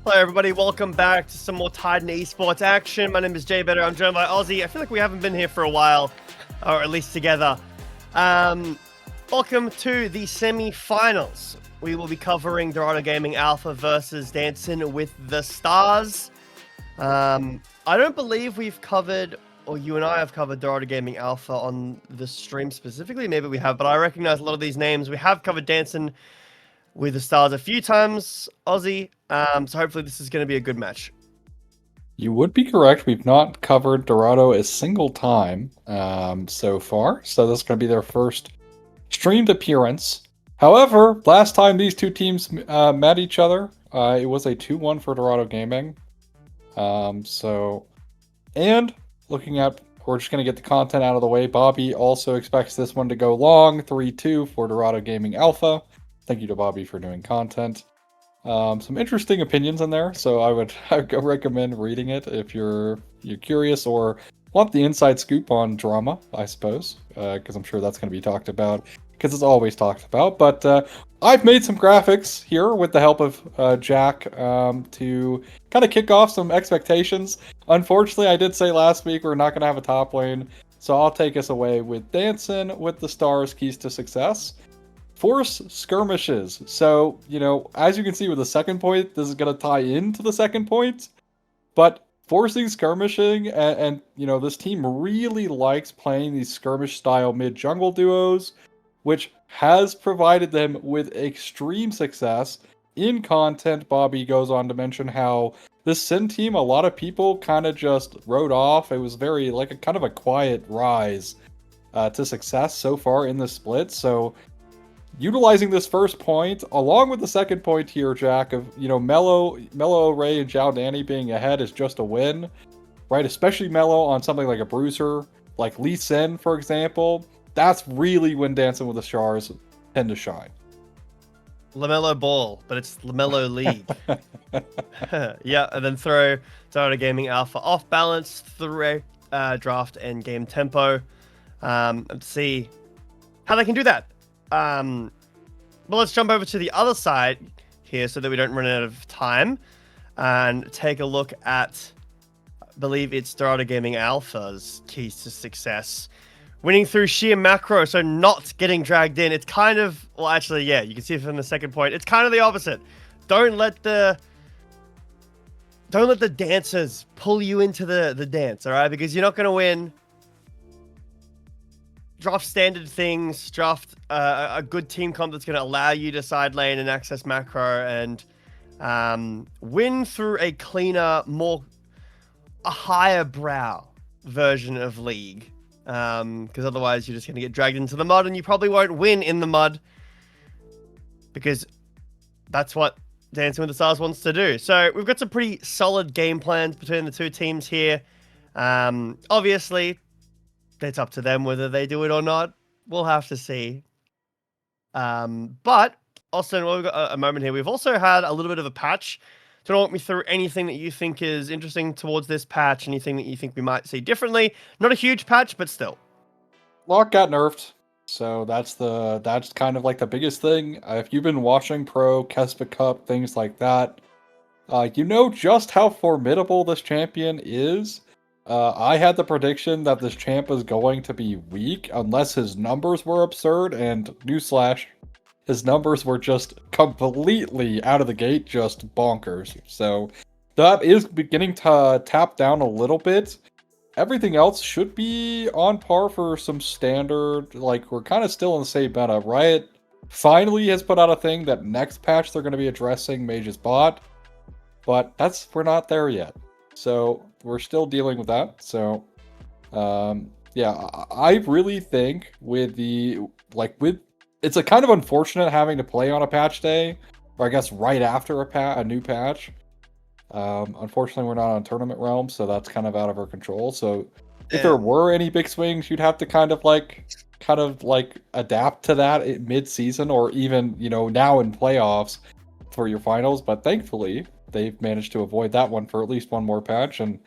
Hello everybody, welcome back to some more Titan Esports action. My name is Jay Better, I'm joined by Ozzy. I feel like we haven't been here for a while, or at least together. Welcome to the semi-finals. We will be covering Dorado Gaming Alpha versus Dansyn with the Stars. I don't believe we've covered, or you and I have covered Dorado Gaming Alpha on the stream specifically. Maybe we have, but I recognize a lot of these names. We have covered Dansyn with the Stars a few times, Aussie. So hopefully this is going to be a good match. You would be correct. We've not covered Dorado a single time so far, so this is going to be their first streamed appearance. However, last time these two teams met each other, it was a 2-1 for Dorado Gaming. And looking at, we're just going to get the content out of the way. Bobby also expects this one to go long, 3-2 for Dorado Gaming Alpha. Thank you to Bobby for doing content. Some interesting opinions in there, so I would recommend reading it if you're curious or want the inside scoop on drama, I suppose, because I'm sure that's going to be talked about, because it's always talked about. But I've made some graphics here with the help of Jack to kind of kick off some expectations. Unfortunately, I did say last week we're not going to have a top lane, so I'll take us away with Dansyn with the Stars' keys to success. Force skirmishes. So, as you can see with the second point, this is going to tie into the second point. But forcing skirmishing, and this team really likes playing these skirmish-style mid-jungle duos, which has provided them with extreme success. In content, Bobby goes on to mention how this Sin team, a lot of people kind of just wrote off. It was very, like, a kind of a quiet rise to success so far in the split. So, utilizing this first point, along with the second point here, Jack, of, Mello Ray and Zhao Danny being ahead is just a win, right? Especially Mello on something like a bruiser, like Lee Sin, for example. That's really when Dancing with the Stars tend to shine. LaMelo Ball, but it's LaMelo League. Yeah, and then throw Dorado Gaming Alpha off balance through draft and game tempo. And see how they can do that. But let's jump over to the other side here so that we don't run out of time and take a look at, I believe it's Dorado Gaming Alpha's keys to success. Winning through sheer macro, so not getting dragged in. It's kind of, well, actually, yeah, you can see from the second point, it's kind of the opposite. Don't let the dancers pull you into the dance, all right? Because you're not going to win. Draft standard things, draft a good team comp that's going to allow you to side lane and access macro, and win through a cleaner, a higher brow version of League. Because otherwise you're just going to get dragged into the mud, and you probably won't win in the mud, because that's what Dancing with the Stars wants to do. So we've got some pretty solid game plans between the two teams here. Obviously, it's up to them whether they do it or not. We'll have to see. But also, while we've got a moment here, we've also had a little bit of a patch. Do you want to walk me through anything that you think is interesting towards this patch? Anything that you think we might see differently? Not a huge patch, but still. Lock got nerfed, so that's kind of like the biggest thing. If you've been watching Pro, Kespa Cup, things like that, you know just how formidable this champion is. I had the prediction that this champ is going to be weak unless his numbers were absurd, and newsflash, his numbers were just completely out of the gate, just bonkers. So that is beginning to tap down a little bit. Everything else should be on par for some standard, like, we're kind of still in the same meta. Riot finally has put out a thing that next patch they're going to be addressing Mage's bot, but we're not there yet. So we're still dealing with that. So, yeah, I really think it's a kind of unfortunate having to play on a patch day, or I guess right after a new patch. Unfortunately, we're not on Tournament Realm, so that's kind of out of our control. So if there were any big swings, you'd have to kind of adapt to that mid-season, or even, now in playoffs for your finals. But thankfully, they've managed to avoid that one for at least one more patch, and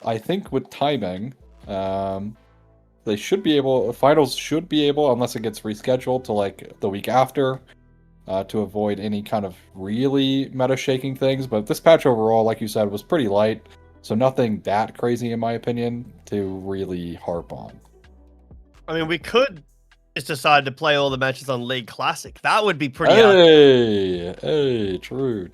I think with timing, finals should be able, unless it gets rescheduled to the week after, to avoid any kind of really meta-shaking things. But this patch overall, like you said, was pretty light. So nothing that crazy, in my opinion, to really harp on. I mean, we could just decide to play all the matches on League Classic. That would be pretty out. Hey, true.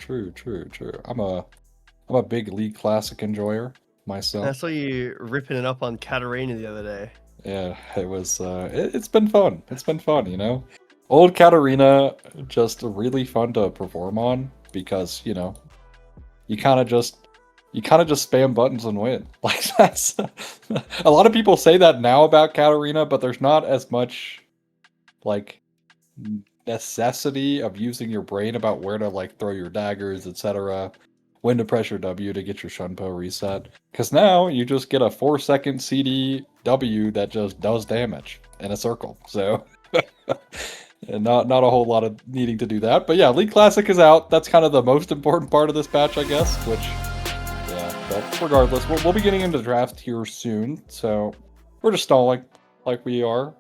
I'm a big League Classic enjoyer myself. I saw you ripping it up on Katarina the other day. Yeah, it was. It's been fun. It's been fun, you know. Old Katarina, just really fun to perform on because you kind of just spam buttons and win. Like that's a lot of people say that now about Katarina, but there's not as much like necessity of using your brain about where to like throw your daggers, etc. When to pressure W to get your Shunpo reset. Because now you just get a 4-second CD W that just does damage in a circle. So and not a whole lot of needing to do that. But yeah, League Classic is out. That's kind of the most important part of this patch, I guess. Which, yeah, but regardless, we'll be getting into the draft here soon. So we're just stalling like we are.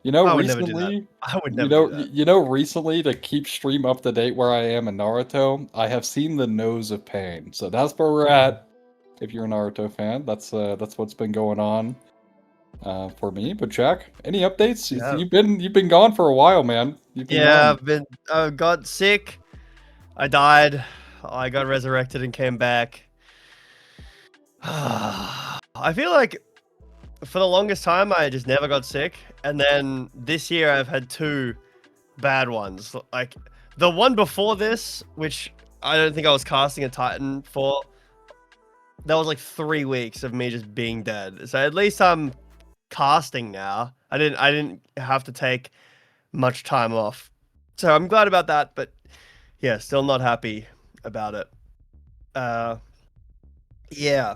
I would never do that. I would never do that. Recently, to keep stream up to date where I am in Naruto, I have seen the Nose of Pain. So that's where we're at. If you're a Naruto fan, that's what's been going on for me. But Jack, any updates? Yeah. You've been gone for a while, man. I got sick. I died. I got resurrected and came back. I feel like for the longest time I just never got sick, and then this year I've had 2 bad ones. Like the one before this, which I don't think I was casting a Titan for, that was like 3 weeks of me just being dead. So at least I'm casting now. I didn't have to take much time off. So I'm glad about that, but yeah, still not happy about it. Yeah.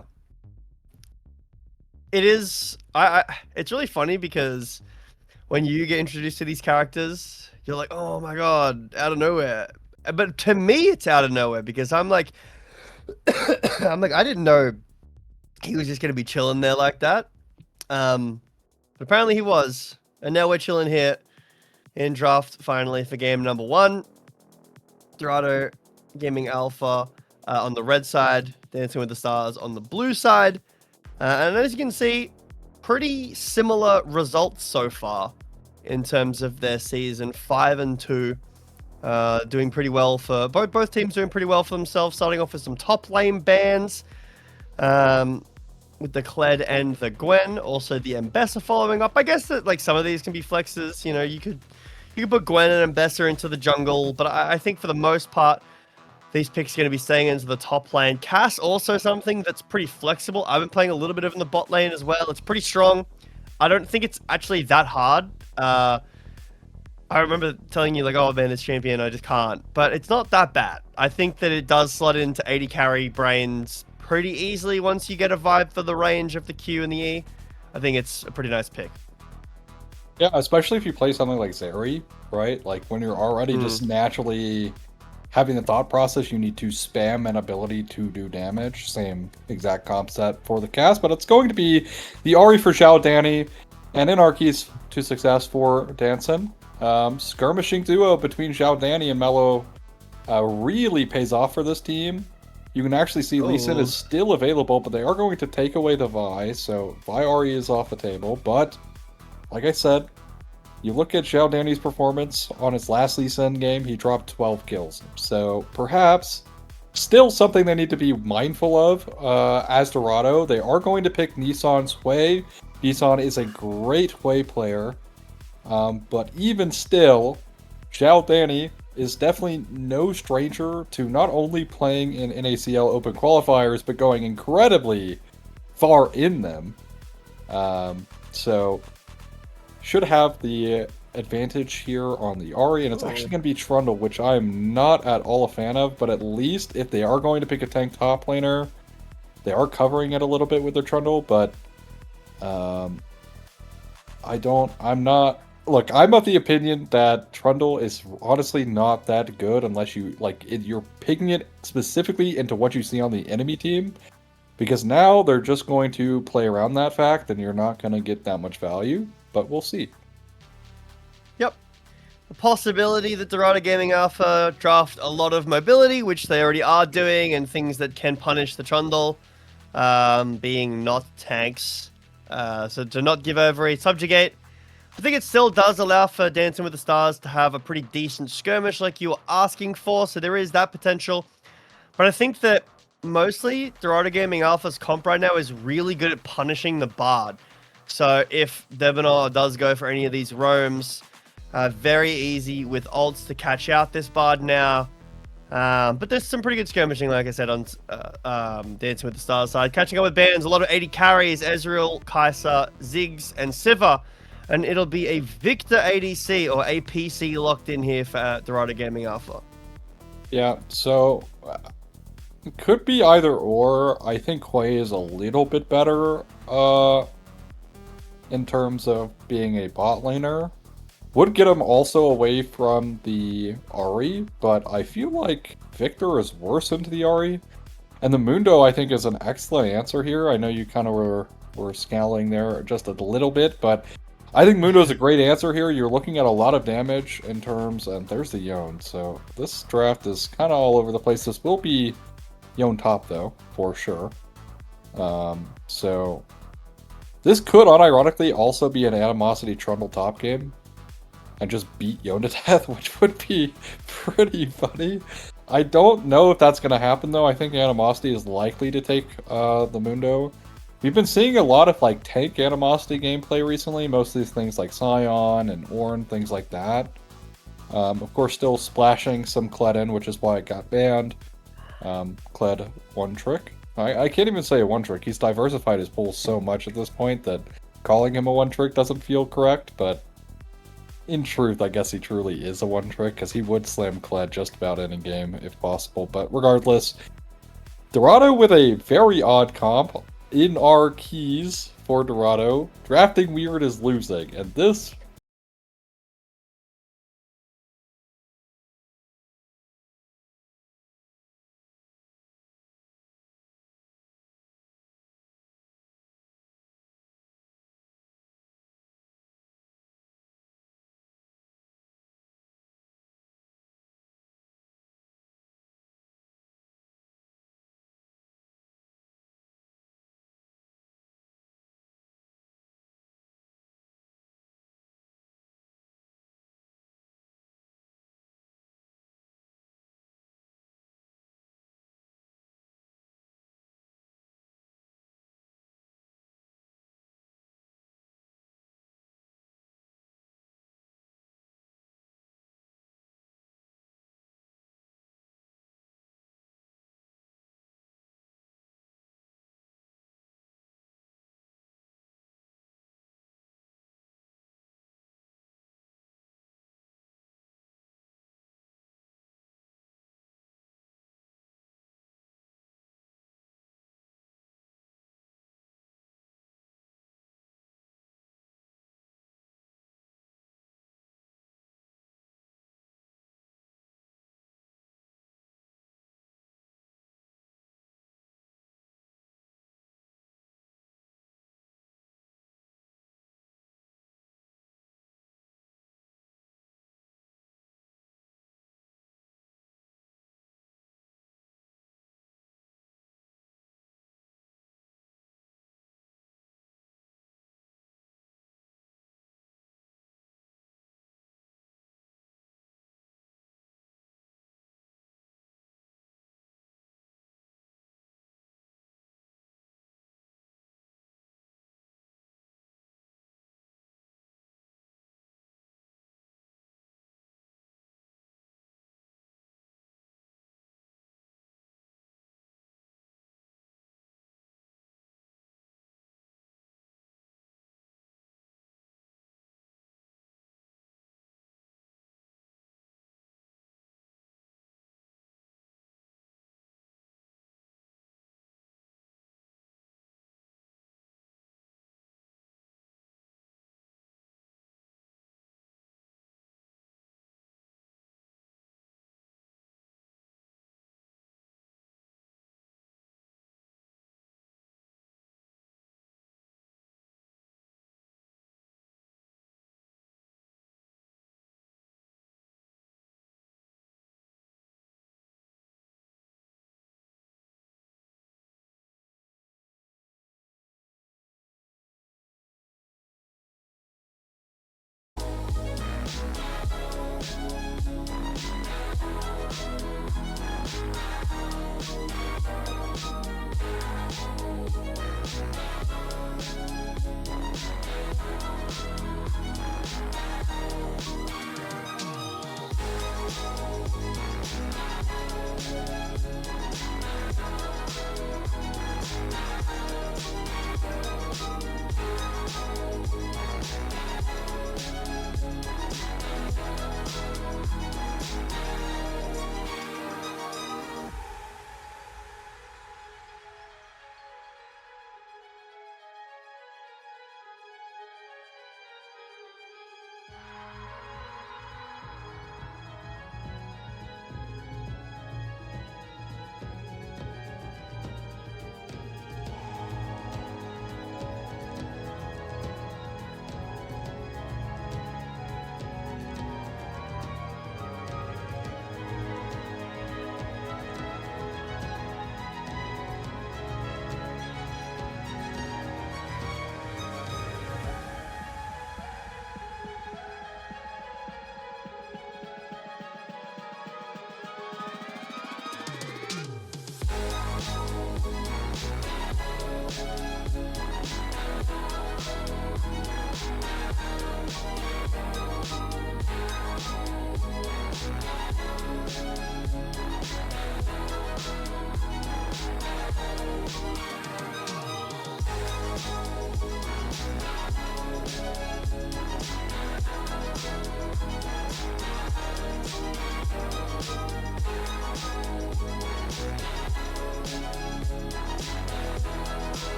It is it's really funny because when you get introduced to these characters, you're like, "Oh my god, out of nowhere." But to me it's out of nowhere because I'm like I didn't know he was just going to be chilling there like that. But apparently he was. And now we're chilling here in draft finally for game number 1. Dorado Gaming Alpha on the red side, Dancing with the Stars on the blue side. And as you can see, pretty similar results so far in terms of their season. 5-2, doing pretty well for both teams, doing pretty well for themselves. Starting off with some top lane bans, with the Kled and the Gwen. Also the Mbessa following up. I guess that like some of these can be flexes. You know, you could put Gwen and Mbessa into the jungle, but I think for the most part, these picks are going to be staying into the top lane. Cass also something that's pretty flexible. I've been playing a little bit of in the bot lane as well. It's pretty strong. I don't think it's actually that hard. I remember telling you like, oh man, this champion, I just can't. But it's not that bad. I think that it does slot into 80 carry brains pretty easily once you get a vibe for the range of the Q and the E. I think it's a pretty nice pick. Yeah, especially if you play something like Zeri, right? Like when you're already just naturally having the thought process, you need to spam an ability to do damage. Same exact concept for the cast, but it's going to be the Ahri for Xiao Danny and Anarchy's to success for Dansyn. Skirmishing duo between Xiao Danny and Mello really pays off for this team. You can actually see Lee Sin is still available, but they are going to take away the Vi, so Vi Ahri is off the table. But, like I said, you look at Xiao Danny's performance on his last Lee Sin game, he dropped 12 kills. So perhaps still something they need to be mindful of as Dorado. They are going to pick Nissan's Hui. Nissan is a great Hui player. But even still, Xiao Danny is definitely no stranger to not only playing in NACL Open qualifiers, but going incredibly far in them. So should have the advantage here on the Ahri, and it's actually going to be Trundle, which I'm not at all a fan of, but at least if they are going to pick a tank top laner, they are covering it a little bit with their Trundle, but Look, I'm of the opinion that Trundle is honestly not that good unless you're picking it specifically into what you see on the enemy team, because now they're just going to play around that fact and you're not going to get that much value, but we'll see. Yep. the possibility that Dorado Gaming Alpha draft a lot of mobility, which they already are doing, and things that can punish the Trundle, being not tanks. So to not give over a subjugate. I think it still does allow for Dancing with the Stars to have a pretty decent skirmish like you were asking for, so there is that potential. But I think that mostly Dorado Gaming Alpha's comp right now is really good at punishing the Bard. So if Debanar does go for any of these roams, very easy with ults to catch out this Bard now. But there's some pretty good skirmishing, like I said, on Dancing with the Stars side. Catching up with bans, a lot of 80 carries, Ezreal, Kai'Sa, Ziggs, and Sivir. And it'll be a Victor ADC or APC locked in here for Dorado Gaming Alpha. Yeah, so it could be either or. I think Quay is a little bit better in terms of being a bot laner. Would get him also away from the Ahri, but I feel like Victor is worse into the Ahri. And the Mundo, I think, is an excellent answer here. I know you kind of were scowling there just a little bit, but I think Mundo is a great answer here. You're looking at a lot of damage in terms, and there's the Yone. So this draft is kind of all over the place. This will be Yone top, though, for sure. So this could, unironically, also be an Animosity Trundle top game and just beat Yone to death, which would be pretty funny. I don't know if that's going to happen, though. I think Animosity is likely to take the Mundo. We've been seeing a lot of like tank Animosity gameplay recently, most of these things like Scion and Ornn, things like that. Of course, still splashing some Kled in, which is why it got banned. Kled one trick. I can't even say a one trick. He's diversified his pools so much at this point that calling him a one trick doesn't feel correct, but in truth, I guess he truly is a one trick because he would slam Kled just about any game if possible. But regardless, Dorado with a very odd comp in our keys for Dorado. Drafting weird is losing, and this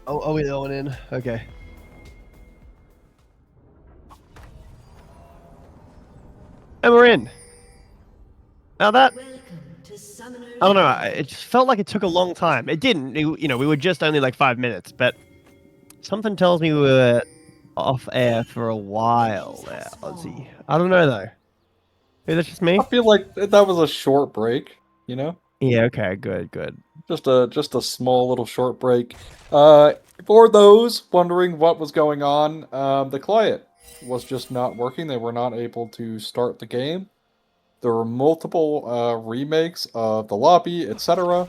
Oh, we going in? Okay. And we're in. Now that, I don't know, it just felt like it took a long time. It didn't. You know, we were just only like 5 minutes, but something tells me we were off air for a while there, Ozzy. I don't know though. Maybe that's just I me. feel like that was a short break, you know? Yeah. Okay. Good. Good. Just a small little short break. For those wondering what was going on, the client was just not working. They were not able to start the game. There were multiple remakes of the lobby, etc.,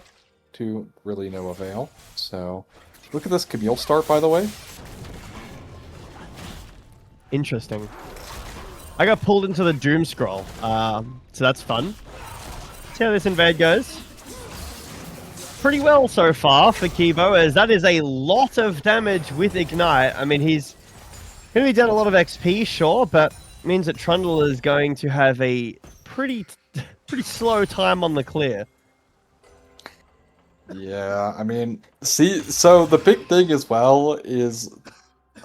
to really no avail. So, look at this Camille start, by the way. Interesting. I got pulled into the Doom Scroll, so that's fun. See how this invade goes. Pretty well so far for Kibo, as that is a lot of damage with Ignite. I mean, he's going to be down a lot of XP, sure, but means that Trundle is going to have a pretty slow time on the clear. Yeah, I mean, see, so the big thing as well is,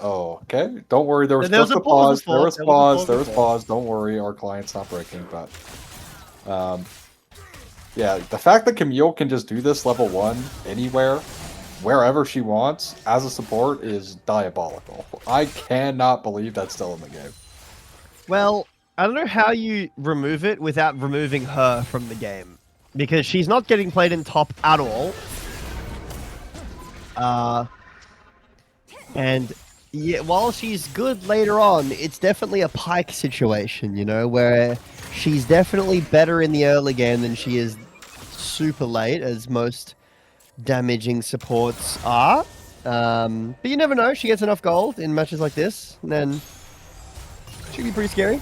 oh, okay, don't worry, there was There was just a a pause pause, there before. was There was a pause, pause there was before. pause, don't worry, our client's not breaking, but, yeah, the fact that Camille can just do this level 1 anywhere, wherever she wants, as a support, is diabolical. I cannot believe that's still in the game. Well, I don't know how you remove it without removing her from the game. Because she's not getting played in top at all. And yeah, while she's good later on, it's definitely a Pike situation, you know, where she's definitely better in the early game than she is super late, as most damaging supports are. But you never know, she gets enough gold in matches like this, and then she'd be pretty scary.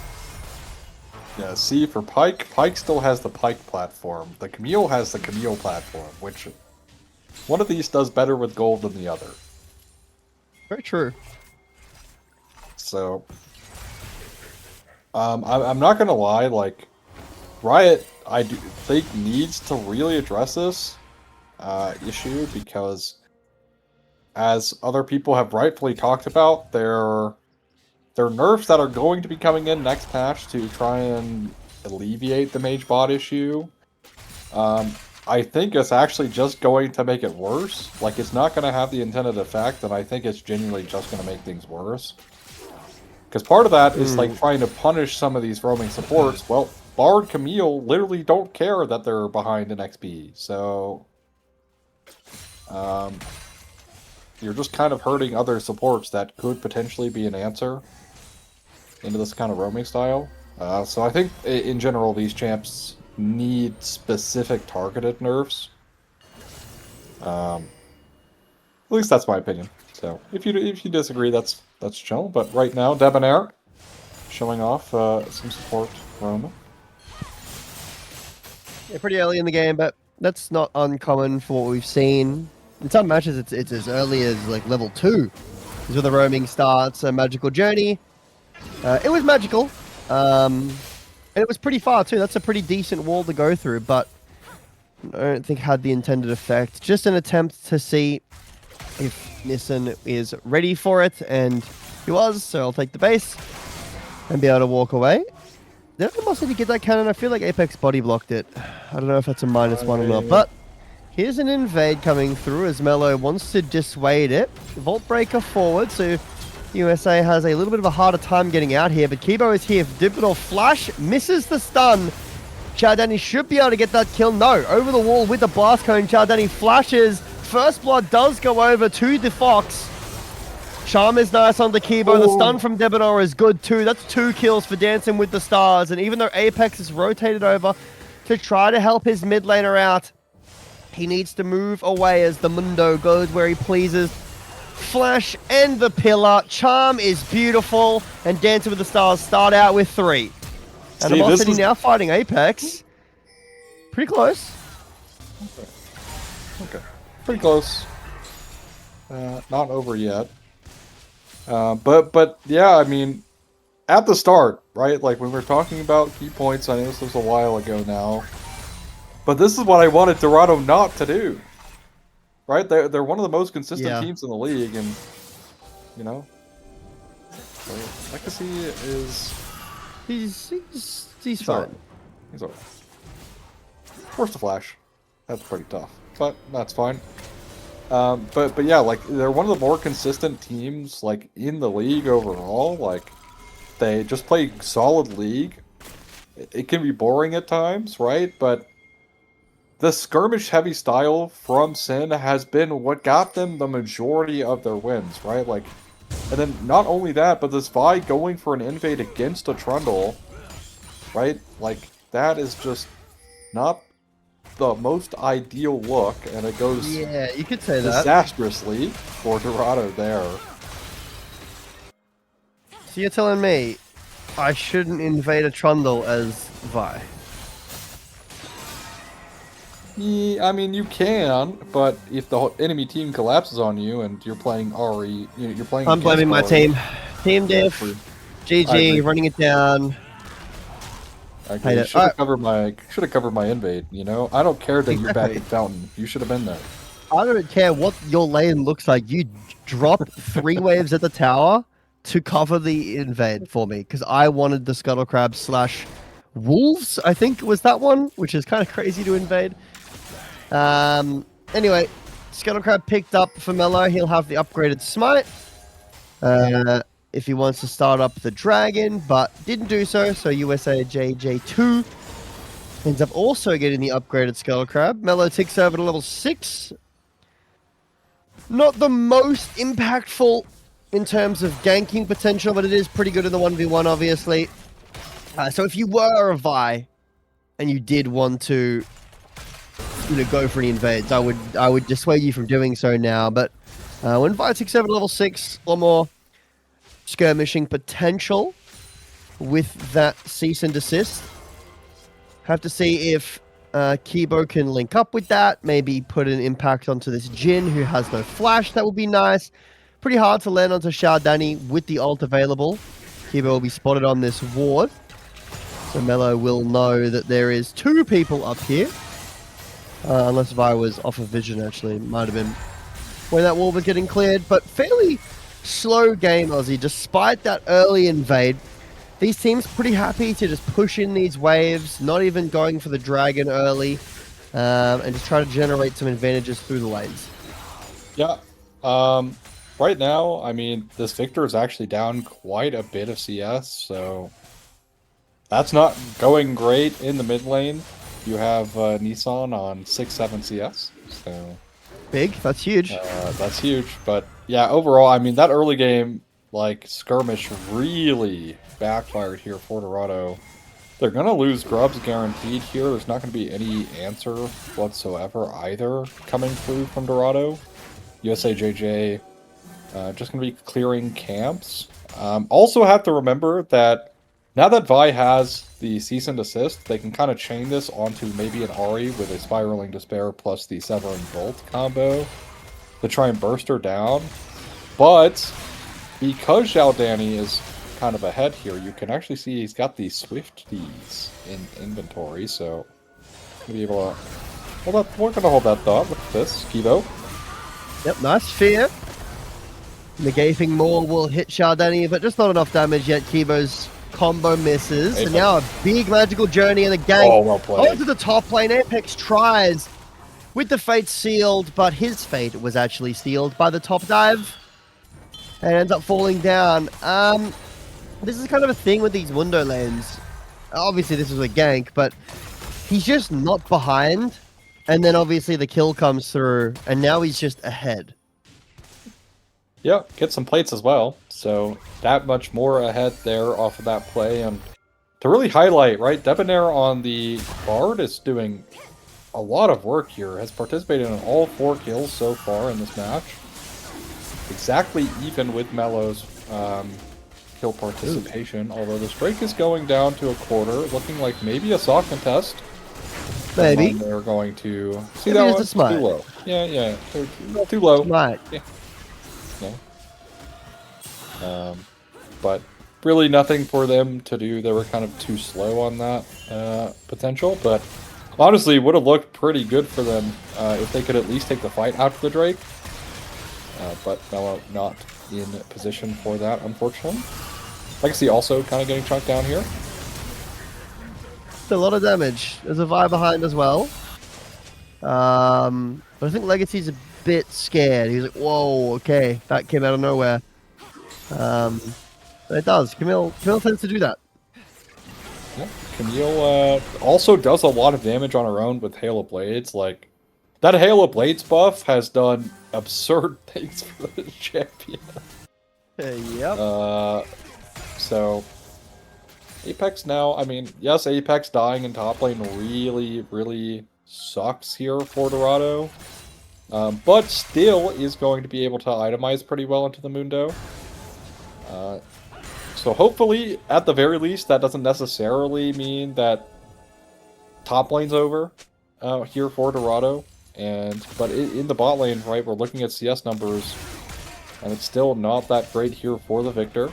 Yeah, see, for Pike, Pike still has the Pike platform. The Camille has the Camille platform, which one of these does better with gold than the other. Very true. So, I'm not gonna lie, like, Riot, I do think needs to really address this issue because, as other people have rightfully talked about, there are nerfs that are going to be coming in next patch to try and alleviate the mage bot issue. I think it's actually just going to make it worse. Like, it's not going to have the intended effect, and I think it's genuinely just going to make things worse. Because part of that is, like, trying to punish some of these roaming supports. Well, Bard, Camille literally don't care that they're behind in XP, so... you're just kind of hurting other supports that could potentially be an answer into this kind of roaming style. So I think, in general, these champs need specific targeted nerfs. At least that's my opinion. So if you disagree, that's chill. But right now, Debonair showing off some support roaming. Yeah, pretty early in the game, but that's not uncommon for what we've seen. In some matches, it's as early as like level 2 is where the roaming starts. A magical journey. It was magical, and it was pretty far too. That's a pretty decent wall to go through, but I don't think had the intended effect. Just an attempt to see if Nissan is ready for it, and he was, so I'll take the base and be able to walk away. Did I mostly get that cannon? I feel like Apex body blocked it. I don't know if that's a -1 or not, but here's an invade coming through as Mello wants to dissuade it. Vault Breaker forward, so USA has a little bit of a harder time getting out here, but Kibo is here. Digital Flash misses the stun. Chardani should be able to get that kill. No, over the wall with the blast cone. Chardani flashes. First blood does go over to the Fox. Charm is nice on the Kibo. The stun from Debonair is good too. That's 2 kills for Dansyn with the stars. And even though Apex is rotated over to try to help his mid laner out, he needs to move away as the Mundo goes where he pleases. Flash and the pillar. Charm is beautiful. And Dancing with the Stars start out with 3. And Animosity now fighting Apex. Pretty close. Okay. Pretty close. Not over yet. But yeah, I mean, at the start, right? Like when we're talking about key points, I know this was a while ago now. But this is what I wanted Dorado not to do. right? They're one of the most consistent Yeah. teams in the league, and you know, so Legacy is He's alright. fine. He's alright. Where's the Flash? That's pretty tough, but that's fine. But yeah, like they're one of the more consistent teams like in the league overall. Like they just play solid league. It can be boring at times, right? But the skirmish heavy style from Sin has been what got them the majority of their wins, right? Like, and then not only that, but this Vi going for an invade against a Trundle, right? Like that is just not the most ideal look, and it goes Yeah, you could say that. disastrously for Dorado there. So you're telling me I shouldn't invade a Trundle as Vi? Yeah, I mean, you can, but if the whole enemy team collapses on you and you're playing Ari, you're playing I'm against blaming my Ari. team. Team Yeah, diff. I GG, agree. running it down. I agree. Hate it. Should have covered my invade. You know, I don't care that you're back Exactly. at Fountain. You should have been there. I don't care what your lane looks like. You drop 3 waves at the tower to cover the invade for me because I wanted the Scuttle Crab slash Wolves, I think was that one, which is kind of crazy to invade. Anyway, Scuttle Crab picked up for Mello. He'll have the upgraded Smite if he wants to start up the Dragon, but didn't do so. So USA JJ2 ends up also getting the upgraded Scuttle Crab. Mello ticks over to level 6. Not the most impactful in terms of ganking potential, but it is pretty good in the 1v1, obviously. So if you were a Vi and you did want to, go for any invades, I would dissuade you from doing so now. But when Vi ticks over to level 6, a lot more skirmishing potential with that cease and desist. Have to see if Kibo can link up with that, maybe put an impact onto this Jin who has no flash. That would be nice. Pretty hard to land onto Shardani with the ult available. Kibo will be spotted on this ward. So Mello will know that there is 2 people up here. Unless Vi was off of vision, actually. Might have been when that wall was getting cleared. But fairly slow game, Aussie. Despite that early invade, these teams pretty happy to just push in these waves, not even going for the dragon early, and just try to generate some advantages through the lanes. Yeah. Right now, I mean, this Victor is actually down quite a bit of CS, so that's not going great in the mid lane. You have Nissan on 6-7 CS, so Big, that's huge. that's huge. But yeah, overall, I mean, that early game, like, skirmish really backfired here for Dorado. They're going to lose Grubs guaranteed here. There's not going to be any answer whatsoever either coming through from Dorado. USA JJ just going to be clearing camps. Also have to remember that now that Vi has the Cease and Desist, they can kind of chain this onto maybe an Ahri with a Spiraling Despair plus the Severing Bolt combo to try and burst her down. But because Xiao Danny is kind of ahead here, you can actually see he's got the Swifties in inventory, so we'll be able to hold that. We're gonna hold that thought. Look at this, Kibo. Yep, nice fear. Negating more will hit Shardani, but just not enough damage yet. Kibo's combo misses. Apex. And now a big magical journey in the gank. Oh, well played. Onto the top lane. Apex tries with the fate sealed, but his fate was actually sealed by the top dive. And ends up falling down. This is kind of a thing with these Mundo lanes. Obviously, this is a gank, but he's just not behind. And then obviously the kill comes through, and now he's just ahead. Yeah, get some plates as well. So that much more ahead there off of that play. And to really highlight, right, Debonair on the Bard is doing a lot of work here. Has participated in all 4 kills so far in this match. Exactly even with Mello's kill participation. Although this break is going down to a quarter, looking like maybe a soft contest. Maybe. They're going to see Maybe that it's one a smite. too low. Yeah, they're too low. Right. Yeah. No. But really nothing for them to do. They were kind of too slow on that potential. But Honestly, it would have looked pretty good for them if they could at least take the fight out of the Drake. But Mello not in position for that, unfortunately. Legacy also kind of getting chunked down here. A lot of damage. There's a Vi behind as well. But I think Legacy's a bit scared. He's like, whoa, okay. That came out of nowhere. But it does. Camille tends to do that. Yeah, Camille also does a lot of damage on her own with Hail of Blades. Like, that Hail of Blades buff has done absurd things for the champion. Yep. So, Apex now, I mean, yes, Apex dying in top lane really, really sucks here for Dorado. But still is going to be able to itemize pretty well into the Mundo. So hopefully, at the very least, that doesn't necessarily mean that top lane's over here for Dorado. But in the bot lane, right, we're looking at CS numbers, and it's still not that great here for the Victor.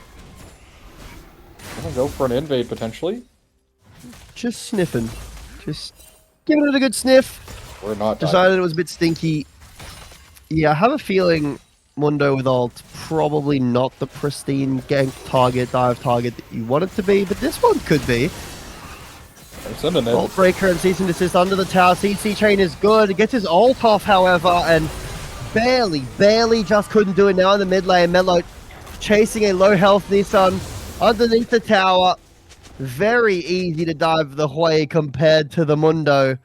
Gonna go for an invade, potentially. Just sniffing. Just giving it a good sniff. We're not Decided it was a bit stinky. Yeah, I have a feeling Mundo with ult probably not the pristine gank target, dive target that you want it to be, but this one could be. Ult breaker and cease and desist under the tower. CC chain is good. It gets his ult off, however, and barely just couldn't do it now in the mid lane. Mello chasing a low health Nissan underneath the tower. Very easy to dive the way compared to the Mundo.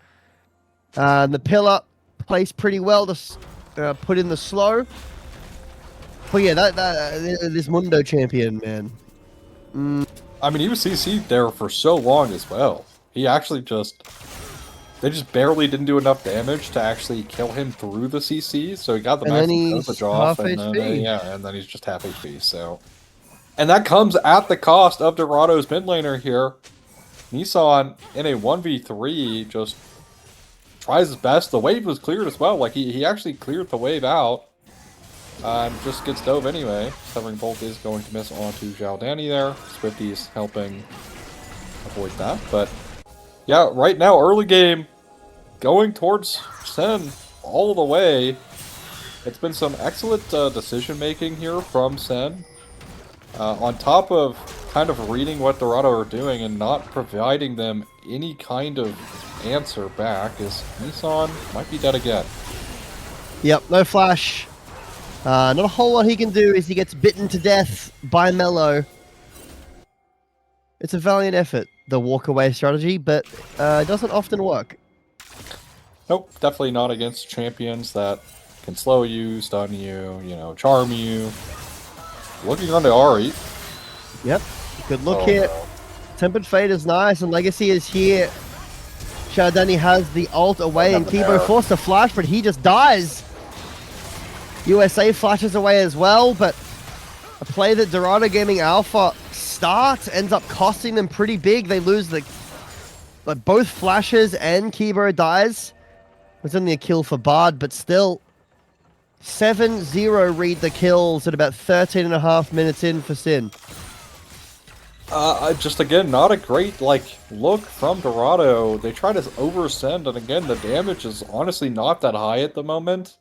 The pillar placed pretty well to put in the slow. But yeah, this Mundo champion, man. I mean, he was CC'd there for so long as well. He actually they just barely didn't do enough damage to actually kill him through the CC, so he got the maximum dosage off, and then he's just half HP, so... And that comes at the cost of Dorado's mid laner here. Nissan, in a 1v3, just tries his best. The wave was cleared as well, like, he actually cleared the wave out. And just gets dove anyway. Severing Bolt is going to miss onto Zhao Danny there. Swifty's helping avoid that, but... Yeah, right now, early game, going towards Sen all the way. It's been some excellent decision-making here from Sen. On top of kind of reading what Dorado are doing and not providing them any kind of answer back, is Nissan might be dead again. Yep, no flash. Not a whole lot he can do as he gets bitten to death by Mello. It's a valiant effort, the walk-away strategy, but it doesn't often work. Nope, definitely not against champions that can slow you, stun you, charm you. Looking onto Ari. Yep, good look here. No. Tempered Fate is nice, and Legacy is here. Shadani has the ult away, and Kibo forced to flash, but he just dies. USA flashes away as well, but a play that Dorado Gaming Alpha starts ends up costing them pretty big. They lose both flashes and Kibo dies. It's only a kill for Bard, but still 7-0 read the kills at about 13.5 minutes in for Sin. Just again, not a great look from Dorado. They try to oversend, and again, the damage is honestly not that high at the moment.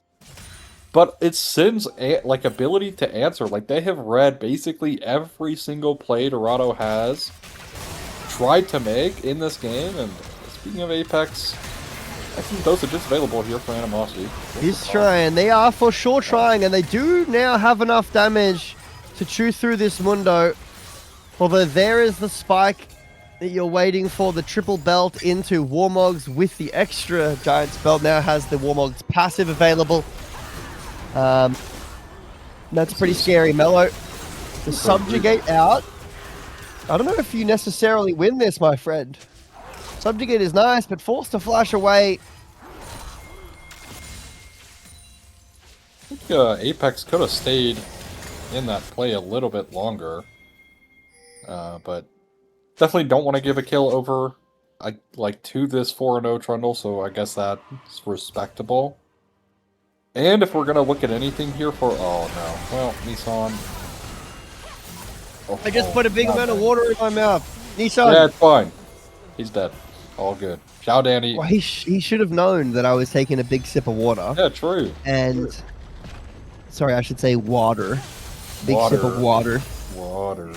But it's Sin's ability to answer. They have read basically every single play Dorado has tried to make in this game. And speaking of Apex, excellent dosages available here for Animosity. He's trying. They are for sure trying, and they do now have enough damage to chew through this Mundo. Although there is the spike that you're waiting for, the triple belt into Warmogs with the extra Giant's belt. Now has the Warmogs passive available. That's pretty scary. Mello, the subjugate out. I don't know if you necessarily win this, my friend. Subjugate is nice, but forced to flash away. I think Apex could have stayed in that play a little bit longer. But definitely don't want to give a kill over to this 4-0 Trundle, so I guess that's respectable. And if we're going to look at anything here for... Oh, no. Well, Nissan... I just put a big amount of water in my mouth. Nissan! Yeah, it's fine. He's dead. All good. Ciao, Danny. Well, he should have known that I was taking a big sip of water. Yeah, true. And sorry, I should say water. Big Water. sip of water. Water.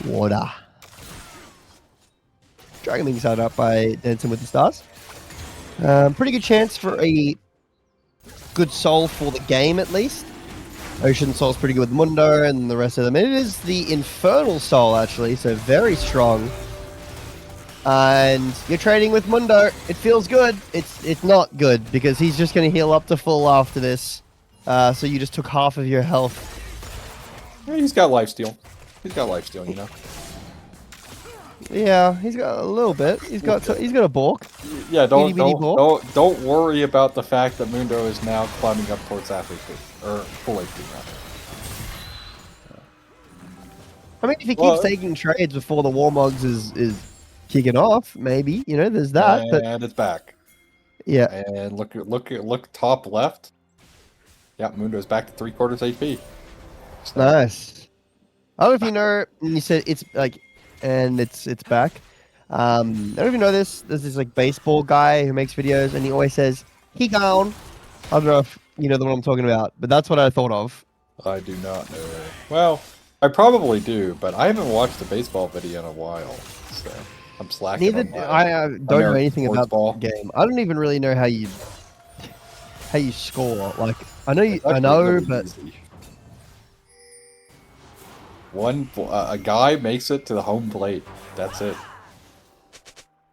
Water. Dragon being started up by Dansyn with the Stars. Pretty good chance for a good soul for the game, at least. Ocean Soul's pretty good with Mundo and the rest of them. It is the Infernal Soul, actually, so very strong. And you're trading with Mundo. It feels good. It's not good, because he's just going to heal up to full after this. So you just took half of your health. Yeah, he's got lifesteal. He's got lifesteal, you know. Yeah, he's got a little bit. He's got a balk. Yeah, Itty bitty balk. don't worry about the fact that Mundo is now climbing up towards half HP, or full HP rather. I mean, if he keeps taking trades before the Warmogs is kicking off, maybe, you know, there's that. And it's back. Yeah. And look top left. Yeah, Mundo's back to 3/4 HP. So, Nice. I don't know if you know, and you said it's like, and it's back. I don't know if you know this. There's this like baseball guy who makes videos, and he always says, "He gone." I don't know if you know the one I'm talking about, but that's what I thought of. I do not know. Well, I probably do, but I haven't watched a baseball video in a while, so I'm slacking. Neither I don't know anything about the game. I don't even really know how you score. Like I know I know, really but easy. A guy makes it to the home plate. That's it.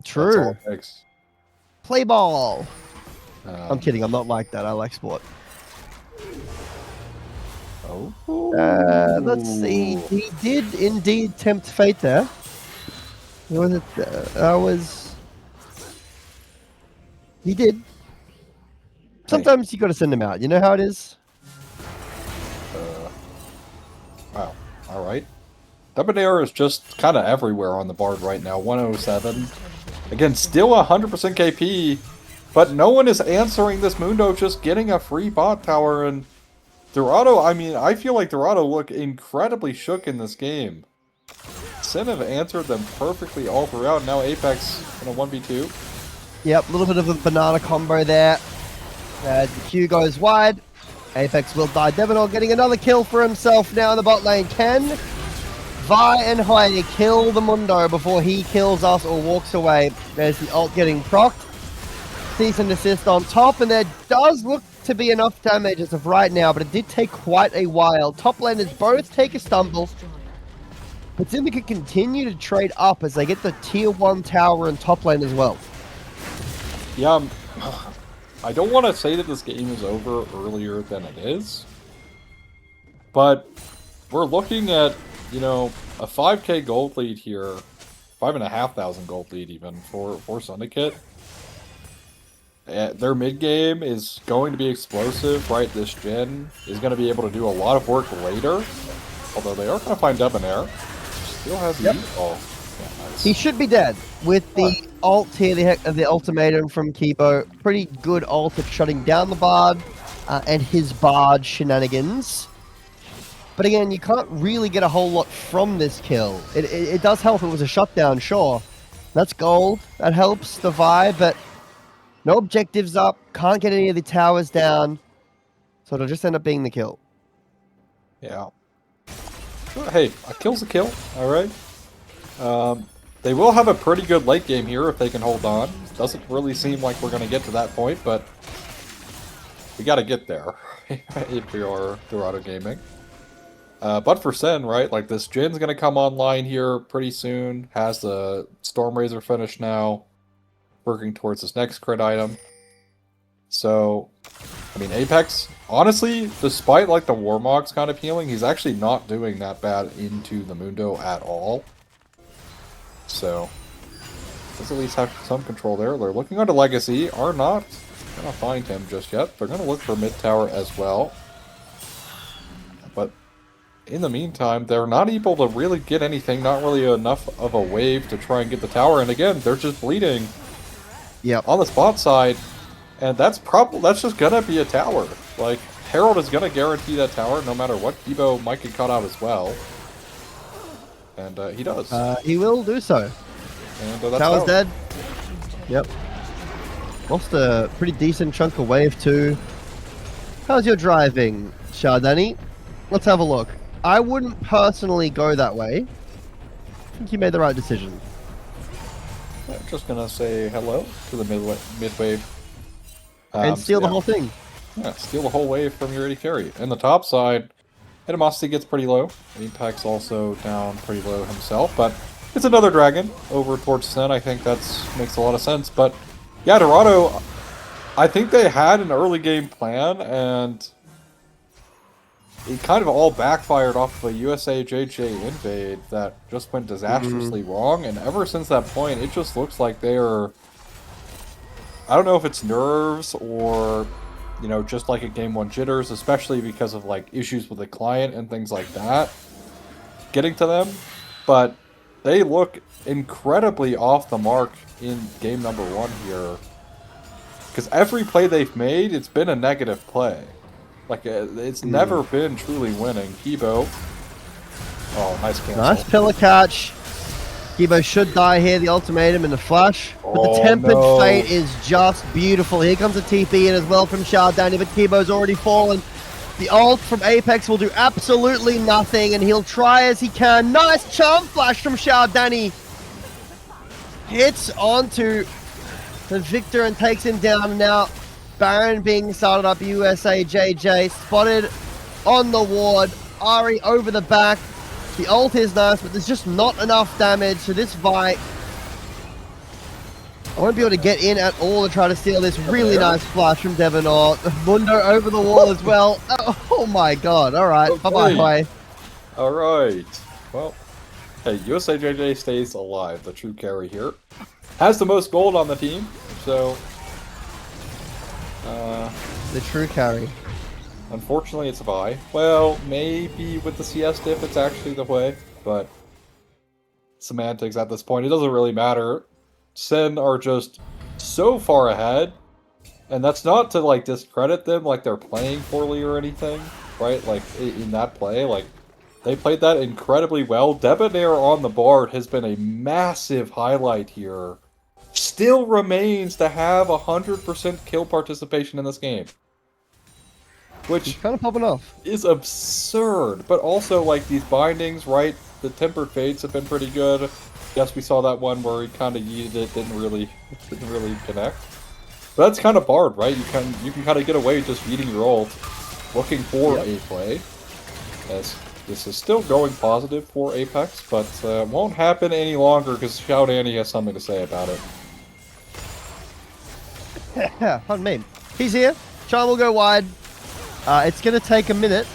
True. That's all it takes. Play ball. I'm kidding. I'm not like that. I like sport. Oh. Let's see. He did indeed tempt fate there. Was it? He did. Sometimes you got to send him out. You know how it is. Wow. All right. Debonair is just kind of everywhere on the board right now. 107. Again, still 100% KP, but no one is answering this Mundo just getting a free bot tower. And Dorado, I mean, I feel like Dorado look incredibly shook in this game. Sin have answered them perfectly all throughout. Now Apex in a 1v2. Yep, a little bit of a banana combo there. The Q goes wide. Apex will die. Devinor getting another kill for himself now in the bot lane. Can Vi and Heidi kill the Mundo before he kills us or walks away? There's the ult getting procced. Cease and desist on top, and there does look to be enough damage as of right now, but it did take quite a while. Top laners both take a stumble, but Zimmer can continue to trade up as they get the tier 1 tower and top lane as well. Yeah, I don't want to say that this game is over earlier than it is, but we're looking at, you know, a 5k gold lead here, 5,500 gold lead even for Syndicate. Their mid game is going to be explosive, right? This gen is going to be able to do a lot of work later, although they are going to find Debonair. Still has the ult. Yeah, nice. He should be dead with the ult here, the ultimatum from Kibo. Pretty good ult at shutting down the Bard and his Bard shenanigans. But again, you can't really get a whole lot from this kill. It does help. It was a shutdown, sure. That's gold. That helps the vibe, but no objectives up. Can't get any of the towers down. So it'll just end up being the kill. Yeah. Hey, a kill's a kill, alright? They will have a pretty good late game here if they can hold on. Doesn't really seem like we're going to get to that point, but we got to get there if we are Dorado Gaming. But for Sen, right, like this gen's going to come online here pretty soon. Has the Stormrazor finish now. Working towards this next crit item. So, I mean, Apex, honestly, despite like the Warmogs kind of healing, he's actually not doing that bad into the Mundo at all. So, let's at least have some control there. They're looking onto Legacy, are not going to find him just yet. They're going to look for mid tower as well. But in the meantime, they're not able to really get anything, not really enough of a wave to try and get the tower. And again, they're just bleeding. Yep. On the spot side, and that's just gonna be a tower. Like, Herald is gonna guarantee that tower no matter what. Kibo might get caught out as well. And he does. He will do so. And that's Tower's dead. Yep. Lost a pretty decent chunk of wave too. How's your driving, Shardani? Let's have a look. I wouldn't personally go that way. I think you made the right decision. I'm just gonna say hello to the mid wave. And steal the yeah. whole thing. Yeah, steal the whole wave from your AD carry. And the top side, Animosity gets pretty low. Apex also down pretty low himself, but it's another dragon over towards Sen. I think makes a lot of sense. But yeah, Dorado, I think they had an early game plan, and it kind of all backfired off of a USA JJ invade that just went disastrously wrong. And ever since that point, it just looks like they are... I don't know if it's nerves or, you know, just like a game one jitters, especially because of like issues with the client and things like that getting to them. But they look incredibly off the mark in game number 1 here. Because every play they've made, it's been a negative play. Like, it's never been truly winning. Kibo. Oh, nice cancel. Nice pillar catch. Kibo should die here, the ultimatum and the flash. But the Tempered Fate is just beautiful. Here comes a TP in as well from Shardani, but Kibo's already fallen. The ult from Apex will do absolutely nothing, and he'll try as he can. Nice charm flash from Shardani. Hits onto the Victor and takes him down. Now Baron being started up, USA JJ spotted on the ward. Ari over the back. The ult is nice, but there's just not enough damage. So this Vi, I won't be able to get in at all to try to steal this really nice flash from Devenor. Mundo over the wall as well. Oh my god. All right. Okay. Bye-bye. All right. Well, hey, USA JJ stays alive, the true carry here. Has the most gold on the team, so... The true carry. Unfortunately, it's a buy. Well, maybe with the CS diff, it's actually the way, but semantics at this point. It doesn't really matter. Sen are just so far ahead, and that's not to, like, discredit them, like they're playing poorly or anything, right? Like, in that play, like, they played that incredibly well. Debonair on the board has been a massive highlight here. Still remains to have 100% kill participation in this game. Which He's kind of popping off. is absurd, but also like these bindings, right? The Tempered Fates have been pretty good. Yes, we saw that one where he kind of yeeted it, didn't really connect. But that's kind of barred, right? You can kind of get away just eating your ult, looking for a play. As this is still going positive for Apex, but won't happen any longer because Shardani has something to say about it. Yeah, pardon me. He's here. Charm will go wide. It's going to take a minute.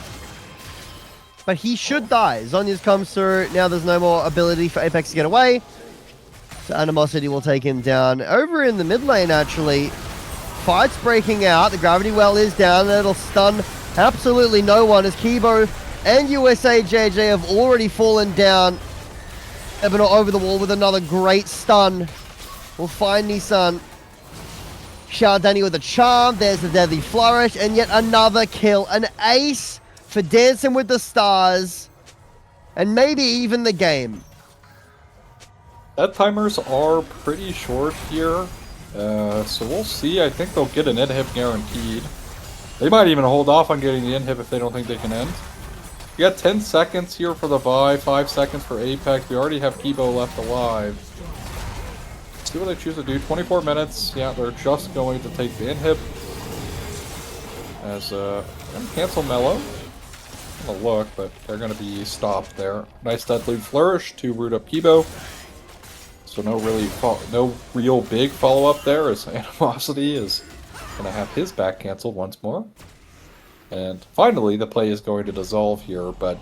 But he should die. Zhonya's comes through. Now there's no more ability for Apex to get away. So Animosity will take him down. Over in the mid lane, actually, fight's breaking out. The gravity well is down. It'll stun absolutely no one as Kibo and USA JJ have already fallen down. Evanor over the wall with another great stun. We'll find Nissan. Shardani with a charm. There's the deadly flourish. And yet another kill. An ace for Dansyn with the stars. And maybe even the game. Death timers are pretty short here. So we'll see. I think they'll get an inhib guaranteed. They might even hold off on getting the inhib if they don't think they can end. We got 10 seconds here for the Vi, 5 seconds for Apex. We already have Kibo left alive. Let's see what they choose to do. 24 minutes. Yeah, they're just going to take the inhib. As, cancel Mellow. I'm gonna look, but they're gonna be stopped there. Nice deadly flourish to root up Kibo. So no real big follow-up there, as Animosity is gonna have his back canceled once more. And finally, the play is going to dissolve here, but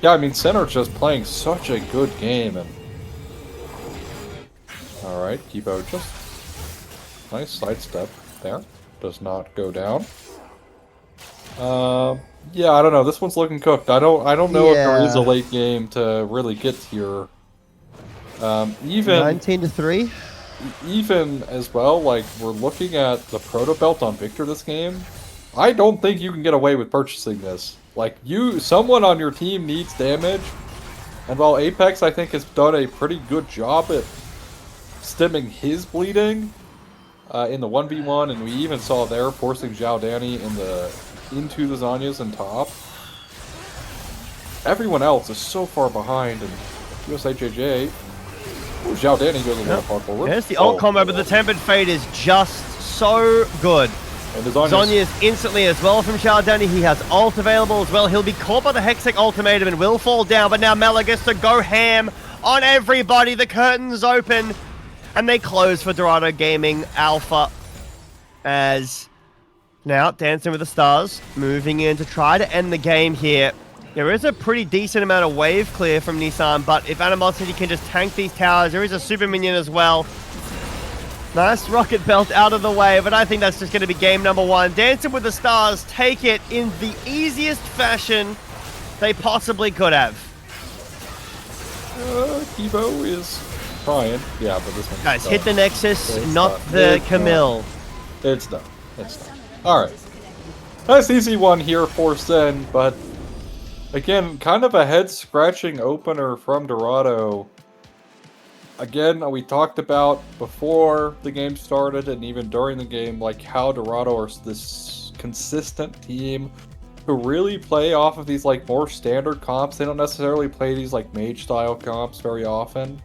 yeah, I mean, Center just playing such a good game, and alright, Kibo just nice sidestep there. Does not go down. Yeah, I don't know. This one's looking cooked. I don't know if there is a late game to really get here. Even 19-3. Even as well, like, we're looking at the proto belt on Victor this game. I don't think you can get away with purchasing this. Like, someone on your team needs damage, and while Apex, I think, has done a pretty good job at stemming his bleeding, in the 1v1, and we even saw there forcing Zhao Danny into the Zanyas and top. Everyone else is so far behind, and USAJJ. Oh, Zhao Danny goes a little far forward. There's the ult combo, but the Tempered Fate is just so good. And the Zanyas. Zonya is instantly as well from Zhao Danny. He has ult available as well. He'll be caught by the Hextech ultimatum and will fall down, but now Mela gets to go ham on everybody. The curtains open, and they close for Dorado Gaming Alpha. As now Dansyn with the Stars moving in to try to end the game here. There is a pretty decent amount of wave clear from Nissan, but if Animosity can just tank these towers, there is a super minion as well. Nice rocket belt out of the way, but I think that's just going to be game number 1. Dansyn with the Stars take it in the easiest fashion they possibly could have. Evo is trying. Yeah, but this one. Guys, hit the Nexus, not the Camille. It's done. It's done. Alright. Nice easy one here for Sen, but again, kind of a head-scratching opener from Dorado. Again, we talked about before the game started and even during the game, like how Dorado are this consistent team who really play off of these like more standard comps. They don't necessarily play these like mage-style comps very often,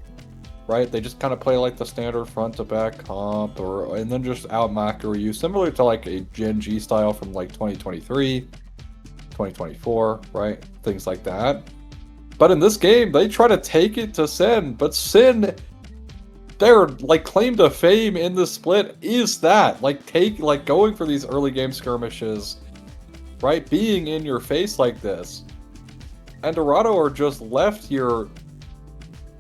right? They just kind of play like the standard front-to-back comp, and then just out-macro you, similar to like a Gen G style from like 2023. 2024, right? Things like that. But in this game, they try to take it to Sen, but Sen, their like claim to fame in the split is that like going for these early game skirmishes, right? Being in your face like this. And Dorado are just left here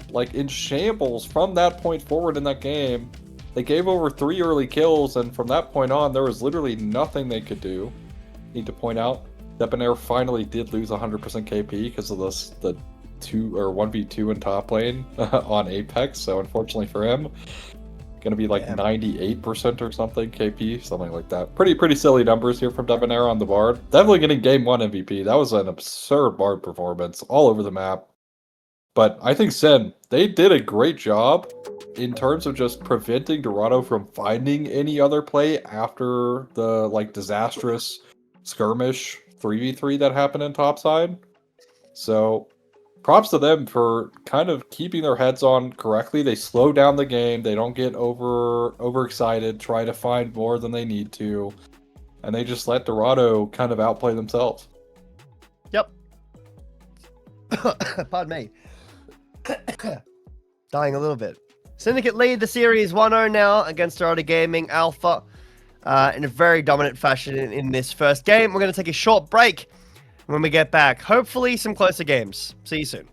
like in shambles from that point forward in that game. They gave over 3 early kills, and from that point on, there was literally nothing they could do. Need to point out, Debonair finally did lose 100% KP because of the 1v2 in top lane on Apex, so unfortunately for him, gonna be like 98% or something KP, something like that. Pretty silly numbers here from Debonair on the Bard. Definitely getting game 1 MVP. That was an absurd Bard performance all over the map. But I think Sen, they did a great job in terms of just preventing Dorado from finding any other play after the like disastrous skirmish 3v3 that happened in topside. So props to them for kind of keeping their heads on correctly. They slow down the game, they don't get overexcited, try to find more than they need to, and they just let Dorado kind of outplay themselves. Yep. Pardon me. Dying a little bit. Syndicate lead the series 1-0 now against Dorado Gaming Alpha in a very dominant fashion in this first game. We're going to take a short break. When we get back, hopefully some closer games. See you soon.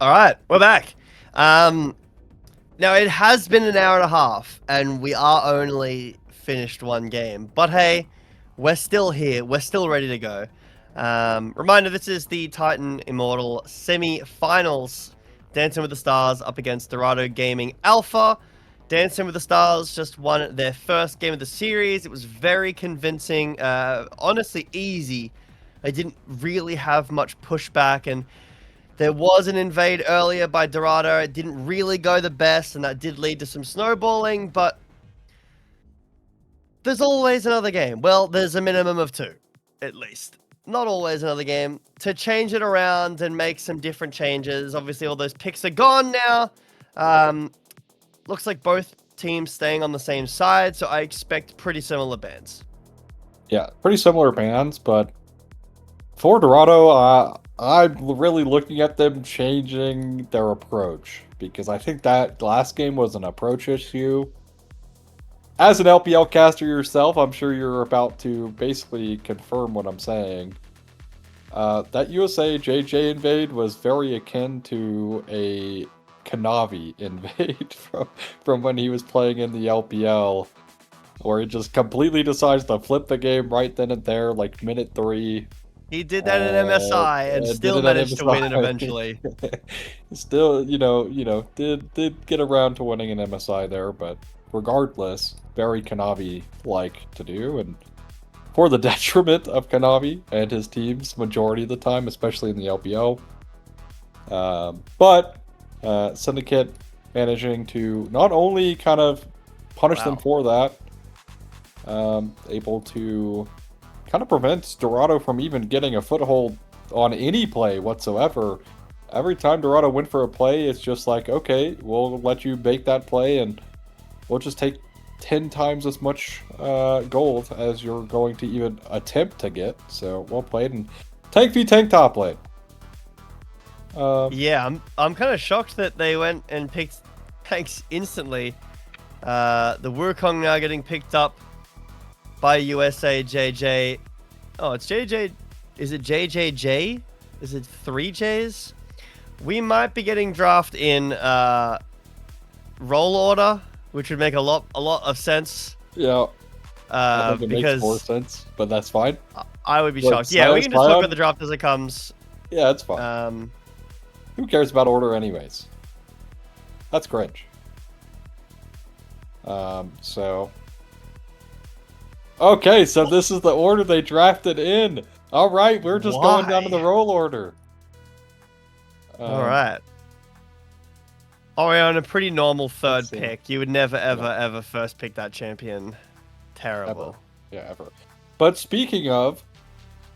All right, we're back. Now it has been an hour and a half, and we are only finished one game. But hey, we're still here. We're still ready to go. Reminder: this is the Titan Immortal Semifinals. Dancing with the Stars up against Dorado Gaming Alpha. Dancing with the Stars just won their first game of the series. It was very convincing. Honestly, easy. They didn't really have much pushback, and there was an invade earlier by Dorado. It didn't really go the best, and that did lead to some snowballing, but there's always another game. Well, there's a minimum of 2, at least. Not always another game. To change it around and make some different changes. Obviously, all those picks are gone now. Looks like both teams staying on the same side, so I expect pretty similar bans. Yeah, pretty similar bans, but for Dorado, I'm really looking at them changing their approach, because I think that last game was an approach issue. As an LPL caster yourself, I'm sure you're about to basically confirm what I'm saying. That USA JJ invade was very akin to a Kanavi invade from when he was playing in the LPL, where he just completely decides to flip the game right then and there, like minute 3. He did that in MSI and still managed to win it eventually. Still, did get around to winning an MSI there, but regardless, very Kanavi-like to do, and for the detriment of Kanavi and his teams majority of the time, especially in the LPL. But Syndicate managing to not only kind of punish them for that, able to kind of prevent Dorado from even getting a foothold on any play whatsoever. Every time Dorado went for a play, it's just like, okay, we'll let you bake that play, and we'll just take 10 times as much gold as you're going to even attempt to get. So, well played. And tank v tank top lane. Yeah, I'm kind of shocked that they went and picked tanks instantly. The Wukong now getting picked up by USA JJ. Oh, it's JJ. Is it JJJ? Is it 3 J's? We might be getting draft in roll order, which would make a lot of sense. Yeah. I think it because makes more sense, but that's fine. I would be Like, shocked. Yeah, we can just Sion? talk about the draft as it comes. Yeah, it's fine. Who cares about order anyways? That's cringe. So... Okay, so this is the order they drafted in. Alright, we're just going down to the roll order. Alright. Orion, pretty normal third see. pick. You would never, ever first pick that champion. Terrible. Yeah, ever. But speaking of,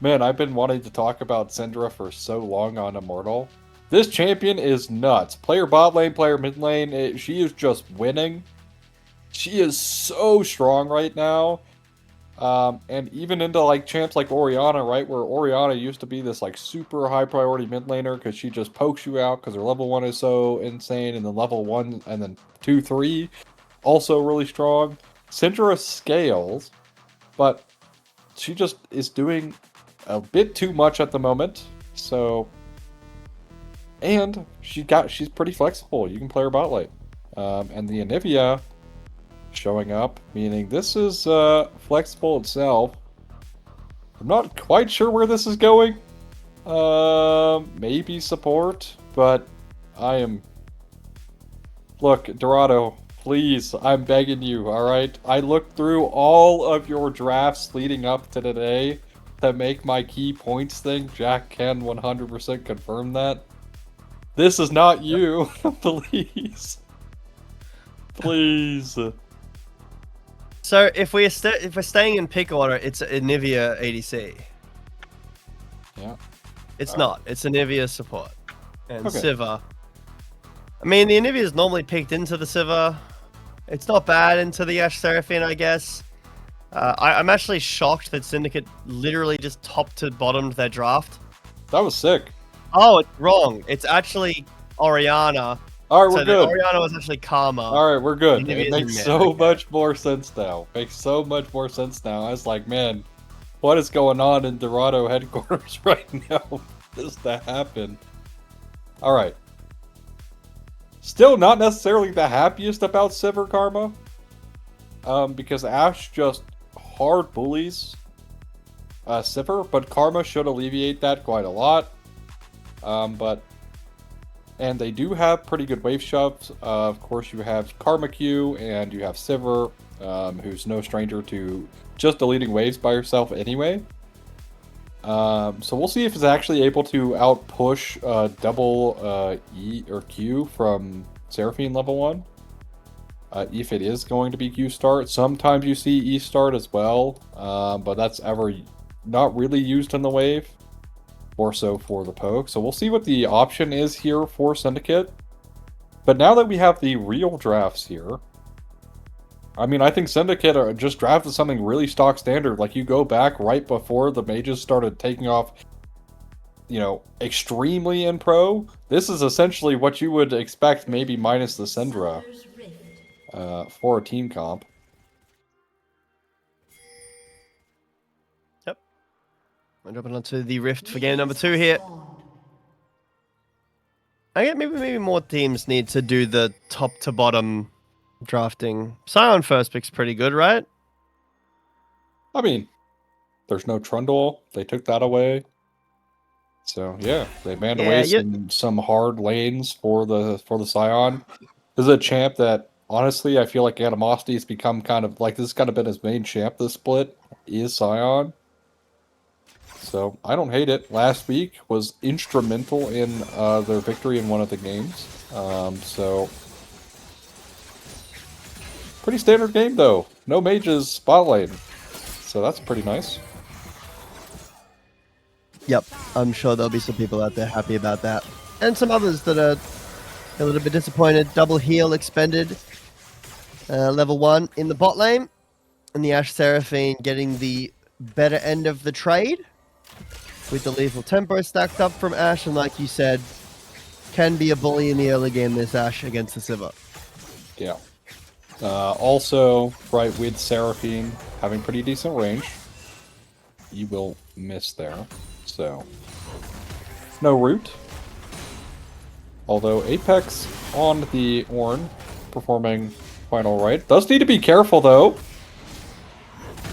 man, I've been wanting to talk about Syndra for so long on Immortal. This champion is nuts. Player bot lane, player mid lane, she is just winning. She is so strong right now. And even into like champs like Orianna, right, where Orianna used to be this like super high priority mid laner because she just pokes you out because her level 1 is so insane, and then level 1 and then 2, 3 also really strong. Syndra scales, but she just is doing a bit too much at the moment. So, and she's pretty flexible. You can play her bot lane, and the Anivia showing up, meaning this is flexible itself. I'm not quite sure where this is going. Maybe support, but I am... Look, Dorado, please, I'm begging you, alright? I looked through all of your drafts leading up to today to make my key points thing. Jack can 100% confirm that. This is not you, please. Please. So if we're staying in pick order, it's Anivia ADC. Yeah. It's not. It's Anivia support. And Okay. Sivir. I mean, the Anivia is normally picked into the Sivir. It's not bad into the Ashe Seraphine, I guess. I'm actually shocked that Syndicate literally just top to bottomed their draft. That was sick. Oh, it's wrong. It's actually Orianna. Alright, we're So good. Orianna was actually Karma. Alright, we're good. Maybe It it's makes in so there, okay. much more sense now. Makes so much more sense now. I was like, man, what is going on in Dorado headquarters right now for this to happen? Alright. Still not necessarily the happiest about Sivir Karma. Because Ashe just hard bullies Sivir, but Karma should alleviate that quite a lot. And they do have pretty good wave shoves. Of course, you have Karma Q, and you have Sivir, who's no stranger to just deleting waves by herself anyway. So we'll see if it's actually able to outpush double E or Q from Seraphine level 1. If it is going to be Q start. Sometimes you see E start as well, but that's ever not really used in the wave. More so for the poke. So we'll see what the option is here for Syndicate. But now that we have the real drafts here, I mean, I think Syndicate just drafted something really stock standard. Like, you go back right before the mages started taking off, you know, extremely in pro. This is essentially what you would expect, maybe minus the Syndra, for a team comp. I'm jumping onto the Rift for game number 2 here. I get maybe more teams need to do the top to bottom drafting. Scion first pick's pretty good, right? I mean, there's no Trundle. They took that away. So yeah, they banned away some hard lanes for the Scion. This is a champ that honestly I feel like Animosity has become kind of like, this has kind of been his main champ this split, is Scion. So I don't hate it. Last week was instrumental in their victory in one of the games. So pretty standard game though. No mages spot lane. So that's pretty nice. Yep, I'm sure there'll be some people out there happy about that. And some others that are a little bit disappointed. Double heal expended. Level 1 in the bot lane. And the Ashe Seraphine getting the better end of the trade. With the lethal tempo stacked up from Ashe. And like you said, can be a bully in the early game, this Ashe against the Sivir. Yeah. Also, right, with Seraphine having pretty decent range, you will miss there. So, no root. Although Apex on the Ornn performing quite alright. Does need to be careful though.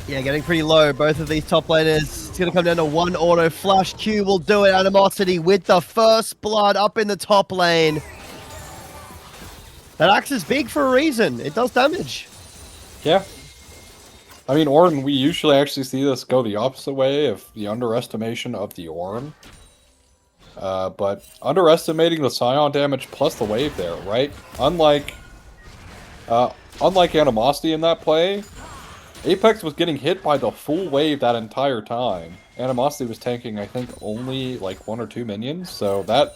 Yeah, getting pretty low. Both of these top laners. It's going to come down to one auto flash. Q will do it. Animosity with the first blood up in the top lane. That axe is big for a reason. It does damage. Yeah. I mean, Ornn, we usually actually see this go the opposite way of the underestimation of the Ornn. But underestimating the Scion damage plus the wave there, right? Unlike Animosity in that play, Apex was getting hit by the full wave that entire time. Animosity was tanking, I think, only like 1 or 2 minions, so that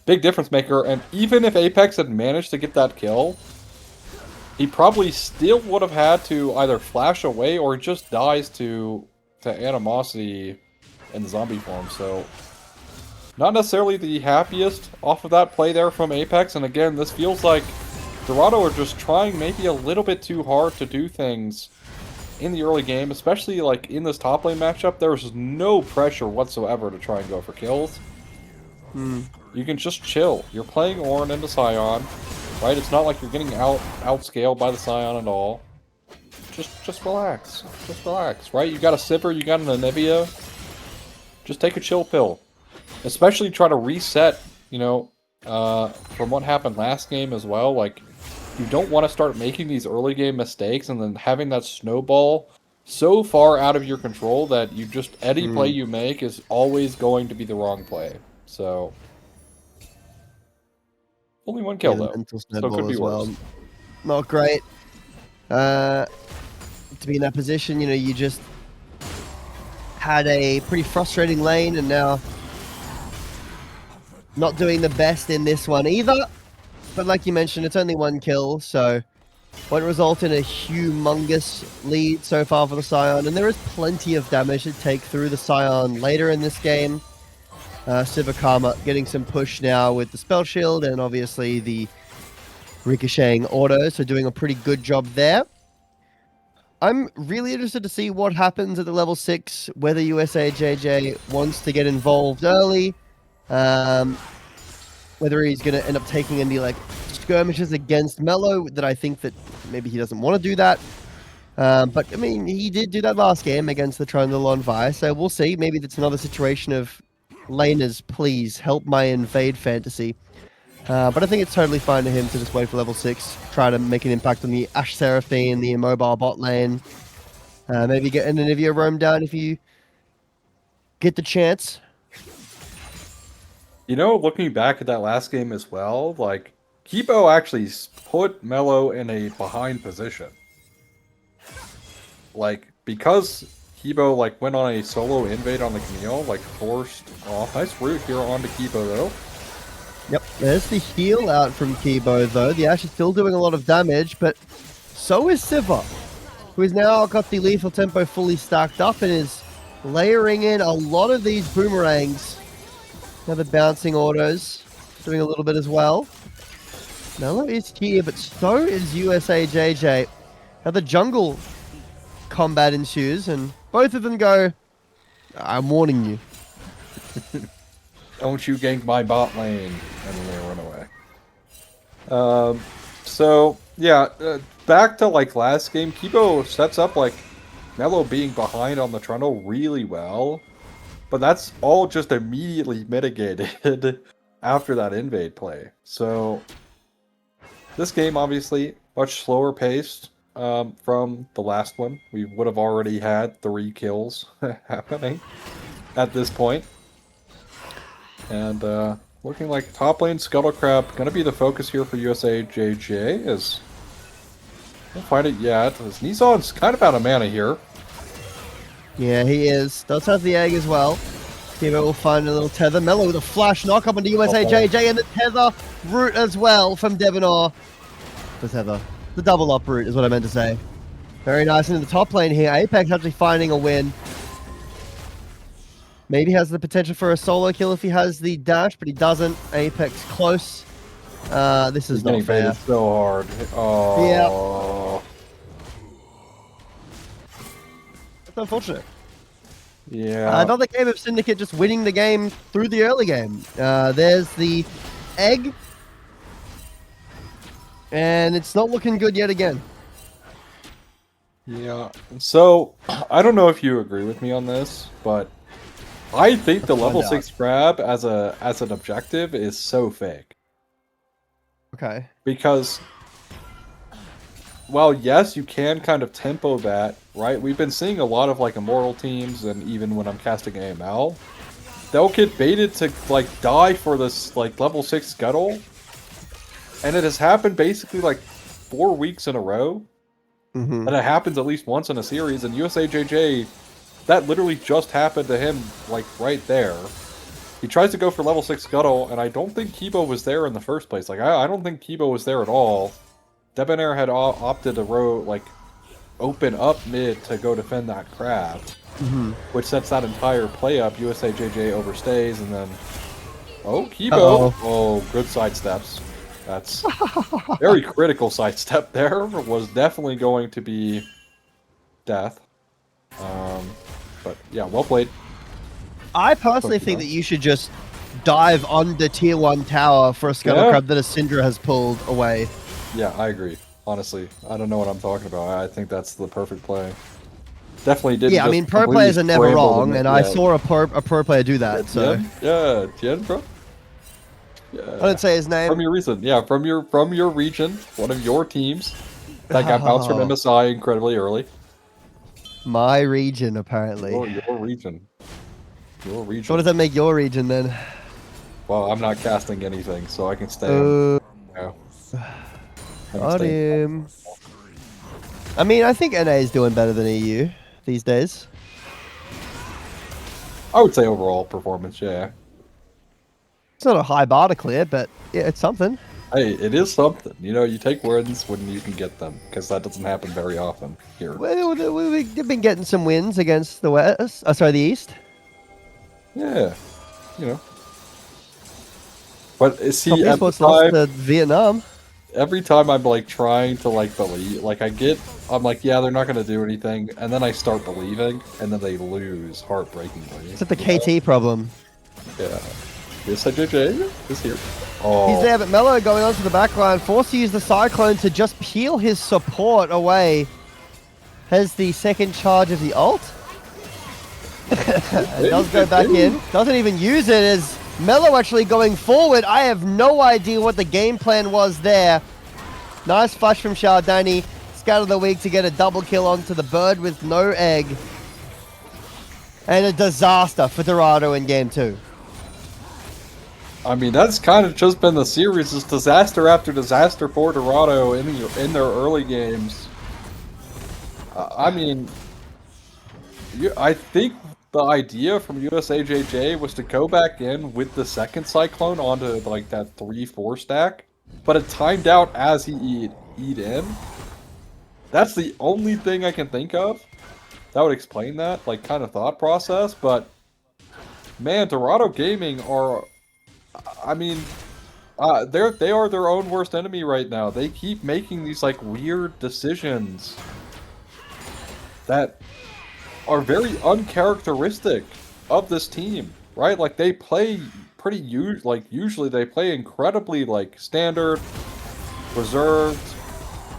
big difference maker. And even if Apex had managed to get that kill, he probably still would have had to either flash away or just dies to Animosity in the zombie form. So not necessarily the happiest off of that play there from Apex. And again, this feels like Dorado are just trying maybe a little bit too hard to do things in the early game, especially like in this top lane matchup. There's no pressure whatsoever to try and go for kills. You can just chill. You're playing Ornn into Scion, right? It's not like you're getting outscaled by the Scion at all. Just relax. Just relax, right? You got a Sivir, you got an Anivia. Just take a chill pill. Especially try to reset, you know, from what happened last game as well. Like, you don't want to start making these early game mistakes and then having that snowball so far out of your control that you just, any play you make is always going to be the wrong play. So, only one kill though, so it could be worse. Not great. To be in that position, you know, you just had a pretty frustrating lane and now not doing the best in this one either. But like you mentioned, it's only one kill, so won't result in a humongous lead so far for the Scion. And there is plenty of damage to take through the Scion later in this game. Sivir Karma getting some push now with the spell shield and obviously the ricocheting auto, so doing a pretty good job there. I'm really interested to see what happens at the level 6, whether USA JJ wants to get involved early. Whether he's going to end up taking any like skirmishes against Mello that I think that maybe he doesn't want to do that. But I mean, he did do that last game against the Trundle on Vi, so we'll see. Maybe that's another situation of laners, please help my invade fantasy. But I think it's totally fine to him to just wait for level 6, try to make an impact on the Ashe Seraphine, the immobile bot lane. Maybe get an Anivia roam down if you get the chance. You know, looking back at that last game as well, like, Kibo actually put Mello in a behind position. Like, because Kibo, like, went on a solo invade on the Camille, like, forced off. Nice root here onto Kibo, though. Yep, there's the heal out from Kibo, though. The Ashe is still doing a lot of damage, but so is Siva, who has now got the lethal tempo fully stacked up and is layering in a lot of these boomerangs. Now the bouncing autos doing a little bit as well. Mello is here, but so is USA JJ. Now the jungle combat ensues, and both of them go, I'm warning you. Don't you gank my bot lane. And then they run away. So, yeah, back to, like, last game, Kibo sets up, like, Mello being behind on the Trundle really well. But that's all just immediately mitigated after that invade play. So, this game, obviously, much slower paced from the last one. We would have already had 3 kills happening at this point. And looking like top lane Scuttle Crab going to be the focus here for USA JJ. As we'll find it yet. As Nissan's kind of out of mana here. Yeah, he is. Does have the egg as well. Kibo will find a little tether. Mello with a flash knock up into USA JJ, and the tether root as well from Devanor. The tether. The double up root is what I meant to say. Very nice into the top lane here. Apex actually finding a win. Maybe has the potential for a solo kill if he has the dash, but he doesn't. Apex close. This is not fair. So hard. Oh. Yeah. That's unfortunate. Yeah. Another game of Syndicate just winning the game through the early game. There's the egg. And it's not looking good yet again. Yeah. So, I don't know if you agree with me on this, but I think the level 6 grab as an objective is so fake. Okay. Because, well, yes, you can kind of tempo that, right? We've been seeing a lot of, like, Immortal teams, and even when I'm casting AML, they'll get baited to, like, die for this, like, level 6 Scuttle. And it has happened basically, like, 4 weeks in a row. Mm-hmm. And it happens at least once in a series, and USA JJ, that literally just happened to him, like, right there. He tries to go for level 6 Scuttle, and I don't think Kibo was there in the first place. Like, I don't think Kibo was there at all. Debonair had opted to open up mid to go defend that crab, which sets that entire play up. USA JJ overstays, and then... Oh, Kibo! Oh, good sidesteps. That's very critical sidestep there. Was definitely going to be death. But yeah, well played. I personally think that you should just dive under tier 1 tower for a Scuttle Crab that a Syndra has pulled away. Yeah, I agree. Honestly, I don't know what I'm talking about. I think that's the perfect play. Definitely didn't. Yeah, I mean, pro players are never wrong, and I saw a pro player do that. Yeah, Tien, bro. Yeah. I didn't say his name. From your region, yeah, from your region, one of your teams that got bounced from MSI incredibly early. My region, apparently. Your region. Your region. So what does that make your region then? Well, I'm not casting anything, so I can stay. Got him. I mean, I think NA is doing better than EU these days. I would say overall performance, yeah. It's not a high bar to clear, but yeah, it's something. Hey, it is something. You know, you take wins when you can get them, because that doesn't happen very often here. Well, we've been getting some wins against the West. The East. Yeah, you know. But see, lost to Vietnam. Every time I'm like trying to like believe, like I'm like, yeah, they're not gonna do anything, and then I start believing, and then they lose heartbreakingly. It's like the KT problem. Yeah. JJ is here. Oh. He's there, but Mello going onto the back line, forced to use the Cyclone to just peel his support away. Has the second charge of the ult. It does go back in. Doesn't even use it as Mello actually going forward. I have no idea what the game plan was there. Nice flush from Shardani. Scout of the week to get a double kill onto the bird with no egg. And a disaster for Dorado in game 2. I mean, that's kind of just been the series. It's disaster after disaster for Dorado in their early games. I mean, I think the idea from USAJJ was to go back in with the second Cyclone onto like that 3-4 stack, but it timed out as he eat in. That's the only thing I can think of that would explain that like kind of thought process. But man, Dorado Gaming are, I mean, they are their own worst enemy right now. They keep making these like weird decisions that are very uncharacteristic of this team, right? Like they play pretty usually they play incredibly like standard, reserved,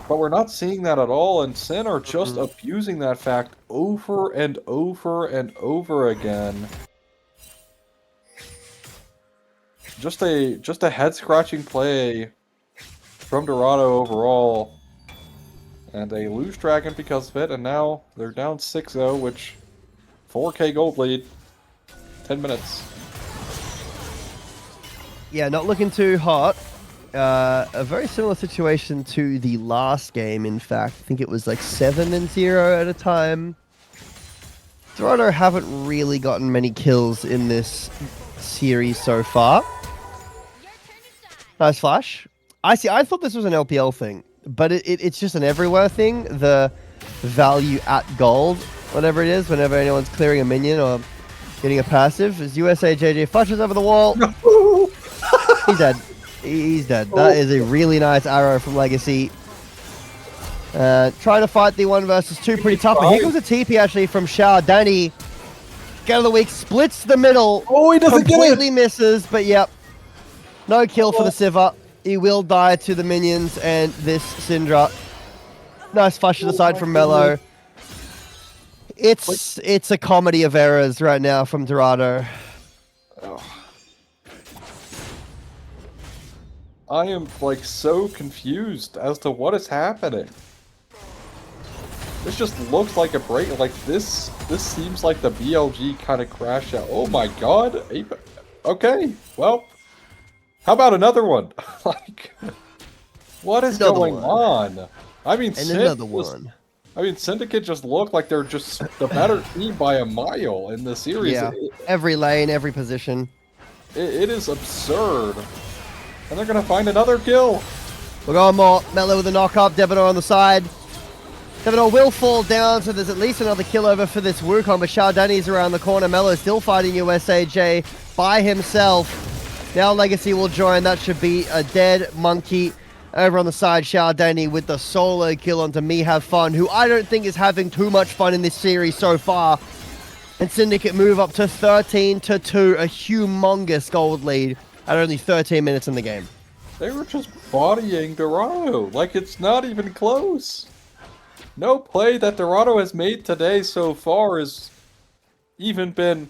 but we're not seeing that at all. And Sin are just abusing that fact over and over and over again. Just a head scratching play from Dorado overall. And they lose Dragon because of it, and now they're down 6-0, which 4K gold lead. 10 minutes. Yeah, not looking too hot. A very similar situation to the last game, in fact. I think it was like 7-0 at a time. Dorado haven't really gotten many kills in this series so far. Nice flash. I thought this was an LPL thing. But it's just an everywhere thing. The value at gold, whatever it is, whenever anyone's clearing a minion or getting a passive, is USAJJ flushes over the wall. He's dead. He's dead. That is a really nice arrow from Legacy. Trying to fight the 1 versus 2 pretty tough. But here comes a TP actually from Shardani. Get of the week, splits the middle. Oh, he doesn't completely get it. Misses, but yep. No kill for the Sivir. He will die to the minions and this Syndra. Nice flush to the side from Mello. It's a comedy of errors right now from Dorado. I am like so confused as to what is happening. This just looks like a break. Like this seems like the BLG kind of crash out. Oh my god. Okay, well. How about another one? Like, what is going on? I mean, Syndicate just look like they're just the better team by a mile in the series. Yeah, every lane, every position. It is absurd. And they're going to find another kill. We're going more. Mello with a knock-up. Devinor on the side. Devinor will fall down, so there's at least another kill over for this Wukong. But Shardani's around the corner. Mello still fighting USAJ by himself. Now Legacy will join. That should be a dead monkey. Over on the side, Shardani with the solo kill onto Me Have Fun, who I don't think is having too much fun in this series so far. And Syndicate move up to 13-2, a humongous gold lead at only 13 minutes in the game. They were just bodying Dorado. Like, it's not even close. No play that Dorado has made today so far has even been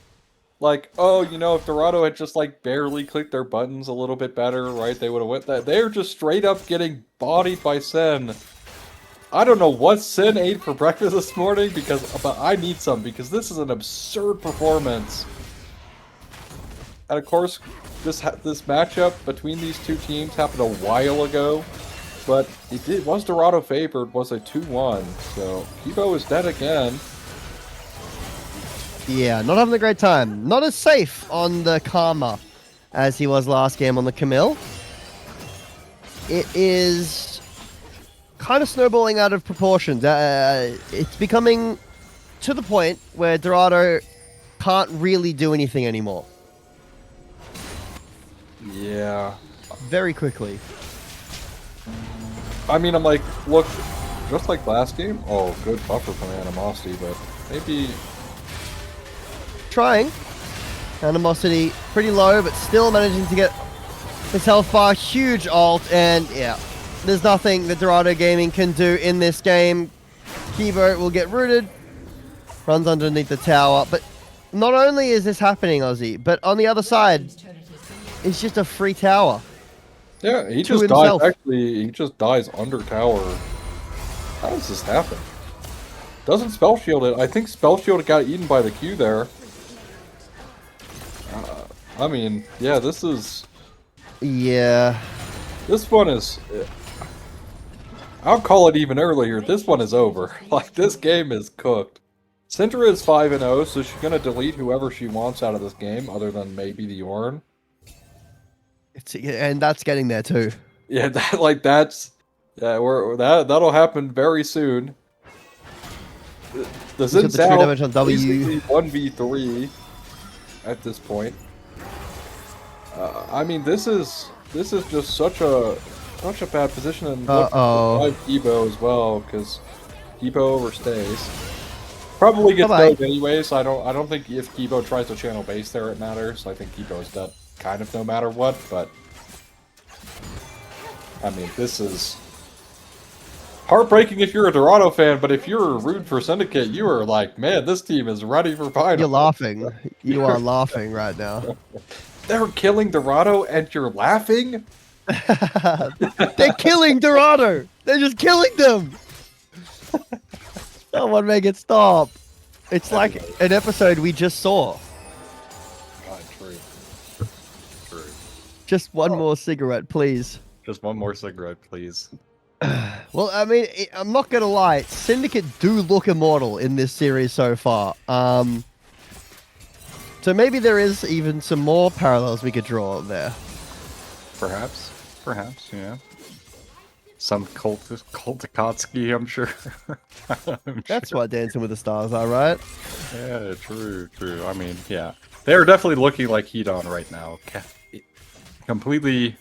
like, oh, you know, if Dorado had just like barely clicked their buttons a little bit better, right, they would have went that. They're just straight up getting bodied by Sen. I don't know what Sen ate for breakfast this morning, but I need some, because this is an absurd performance. And of course, this matchup between these two teams happened a while ago, but it was Dorado favored, was a 2-1, so Kibo is dead again. Yeah, not having a great time. Not as safe on the Karma as he was last game on the Camille. It is kind of snowballing out of proportions. It's becoming to the point where Dorado can't really do anything anymore. Yeah. Very quickly. I mean, I'm like, look, just like last game. Oh, good buffer from Animosity, but maybe... Trying. Animosity pretty low, but still managing to get his health bar. Huge ult, and yeah, there's nothing that Dorado Gaming can do in this game. Kibo will get rooted, runs underneath the tower, but not only is this happening, Ozzy, but on the other side, it's just a free tower. Yeah, he To just himself. dies. Actually, he just dies under tower. How does this happen? Doesn't spell shield it. I think spell shield got eaten by the Q there. I mean, yeah, this is... Yeah. This one is... I'll call it even earlier. This one is over. Like, this game is cooked. Syndra is 5-0, so she's going to delete whoever she wants out of this game, other than maybe the Ornn. And that's getting there too. Yeah, that's... Yeah, that'll happen very soon. The He's got the true damage on W. basically 1v3 at this point. I mean, this is just such a bad position, and Uh-oh. Kibo as well, because Kibo overstays. Probably gets Bye-bye. dead anyways. I don't think if Kibo tries to channel base there it matters. I think Kibo is dead kind of no matter what, but I mean, this is heartbreaking if you're a Dorado fan, but if you're rude for Syndicate, you are like, man, this team is ready for finals. You're laughing. You are laughing right now. They're killing Dorado and you're laughing? They're killing Dorado. They're just killing them. Someone make it stop. It's like an episode we just saw. God, true. True. Just one more cigarette, please. Just one more cigarette, please. Well, I mean, I'm not gonna lie. Syndicate do look immortal in this series so far. So maybe there is even some more parallels we could draw there. Perhaps, yeah. Some Kultikotsky, I'm sure. That's what Dancing with the Stars are, right? Yeah, true. I mean, yeah. They're definitely looking like Hedon right now. Completely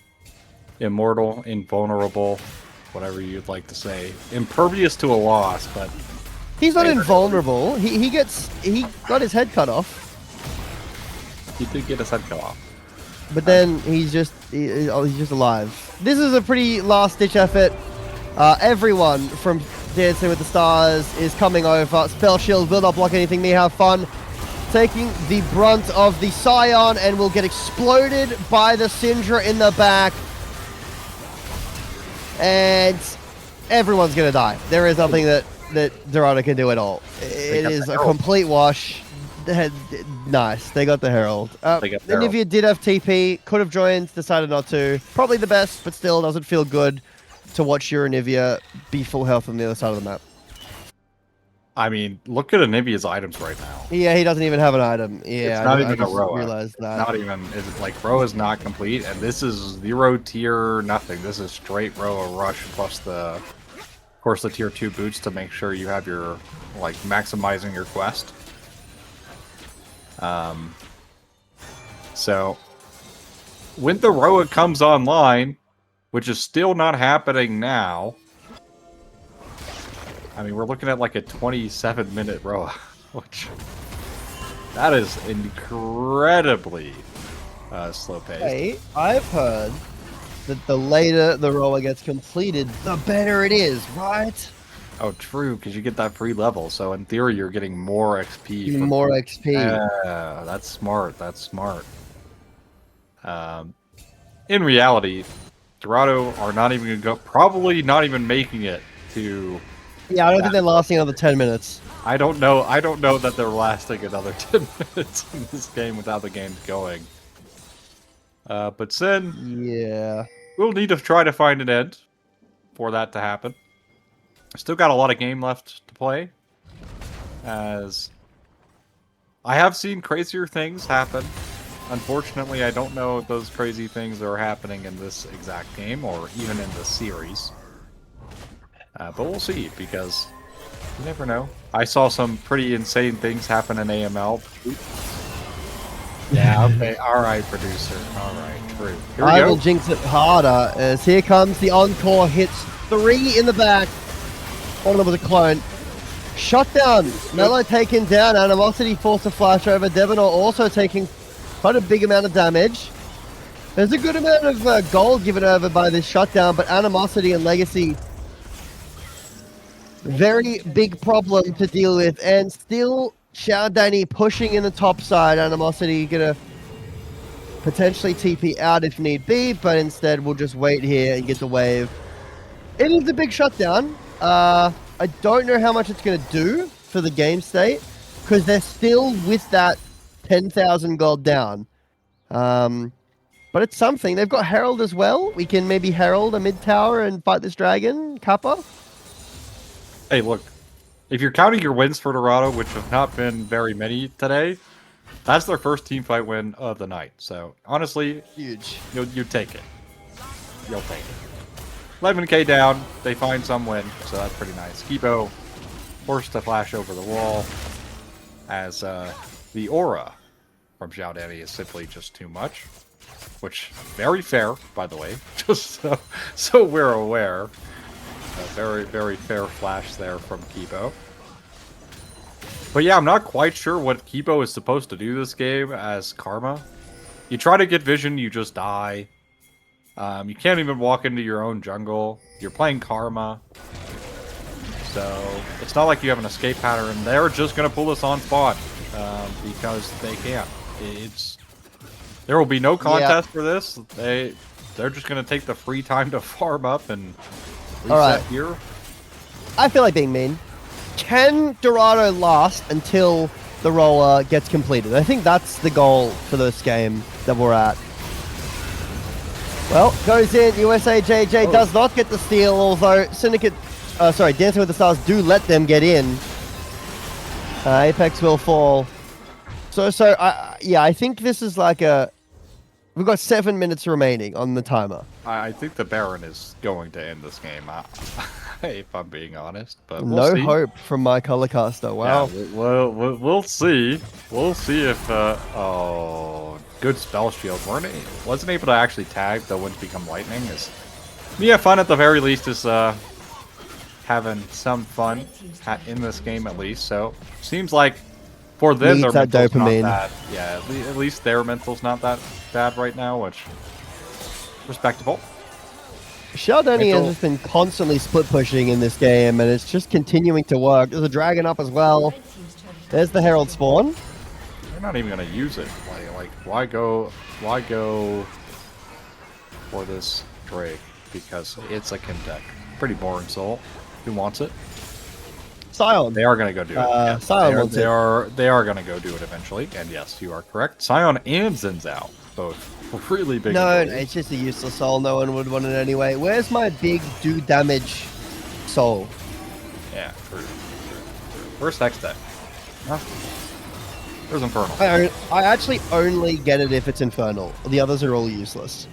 immortal, invulnerable, whatever you'd like to say. Impervious to a loss, but... He's not invulnerable. He got his head cut off. He did get his head cut off. But then he's just alive. This is a pretty last-ditch effort. Everyone from Dancing with the Stars is coming over. Spell Shield will not block anything. They have fun. Taking the brunt of the Scion and will get exploded by the Syndra in the back. And everyone's going to die. There is nothing that Dorado can do at all. It is a complete wash. Nice. They got the Herald. Nivea did have TP. Could have joined. Decided not to. Probably the best, but still doesn't feel good to watch your Nivea be full health on the other side of the map. I mean, look at Anivia's items right now. Yeah, he doesn't even have an item. Yeah, it's not even I just a Roa. realized that. Not even, like, Roa is not complete, and this is 0 tier nothing. This is straight Roa rush plus of course, the tier 2 boots to make sure you have your, like, maximizing your quest. So, when the Roa comes online, which is still not happening now, I mean, we're looking at like a 27-minute Roa, which that is incredibly slow-paced. Hey, I've heard that the later the Roa gets completed, the better it is, right? Oh, true, because you get that free level, so in theory you're getting more XP. Even more XP. Yeah, that's smart, that's smart. In reality, Dorado are not even going to go, probably not even making it to... Yeah, I don't think they're lasting another 10 minutes. I don't know that they're lasting another 10 minutes in this game without the game going. But Sin... Yeah. We'll need to try to find an end for that to happen. Still got a lot of game left to play, as I have seen crazier things happen. Unfortunately, I don't know if those crazy things are happening in this exact game or even in the series. But we'll see, because you never know. I saw some pretty insane things happen in AML. Yeah, okay, alright, producer. Alright, true. Here we I go. will jinx it harder, as here comes the encore, hits 3 in the back. One of them was a clone. Shut down. Mello taken down. Animosity forced a flash over. Devenor also taking Quite a big amount of damage. There's a good amount of gold given over by this shutdown, but Animosity and Legacy, very big problem to deal with. And still, Xiaodani pushing in the top side. Animosity gonna potentially TP out if need be, but instead we'll just wait here and get the wave. It is a big shutdown. I don't know how much it's gonna do for the game state, because they're still with that 10,000 gold down. But it's something. They've got Herald as well. We can maybe Herald a mid tower and fight this dragon. Kappa. Hey, look. If you're counting your wins for Dorado, which have not been very many today, that's their first team fight win of the night. So, honestly, Huge. you take it. You'll take it. 11k down. They find some win, so that's pretty nice. Kibo forced to flash over the wall as the aura from Xiaodani is simply just too much. Which, very fair, by the way, just so we're aware. A very, very fair flash there from Kibo. But yeah, I'm not quite sure what Kibo is supposed to do this game as Karma. You try to get vision, you just die. You can't even walk into your own jungle. You're playing Karma. So, it's not like you have an escape pattern. They're just going to pull us on spawn. Because they can. There will be no contest for this. They're just going to take the free time to farm up and reset here. I feel like being mean. Can Dorado last until the roller gets completed? I think that's the goal for this game that we're at. Well, goes in. USA JJ does not get the steal, although Dancing with the Stars do let them get in. Apex will fall. I think this is like we've got 7 minutes remaining on the timer. I think the Baron is going to end this game, if I'm being honest. But no hope from my color caster. Wow. Yeah, we'll see. We'll see if good spell shield wasn't able to actually tag the winds become lightning. Fun at the very least is having some fun in this game at least. So seems like. For them, their mental's dopamine. Not that. Yeah, at least their mental's not that bad right now, which respectable. Xiaodani has just been constantly split pushing in this game, and it's just continuing to work. There's a dragon up as well. There's the Herald spawn. They're not even gonna use it. Like why go for this Drake? Because it's a Kim deck. Pretty boring soul. Who wants it? Sion. They are going to go do it. Sion they are going to go do it eventually. And yes, you are correct. Sion and Zinzao, both really big. No, it's just a useless soul. No one would want it anyway. Where's my big do damage soul? Yeah, true. Where's next deck? Huh? Where's Infernal? I actually only get it if it's Infernal. The others are all useless.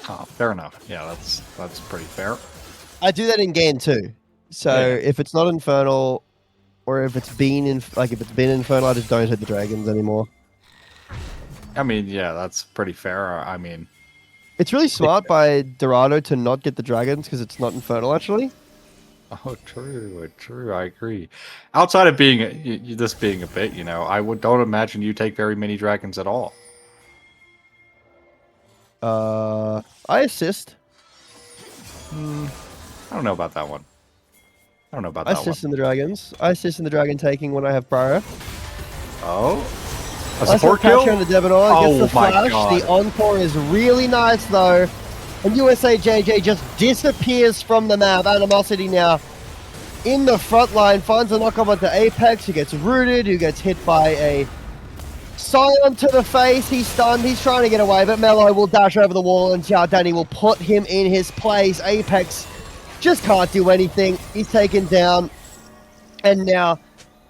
Oh, fair enough. Yeah, that's pretty fair. I do that in game too. So if it's not Infernal, or if it's been Infernal, I just don't hit the dragons anymore. I mean, yeah, that's pretty fair. I mean, it's really smart by Dorado to not get the dragons because it's not Infernal actually. Oh, true. I agree. Outside of being this being a bit, don't imagine you take very many dragons at all. I assist. I don't know about that one. I assist in the dragons. I assist in the dragon taking when I have prior. Oh, a support kill. On the Debonair, gets the flash. The encore is really nice though, and USA JJ just disappears from the map. Animosity now in the front line finds a knockup onto Apex, who gets rooted, who gets hit by a Sion to the face. He's stunned. He's trying to get away, but Mello will dash over the wall, and Xiaodani will put him in his place. Apex just can't do anything. He's taken down. And now,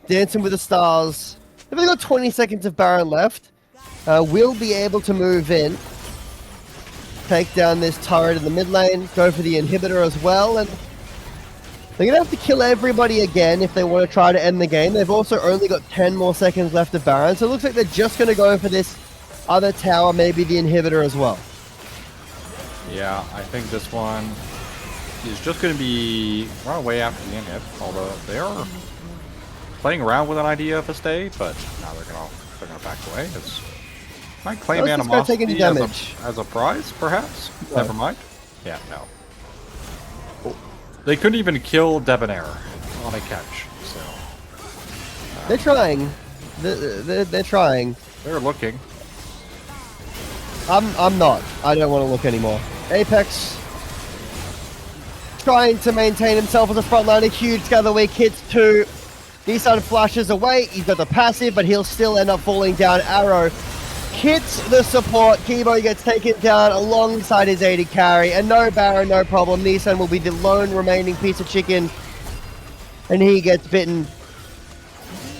Dancing with the Stars. They've only got 20 seconds of Baron left. Will be able to move in. Take down this turret in the mid lane. Go for the inhibitor as well. And they're going to have to kill everybody again if they want to try to end the game. They've also only got 10 more seconds left of Baron. So it looks like they're just going to go for this other tower, maybe the inhibitor as well. Yeah, I think this one is just going to be run away after the inhib, although they are playing around with an idea of a stay, but now they're gonna back away. Might claim Let's just go take any animosity damage. as a prize, perhaps? No. Never mind. Yeah, no. Oh. They couldn't even kill Debonair on a catch, so... They're trying. They're trying. They're looking. I'm not. I don't want to look anymore. Apex trying to maintain himself as a frontliner. Huge gather weak hits 2. Dansyn flashes away. He's got the passive, but he'll still end up falling down. Arrow hits the support. Kibo gets taken down alongside his AD carry. And no Baron, no problem. Dansyn will be the lone remaining piece of chicken. And he gets bitten.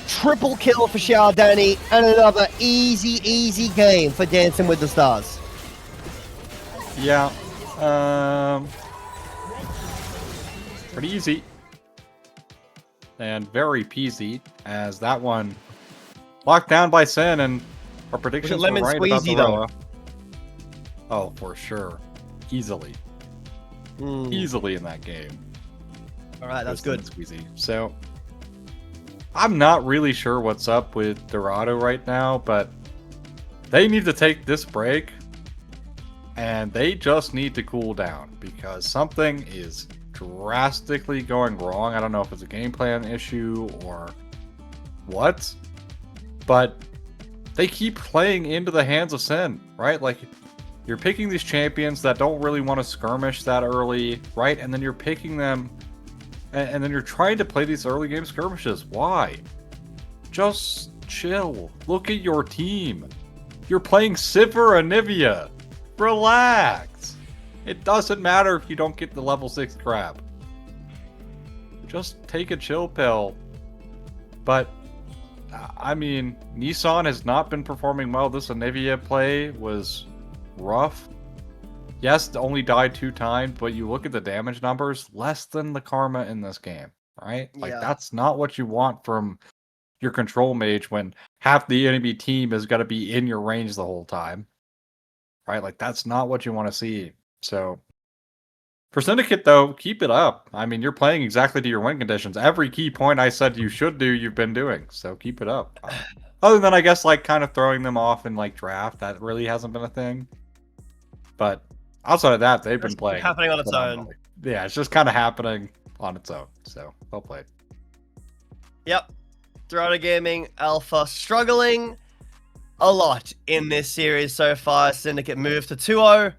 Triple kill for Xiao Danny. And another easy game for Dancing with the Stars. Yeah. Pretty easy. And very peasy, as that one locked down by Sin, and our predictions were lemon right about squeezy, Dorado. Oh, for sure. Easily. Easily in that game. Alright, that's good. Squeezy. So, I'm not really sure what's up with Dorado right now, but they need to take this break, and they just need to cool down, because something is drastically going wrong. I don't know if it's a game plan issue or what, but they keep playing into the hands of Sin, right? Like, you're picking these champions that don't really want to skirmish that early, right? And then you're picking them, and then you're trying to play these early game skirmishes. Why? Just chill. Look at your team. You're playing Sivir and Nivea. Relax. It doesn't matter if you don't get the level 6 crap. Just take a chill pill. But, I mean, Nissan has not been performing well. This Anivia play was rough. Yes, only died 2 times, but you look at the damage numbers, less than the Karma in this game, right? Like, that's not what you want from your control mage when half the enemy team is going to be in your range the whole time. Right? Like, that's not what you want to see. So, for Syndicate, though, keep it up. I mean, you're playing exactly to your win conditions. Every key point I said you should do, you've been doing. So, keep it up. Other than, I guess, like, kind of throwing them off in, like, draft. That really hasn't been a thing. But outside of that, they've been playing. Happening on its own. Yeah, it's just kind of happening on its own. So, well played. Yep. Dorado Gaming Alpha struggling a lot in this series so far. Syndicate moved to 2-0.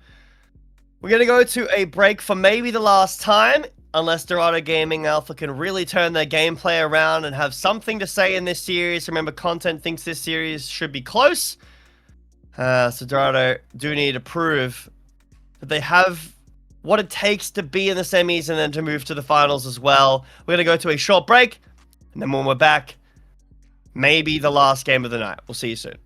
We're going to go to a break for maybe the last time, unless Dorado Gaming Alpha can really turn their gameplay around and have something to say in this series. Remember, Content thinks this series should be close. So Dorado do need to prove that they have what it takes to be in the semis and then to move to the finals as well. We're going to go to a short break, and then when we're back, maybe the last game of the night. We'll see you soon.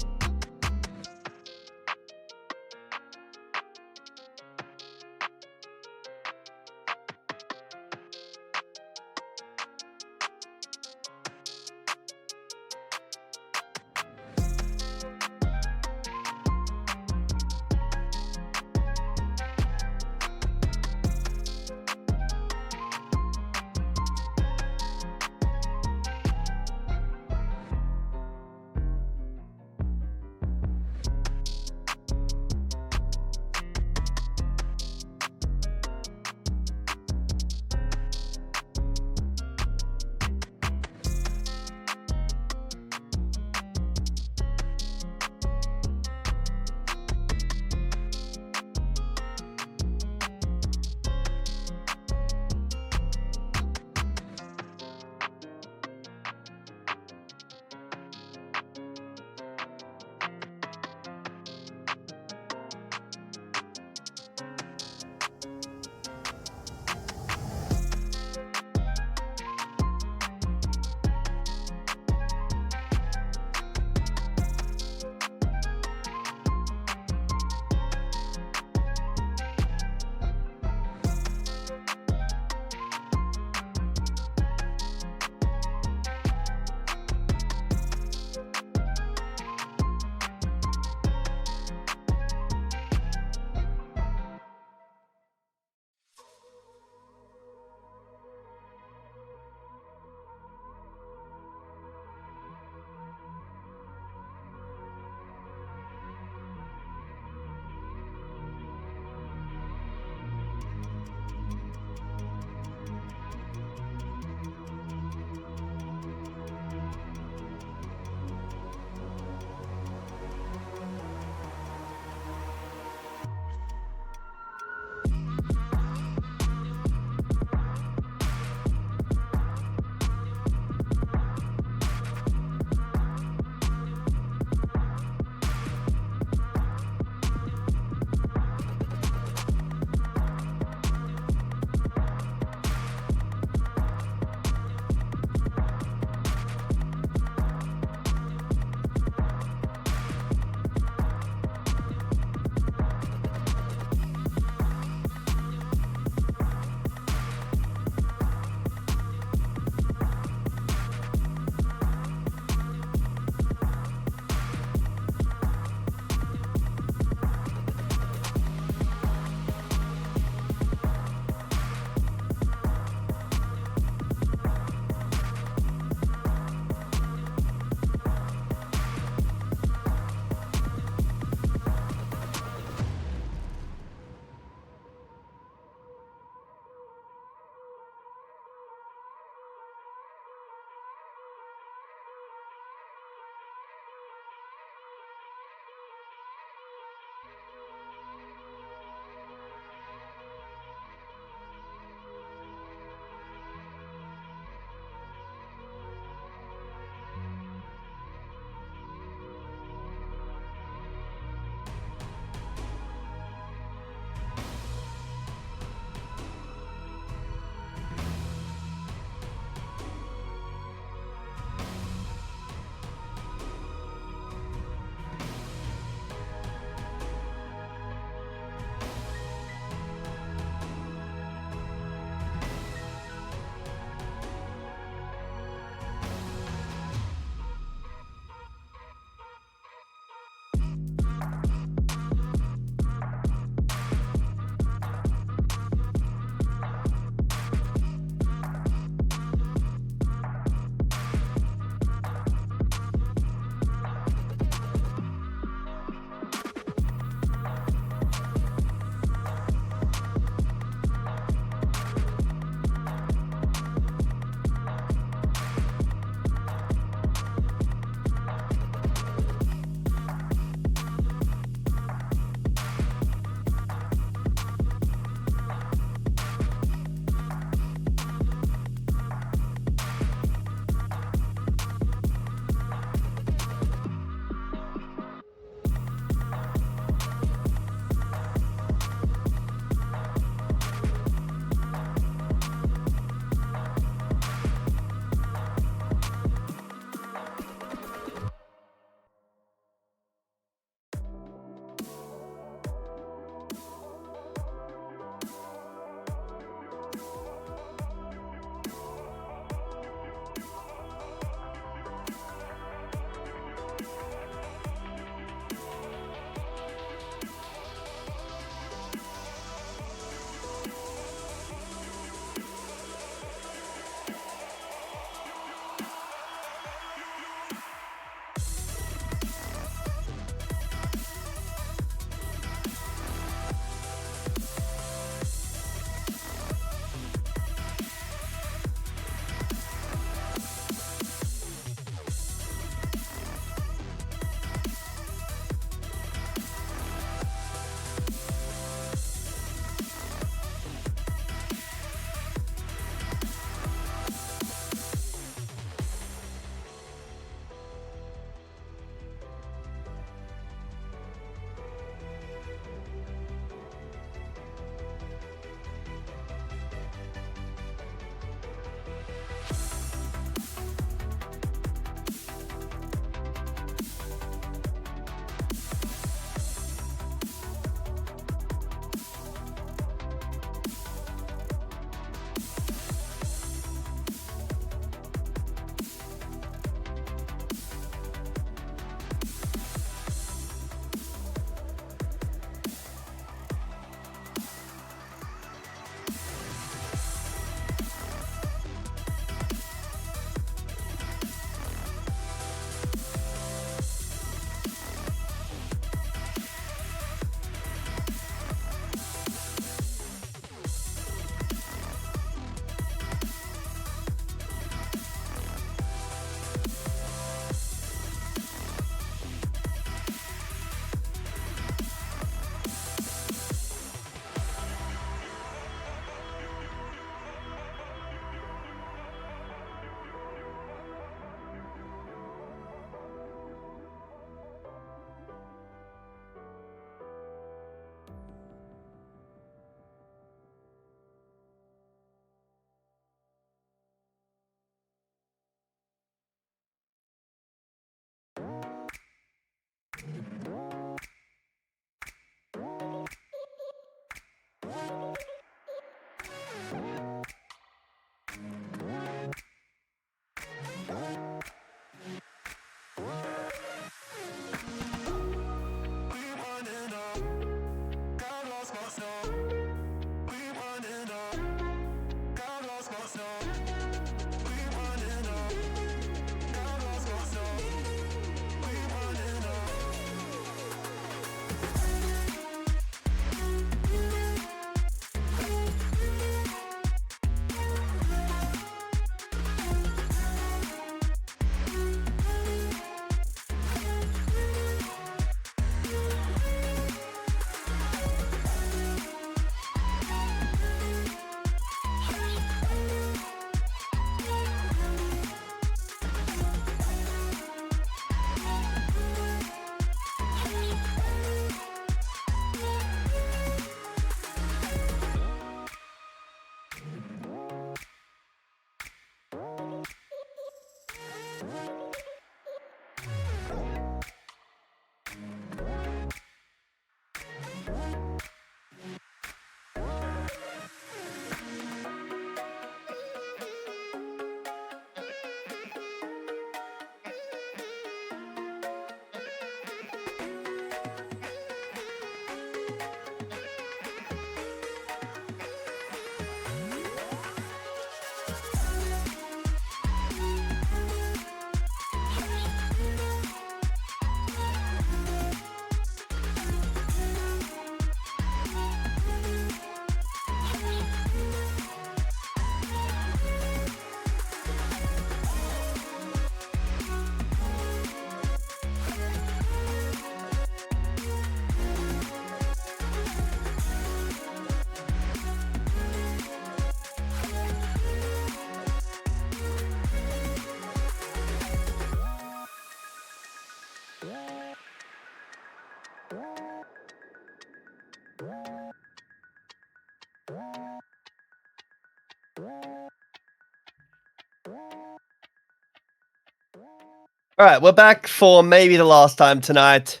All right, we're back for maybe the last time tonight.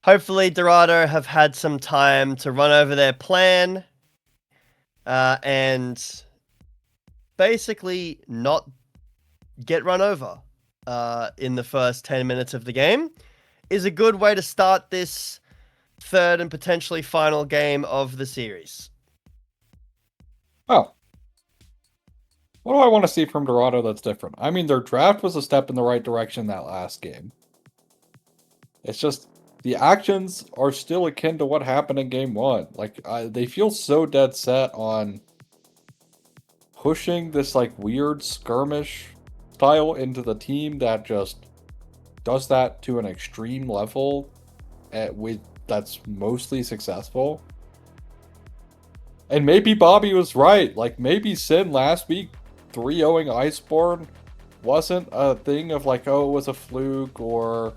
Hopefully, Dorado have had some time to run over their plan and basically not get run over in the first 10 minutes of the game. Is a good way to start this third and potentially final game of the series. Oh. What do I want to see from Dorado that's different? I mean, their draft was a step in the right direction that last game. It's just the actions are still akin to what happened in game one. Like, they feel so dead set on pushing this like weird skirmish style into the team that just does that to an extreme level with that's mostly successful. And maybe Bobby was right. Like, maybe Sin last week 3-0ing Iceborne wasn't a thing of like, oh, it was a fluke, or,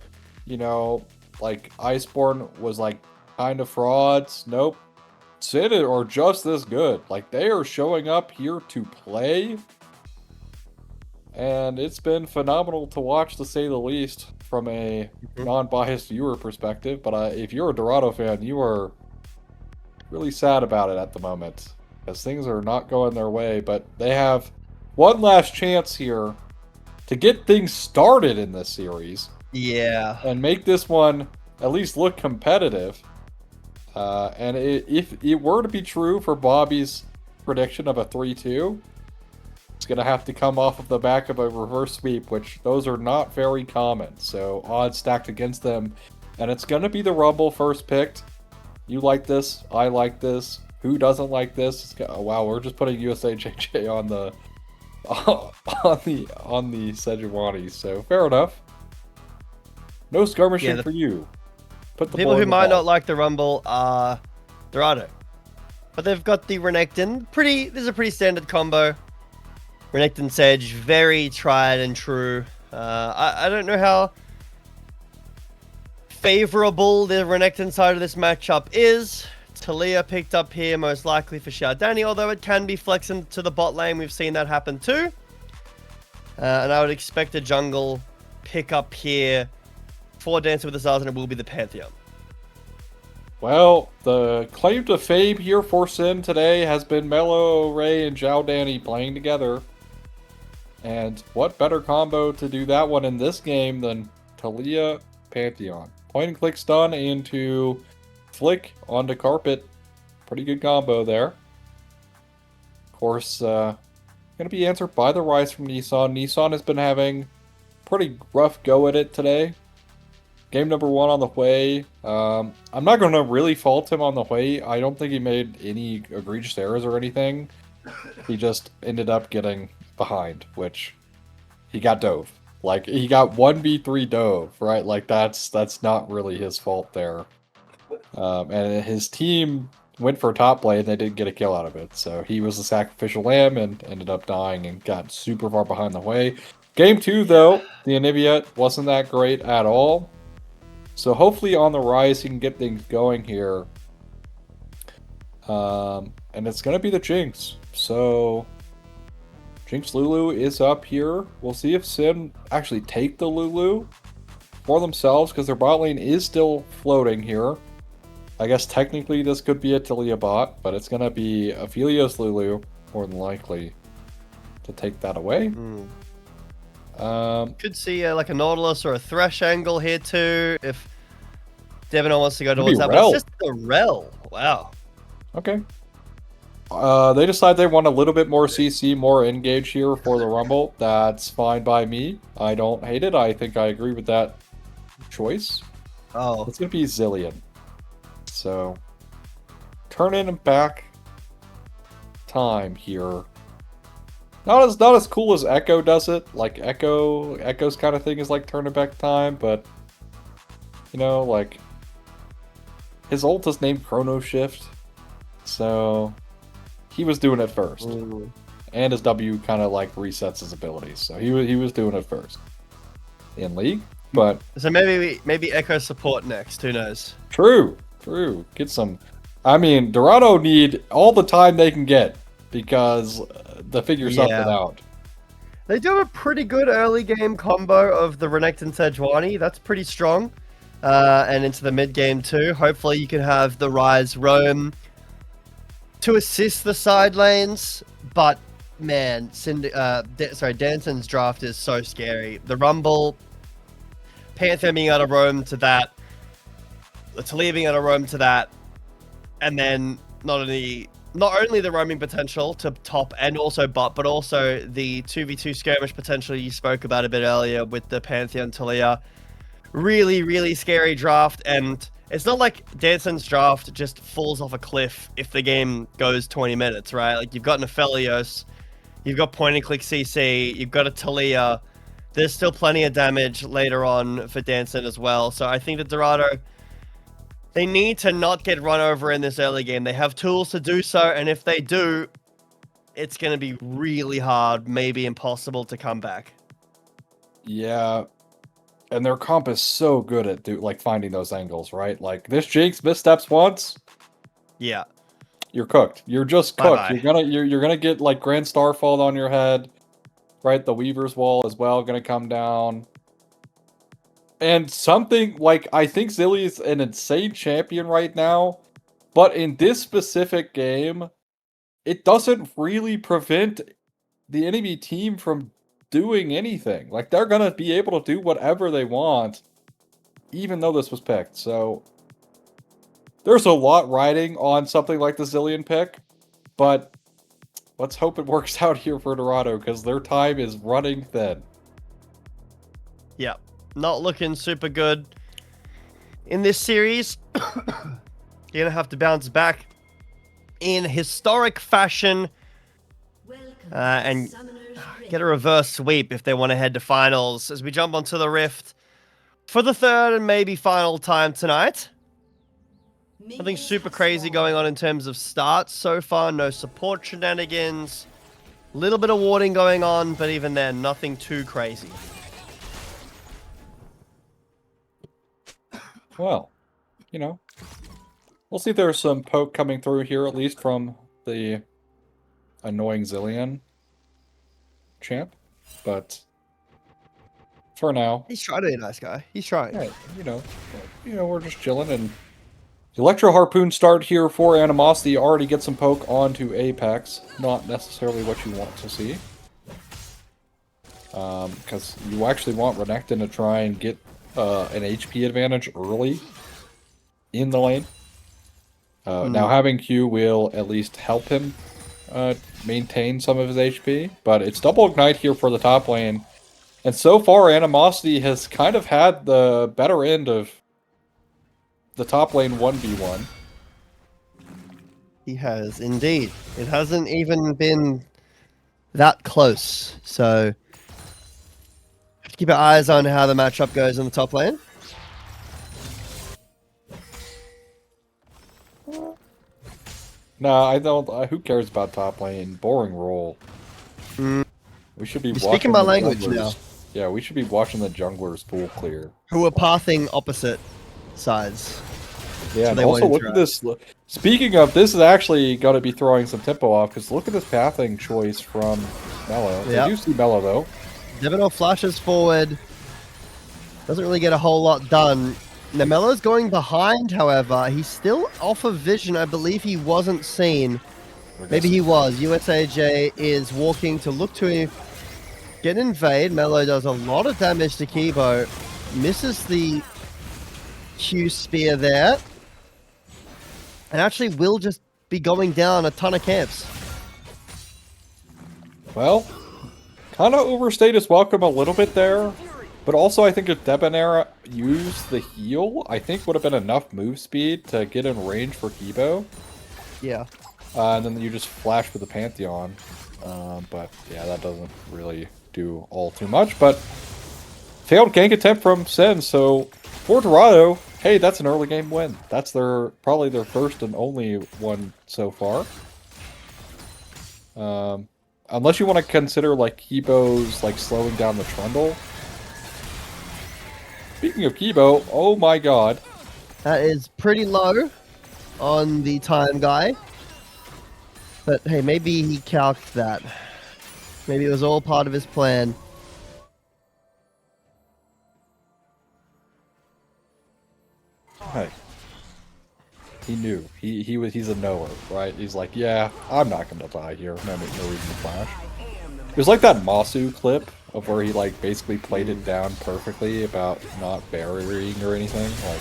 you know, like Iceborne was like kind of frauds. Nope. Sin are just this good. Like, they are showing up here to play. And it's been phenomenal to watch, to say the least, from a non-biased viewer perspective. But if you're a Dorado fan, you are really sad about it at the moment, because things are not going their way. But they have one last chance here to get things started in this series. Yeah. And make this one at least look competitive. And if it were to be true for Bobby's prediction of a 3-2, it's going to have to come off of the back of a reverse sweep, which those are not very common. So odds stacked against them. And it's going to be the Rumble first picked. You like this. I like this. Who doesn't like this? Wow, we're just putting USAJJ on the Sejuani. So fair enough. No skirmishing for you. Put the people who might not like the Rumble are Dorado, but they've got the Renekton. This is a pretty standard combo. Renekton Sedge, very tried and true. I don't know how favorable the Renekton side of this matchup is. Talia picked up here most likely for Shardani, although it can be flexing to the bot lane. We've seen that happen too. And I would expect a jungle pick up here for Dansyn with the Stars, and it will be the Pantheon. Well, the claim to fame here for Sin today has been Melo, Ray, and Zhao Danny playing together. And what better combo to do that one in this game than Talia Pantheon? Point and click stun into flick onto carpet. Pretty good combo there. Of course, going to be answered by the rise from Nissan. Nissan has been having pretty rough go at it today. Game number 1 on the way. I'm not going to really fault him on the way. I don't think he made any egregious errors or anything. He just ended up getting behind, which he got dove. Like, he got 1v3 dove, right? Like, that's not really his fault there. And his team went for top lane, and they didn't get a kill out of it. So he was the sacrificial lamb and ended up dying and got super far behind the way. Game 2, though, the Anivia wasn't that great at all. So hopefully on the rise he can get things going here. And it's going to be the Jinx. So Jinx Lulu is up here. We'll see if Sim actually take the Lulu for themselves, because their bot lane is still floating here. I guess technically this could be a Talia bot, but it's going to be Aphelios Lulu, more than likely, to take that away. Could see like a Nautilus or a Thresh angle here too, if Devon wants to go towards that. But it's just the Rel. Wow. Okay. They decide they want a little bit more CC, more engage here for the Rumble. That's fine by me. I don't hate it. I think I agree with that choice. Oh. It's going to be Zilean. So, turn in and back time here. Not as cool as Echo does it. Like Echo's kind of thing is like turn it back time, but you know, like his ult is named Chrono Shift, so he was doing it first. Ooh. And his W kind of like resets his abilities, so he was doing it first in League. But so maybe Echo support next. Who knows? True. Get some. I mean, Dorado need all the time they can get because to figure something out. They do a pretty good early game combo of the Renekton Sejuani. That's pretty strong. And into the mid game too. Hopefully you can have the Ryze roam to assist the side lanes. But man, Dansyn's draft is so scary. The Rumble, Panther being able to roam to that, the Talia being able to roam to that, and then not only the roaming potential to top and also bot, but also the 2v2 skirmish potential you spoke about a bit earlier with the Pantheon Talia. Really, really scary draft, and it's not like Dansyn's draft just falls off a cliff if the game goes 20 minutes, right? Like, you've got an Aphelios, you've got point-and-click CC, you've got a Talia. There's still plenty of damage later on for Dansyn as well, so I think that Dorado, they need to not get run over in this early game. They have tools to do so, and if they do, it's going to be really hard, maybe impossible to come back. Yeah, and their comp is so good at finding those angles, right? Like, this Jinx missteps once, yeah, you're cooked. You're just cooked. Bye-bye. You're gonna get like Grand Starfall on your head, right? The Weaver's Wall as well gonna come down. And something like, I think Zilly is an insane champion right now, but in this specific game, it doesn't really prevent the enemy team from doing anything. Like, they're gonna be able to do whatever they want, even though this was picked. So, there's a lot riding on something like the Zilean pick, but let's hope it works out here for Dorado, because their time is running thin. Yeah. Not looking super good in this series. You're gonna have to bounce back in historic fashion and get a reverse sweep if they want to head to finals as we jump onto the Rift for the third and maybe final time tonight. Nothing super crazy going on in terms of starts so far. No support shenanigans. Little bit of warding going on, but even then, nothing too crazy. Well, you know, we'll see if there's some poke coming through here, at least from the annoying Zilean champ. But for now, He's trying to be a nice guy. He's trying. yeah, we're just chilling. And the Electro Harpoon start here for Animosity already gets some poke onto Apex. Not necessarily what you want to see, because you actually want Renekton to try and get an HP advantage early in the lane. Now, having Q will at least help him maintain some of his HP, but it's double ignite here for the top lane. And so far, Animosity has kind of had the better end of the top lane 1v1. He has, indeed. It hasn't even been that close, so keep your eyes on how the matchup goes in the top lane. Nah, I don't. Who cares about top lane? Boring role. We should be You're watching speaking my the language junglers. now. Yeah, we should be watching the junglers pool clear. Who are pathing opposite sides. Yeah, So and they also won't look at interact. this. Speaking of, this is actually going to be throwing some tempo off, because look at this pathing choice from Mello. Yep. They do see Mello, though. Devinor flashes forward. Doesn't really get a whole lot done. Namelo's going behind, however. He's still off of vision. I believe he wasn't seen. Maybe he was. USAJ is walking to look to get invade. Mello does a lot of damage to Kibo. Misses the Q spear there. And actually will just be going down a ton of camps. Well, kind of overstayed his welcome a little bit there. But also, I think if Debonair used the heal, I think would have been enough move speed to get in range for Kibo. Yeah. And then you just flash with the Pantheon. But yeah, that doesn't really do all too much. But failed gank attempt from Sen. So for Dorado, hey, that's an early game win. That's probably their first and only one so far. Unless you want to consider like Kibo's like slowing down the Trundle. Speaking of Kibo, oh my god. That is pretty low on the time guy. But hey, maybe he calced that. Maybe it was all part of his plan. Hey. He knew. He's a knower, right? He's like, yeah, I'm not gonna die here. No reason to flash. It was like that Masu clip of where he like basically played it down perfectly about not barriering or anything. Like,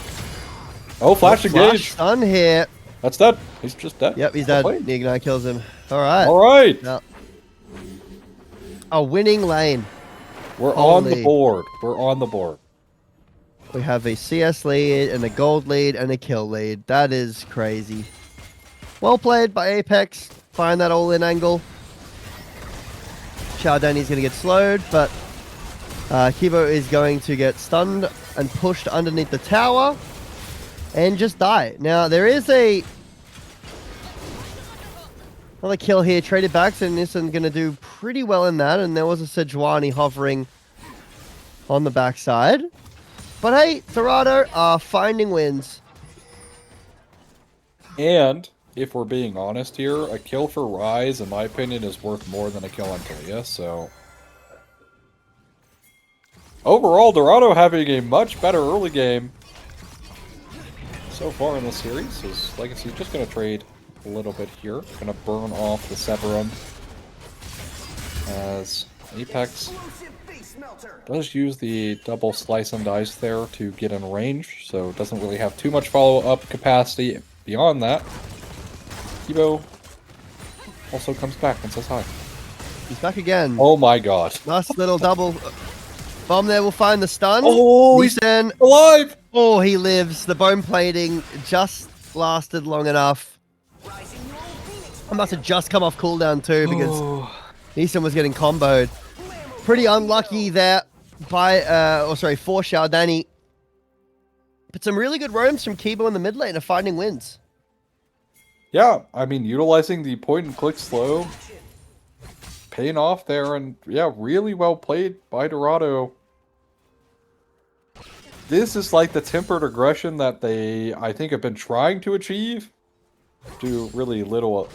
oh, flash engage. Stun here. That's dead. He's just dead. Yep, he's dead. The ignite kills him. All right. All right. Now, a winning lane. We're on the board. We're on the board. We have a CS lead and a gold lead and a kill lead. That is crazy. Well played by Apex. Find that all-in angle. Xiaodani's going to get slowed, but Kibo is going to get stunned and pushed underneath the tower and just die. Now, there is another kill here. Traded back, so Nissan going to do pretty well in that, and there was a Sejuani hovering on the backside. But hey, Dorado are finding wins. And if we're being honest here, a kill for Rise, in my opinion, is worth more than a kill on Talia, so... Overall, Dorado having a much better early game so far in the series. His Legacy just going to trade a little bit here. Going to burn off the Severum. As Apex does use the double slice and dice there to get in range, so it doesn't really have too much follow-up capacity beyond that. Kibo also comes back and says hi. He's back again. Oh my god. Nice little double bomb there will find the stun. Oh, he's Nissan alive! Oh, he lives. The bone plating just lasted long enough. I must have just come off cooldown too because Nissan was getting comboed. Pretty unlucky there by, for Xiaodani. But some really good roams from Kibo in the mid lane are finding wins. Yeah, I mean, utilizing the point and click slow, paying off there, and yeah, really well played by Dorado. This is like the tempered aggression that they, I think, have been trying to achieve to really little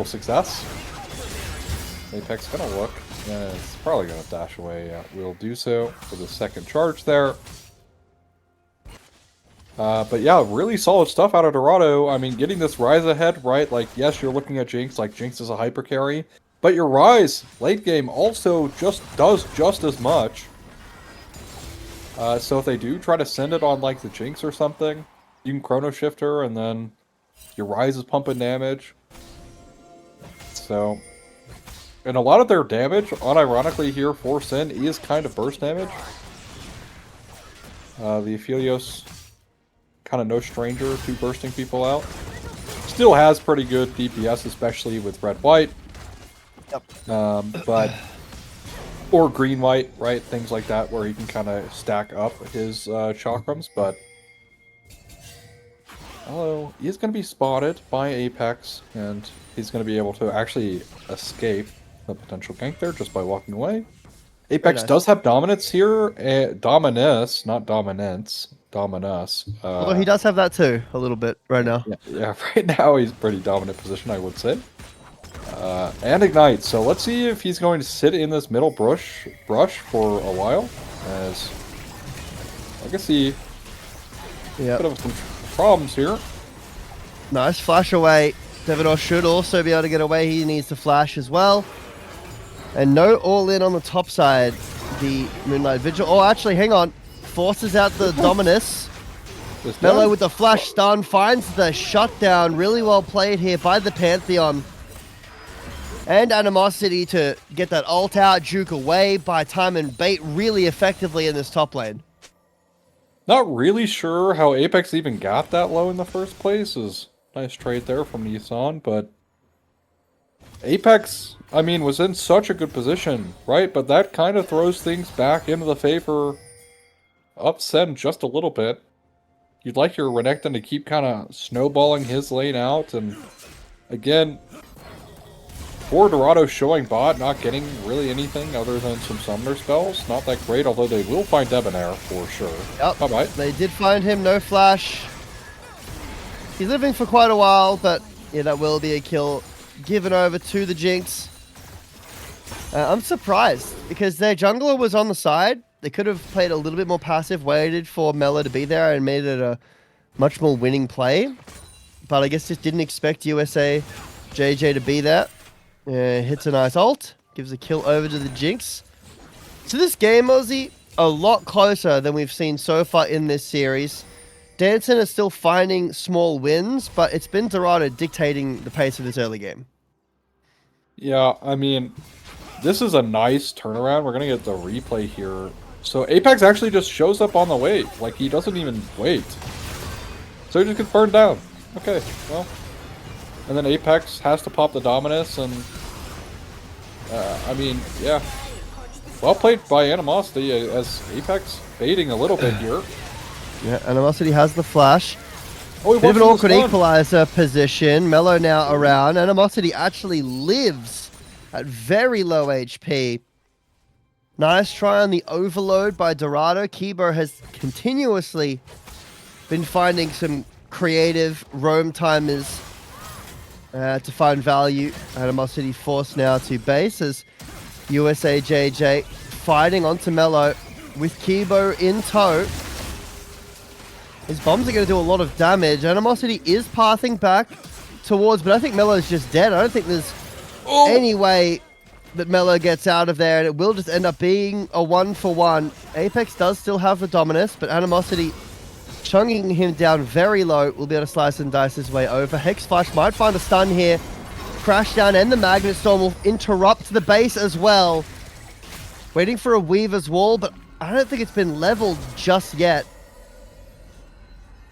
success. Apex gonna look, and it's probably gonna dash away. Yeah, we'll do so for the second charge there. But yeah, really solid stuff out of Dorado. I mean, getting this Rise ahead, right? Like, yes, you're looking at Jinx, like Jinx is a hyper carry, but your Rise late game also does just as much. So if they do try to send it on like the Jinx or something, you can Chrono Shift her, and then your Rise is pumping damage. So, and a lot of their damage, unironically here for Sin, is kind of burst damage. The Aphelios, kind of no stranger to bursting people out. Still has pretty good DPS, especially with red-white. Yep. Or green-white, right? Things like that, where he can kind of stack up his chakrams, but... Although, he's going to be spotted by Apex, and he's going to be able to actually escape the potential gank there just by walking away. Apex does have dominance here. Dominus, not dominance. Dominus. Although he does have that too, a little bit, right now. Yeah, right now he's pretty dominant position, I would say. And Ignite. So let's see if he's going to sit in this middle brush for a while. As I can see Yeah. bit of some problems here. Nice flash away. Devinor should also be able to get away. He needs to flash as well. And no all-in on the top side. The Moonlight Vigil. Oh, actually, hang on. Forces out the Dominus. Mello with the flash stun finds the shutdown. Really well played here by the Pantheon. And Animosity to get that ult out, juke away by time and bait really effectively in this top lane. Not really sure how Apex even got that low in the first place. Is nice trade there from Nissan, but Apex, I mean, was in such a good position, right? But that kind of throws things back into the favor of Sen just a little bit. You'd like your Renekton to keep kind of snowballing his lane out, and again, poor Dorado showing bot, not getting really anything other than some summoner spells. Not that great, although they will find Debonair for sure. Yep. Bye-bye. They did find him, no flash. He's living for quite a while, but yeah, that will be a kill given over to the Jinx. I'm surprised, because their jungler was on the side. They could have played a little bit more passive, waited for Mello to be there, and made it a much more winning play. But I guess just didn't expect USA JJ to be there. Hits a nice ult, gives a kill over to the Jinx. So this game, Ozzy, a lot closer than we've seen so far in this series. Dansyn is still finding small wins, but it's been Dorado dictating the pace of this early game. Yeah, I mean, this is a nice turnaround. We're going to get the replay here. So Apex actually just shows up on the wave. Like, he doesn't even wait. So he just gets burned down. Okay, well. And then Apex has to pop the Dominus, and I mean, yeah. Well played by Animosity, as Apex baiting a little bit here. Yeah, Animosity has the flash. Oh, Bit of an awkward equalizer position. Mello now around. Animosity actually lives at very low HP. Nice try on the overload by Dorado. Kibo has continuously been finding some creative roam timers to find value. Animosity forced now to base as USA JJ fighting onto Mello with Kibo in tow. His bombs are going to do a lot of damage. Animosity is pathing back towards, but I think Mello's just dead. I don't think there's any way that Mello gets out of there, and it will just end up being a 1-for-1. Apex does still have the Dominus, but Animosity chunking him down very low will be able to slice and dice his way over. Hex Flash might find a stun here. Crash down, and the Magnet Storm will interrupt the base as well. Waiting for a Weaver's Wall, but I don't think it's been leveled just yet.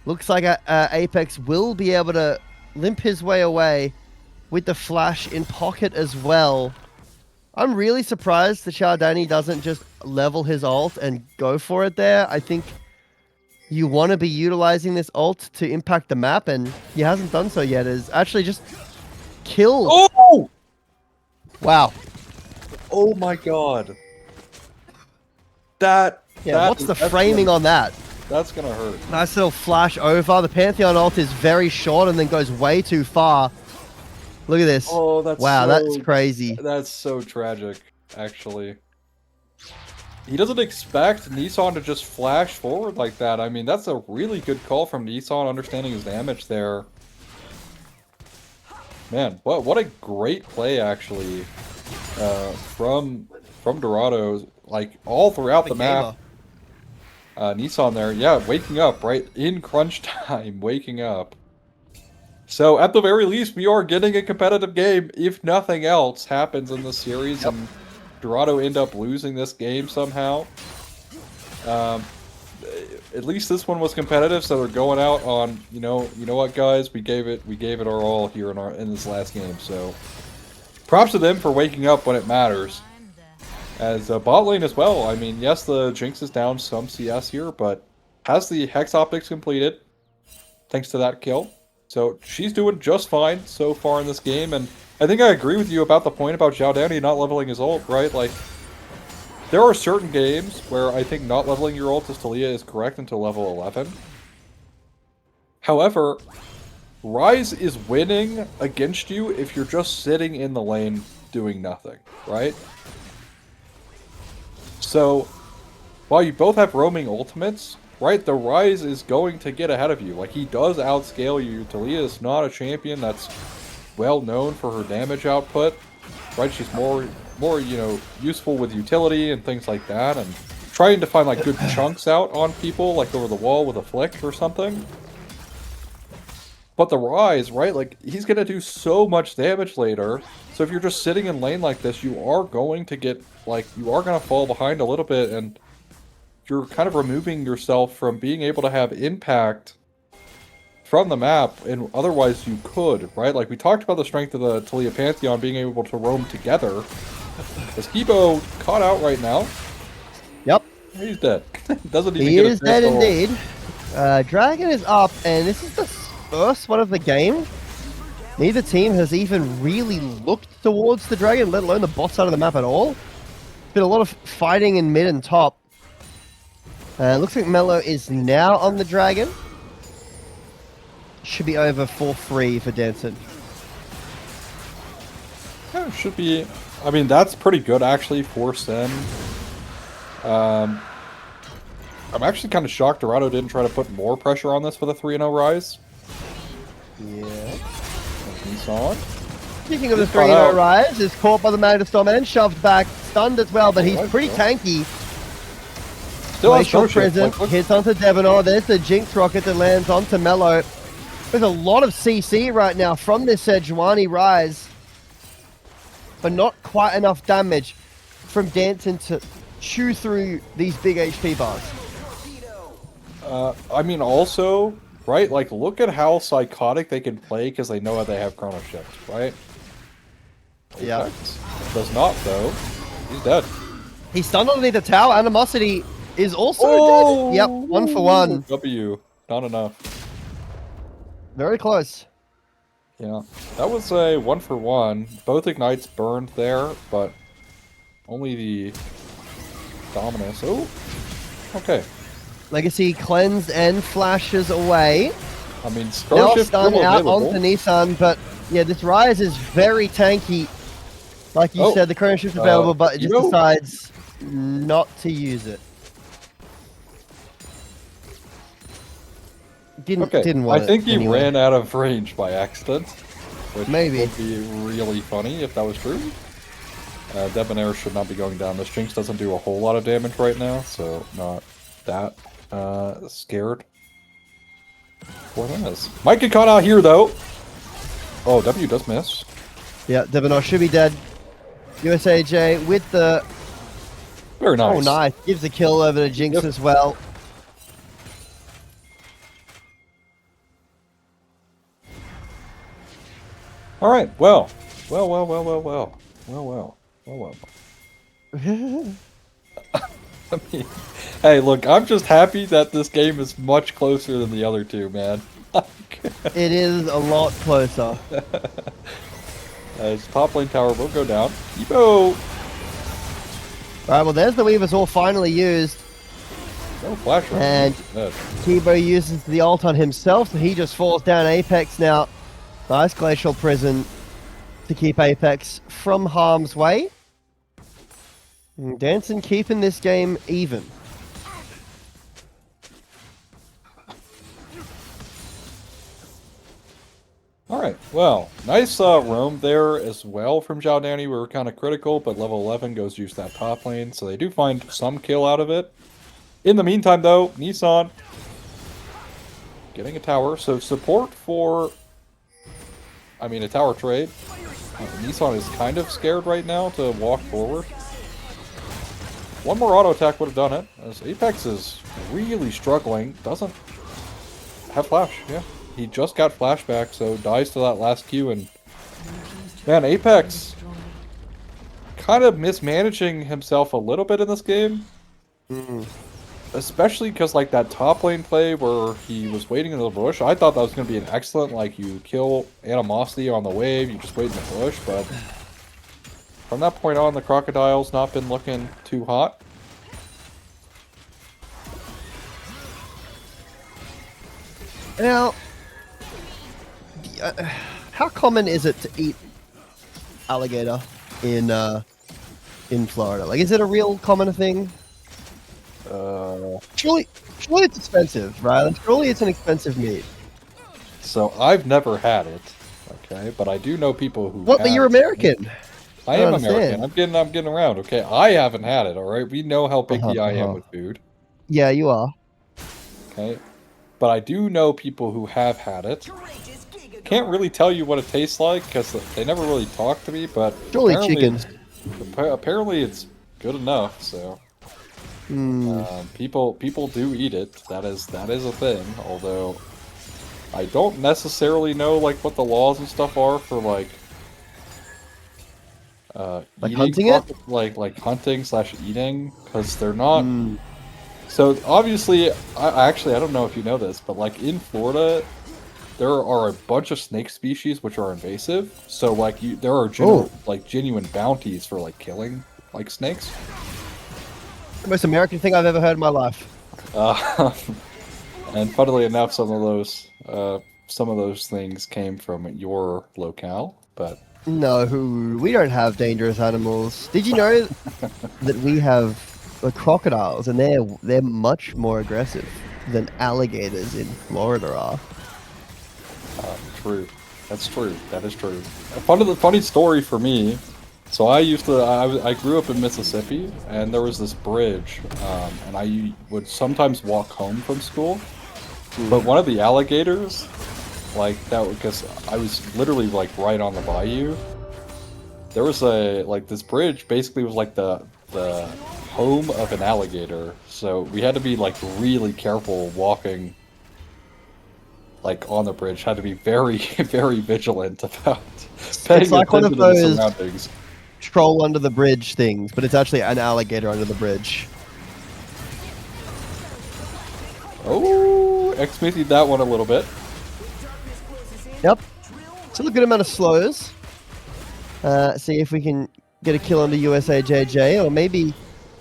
Looks like Apex will be able to limp his way away with the flash in pocket as well. I'm really surprised that Chardani doesn't just level his ult and go for it there. I think you want to be utilizing this ult to impact the map, and he hasn't done so yet. Is actually just killed. Oh! Wow. Oh my god. What's the framing on that? That's gonna hurt. Nice little flash over. The Pantheon ult is very short and then goes way too far. Look at this. Oh, that's wow, that's crazy. That's so tragic, actually. He doesn't expect Nissan to just flash forward like that. I mean, that's a really good call from Nissan, understanding his damage there. Man, what a great play, actually, from Dorado, like, all throughout the map. Nissan there, yeah, waking up, right? In crunch time, waking up. So, at the very least, we are getting a competitive game, if nothing else happens in this series, and Dorado end up losing this game somehow. At least this one was competitive, so they're going out on, you know what, guys, we gave it our all here in this last game. So, props to them for waking up when it matters. As bot lane as well. I mean, yes, the Jinx is down some CS here, but has the Hex Optics completed, thanks to that kill. So she's doing just fine so far in this game, and I think I agree with you about the point about Zhao Danny not leveling his ult, right? Like, there are certain games where I think not leveling your ult as Talia is correct until level 11. However, Rise is winning against you if you're just sitting in the lane doing nothing, right? So, while you both have roaming ultimates, right, the Rise is going to get ahead of you. Like, he does outscale you. Talia is not a champion that's well known for her damage output, right? She's more you know, useful with utility and things like that, and trying to find, like, good chunks out on people, like over the wall with a flick or something. But the Rise, right, like, he's going to do so much damage later, so if you're just sitting in lane like this, you are going to get, like, you are going to fall behind a little bit, and you're kind of removing yourself from being able to have impact from the map, and otherwise you could, right? Like, we talked about the strength of the Talia Pantheon being able to roam together. Skibo caught out right now. Yep. He's dead. Doesn't even He get is a dead pistol. indeed. Dragon is up, and this is the first one of the game. Neither team has even really looked towards the Dragon, let alone the bot side of the map at all. Been a lot of fighting in mid and top. Looks like Mello is now on the Dragon. Should be over for free for Dansyn. Yeah, it should be. I mean, that's pretty good actually for Sen. I'm actually kind of shocked Dorado didn't try to put more pressure on this with a 3-0 Rise. Yeah. Nissan. Speaking of the He's caught 3-0 out. Rise, is caught by the Magnet Storm and shoved back, stunned as well, but he's Alright, pretty well. tanky. Still has Glacial throw shift. Prison Like, look- hits onto Devenor. There's the Jinx Rocket that lands onto Mello. There's a lot of CC right now from this Sejuani Rise, but not quite enough damage from Dansyn to chew through these big HP bars. I mean, also, right? Like, look at how psychotic they can play because they know how they have Chrono Shift, right? Yeah. Apex does not, though. He's dead. He's stunned underneath the tower. Animosity is also dead. Yep, 1 for 1. W. Not enough. Very close. Yeah. That was a 1 for 1. Both Ignites burned there, but only the Dominus. Oh! Okay. Legacy cleansed and flashes away. I mean, Now Chrono Shift stun still out available. onto Nissan, but yeah, this Rise is very tanky. Like you Oh, said, the Chrono Shift available, but it just Evo? decides not to use it. Didn't Okay, want I think it he anyway. ran out of range by accident. Which Maybe. would be really funny if that was true. Debonair should not be going down. This Jinx doesn't do a whole lot of damage right now, so not that scared for this. Might get caught out here, though. Oh, W does miss. Yeah, Devenor should be dead. USAJ with the... Very nice. Oh, nice. Gives the kill over to Jinx Yep. as well. All right, well. I mean, hey, look, I'm just happy that this game is much closer than the other two, man. It is a lot closer. As top lane tower will go down. Evo! Alright, well there's the Weavers all finally used. No flash run. And Kibo uses the ult on himself, so he just falls down Apex now. Nice Glacial Prison to keep Apex from harm's way. And Dansyn keeping this game even. Alright, well, nice roam there as well from Zhao Danny. We were kind of critical, but level 11 goes use that top lane, so they do find some kill out of it. In the meantime, though, Nissan getting a tower, so support for, I mean, a tower trade. Nissan is kind of scared right now to walk forward. One more auto attack would have done it, as Apex is really struggling. Doesn't have flash, yeah. He just got flashback, so dies to that last Q, and man, Apex kind of mismanaging himself a little bit in this game. Especially because, like, that top lane play where he was waiting in the bush, I thought that was going to be an excellent, like, you kill Animosity on the wave, you just wait in the bush, but from that point on, the Crocodile's not been looking too hot. Now, how common is it to eat alligator in Florida? Like, is it a real common thing? Surely it's expensive, right? Like, surely it's an expensive meat. So I've never had it, okay, but I do know people who. What? But have you're it. American. I am American. I'm getting around, okay? I haven't had it, all right? We know how picky I am with food. Yeah, you are. Okay. But I do know people who have had it. Can't really tell you what it tastes like because they never really talk to me, but Surely chicken. Apparently it's good enough, so people do eat it. That is a thing, although I don't necessarily know like what the laws and stuff are for like hunting it? Like hunting / eating, because they're not. So obviously, I don't know if you know this, but like in Florida, there are a bunch of snake species which are invasive. So like there are genuine bounties for like killing like snakes. The most American thing I've ever heard in my life. And funnily enough, some of those things came from your locale, but. No, we don't have dangerous animals. Did you know that we have crocodiles, and they're much more aggressive than alligators in Florida are? True. That's true. That is true. A funny story for me. So I grew up in Mississippi, and there was this bridge, and I would sometimes walk home from school. But one of the alligators, like that, because I was literally like right on the bayou. There was this bridge basically was like the home of an alligator, so we had to be like really careful walking like on the bridge. Had to be very very vigilant about paying like one of attention to the those surroundings. Troll under the bridge things, but it's actually an alligator under the bridge. Oh, X-Smithied that one a little bit. Yep. Still a good amount of slows. See if we can get a kill onto USAJJ, or maybe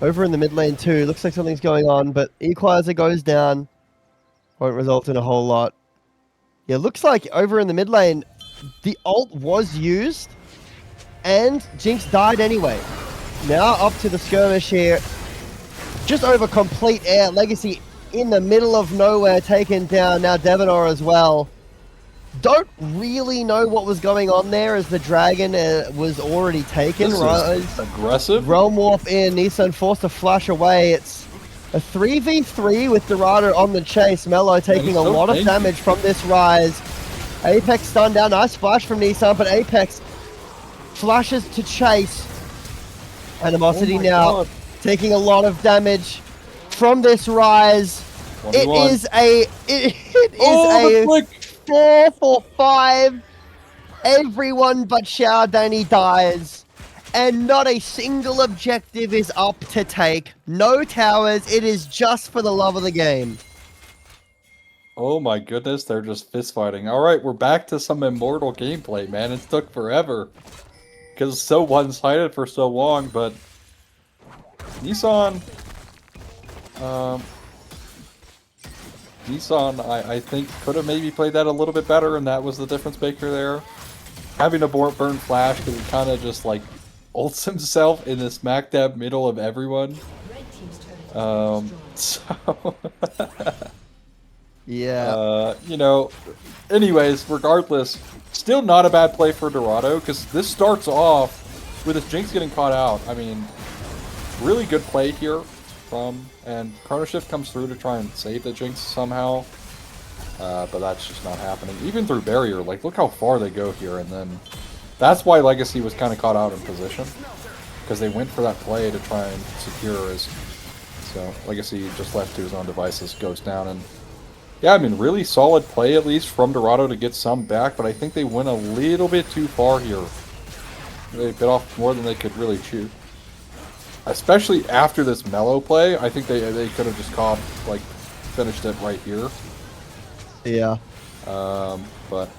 over in the mid lane too. Looks like something's going on, but Equalizer goes down. Won't result in a whole lot. Yeah, looks like over in the mid lane, the ult was used, and Jinx died anyway. Now up to the skirmish here. Just over complete air. Legacy in the middle of nowhere, taken down. Now Devanor as well. Don't really know what was going on there as the dragon was already taken. This is aggressive. Realm Warp in. Nissan forced to flash away. It's a 3v3 with Dorado on the chase. Mello taking a lot of damage from this rise. Apex stunned down. Nice splash from Nissan, but Apex flashes to chase. Animosity now taking a lot lot of damage from this rise. 21. It is a 4 for 5. Everyone but Xiaodani dies. And not a single objective is up to take. No towers. It is just for the love of the game. Oh my goodness, they're just fist fighting. Alright, we're back to some Immortal gameplay, man. It took forever. Because it's so one-sided for so long, but... Nissan, I think, could have maybe played that a little bit better, and that was the difference maker there. Having a burn flash, because he kind of just, like, ults himself in the smack dab middle of everyone. So... Yeah. You know, anyways, regardless, still not a bad play for Dorado, because this starts off with his Jinx getting caught out. I mean, really good play here and Chrono Shift comes through to try and save the Jinx somehow, but that's just not happening. Even through barrier, like, look how far they go here, and then that's why Legacy was kind of caught out in position, because they went for that play to try and secure his. So Legacy just left to his own devices, goes down, and yeah, I mean, really solid play, at least, from Dorado to get some back, but I think they went a little bit too far here. They bit off more than they could really chew. Especially after this mellow play, I think they could have just finished it right here. Yeah. But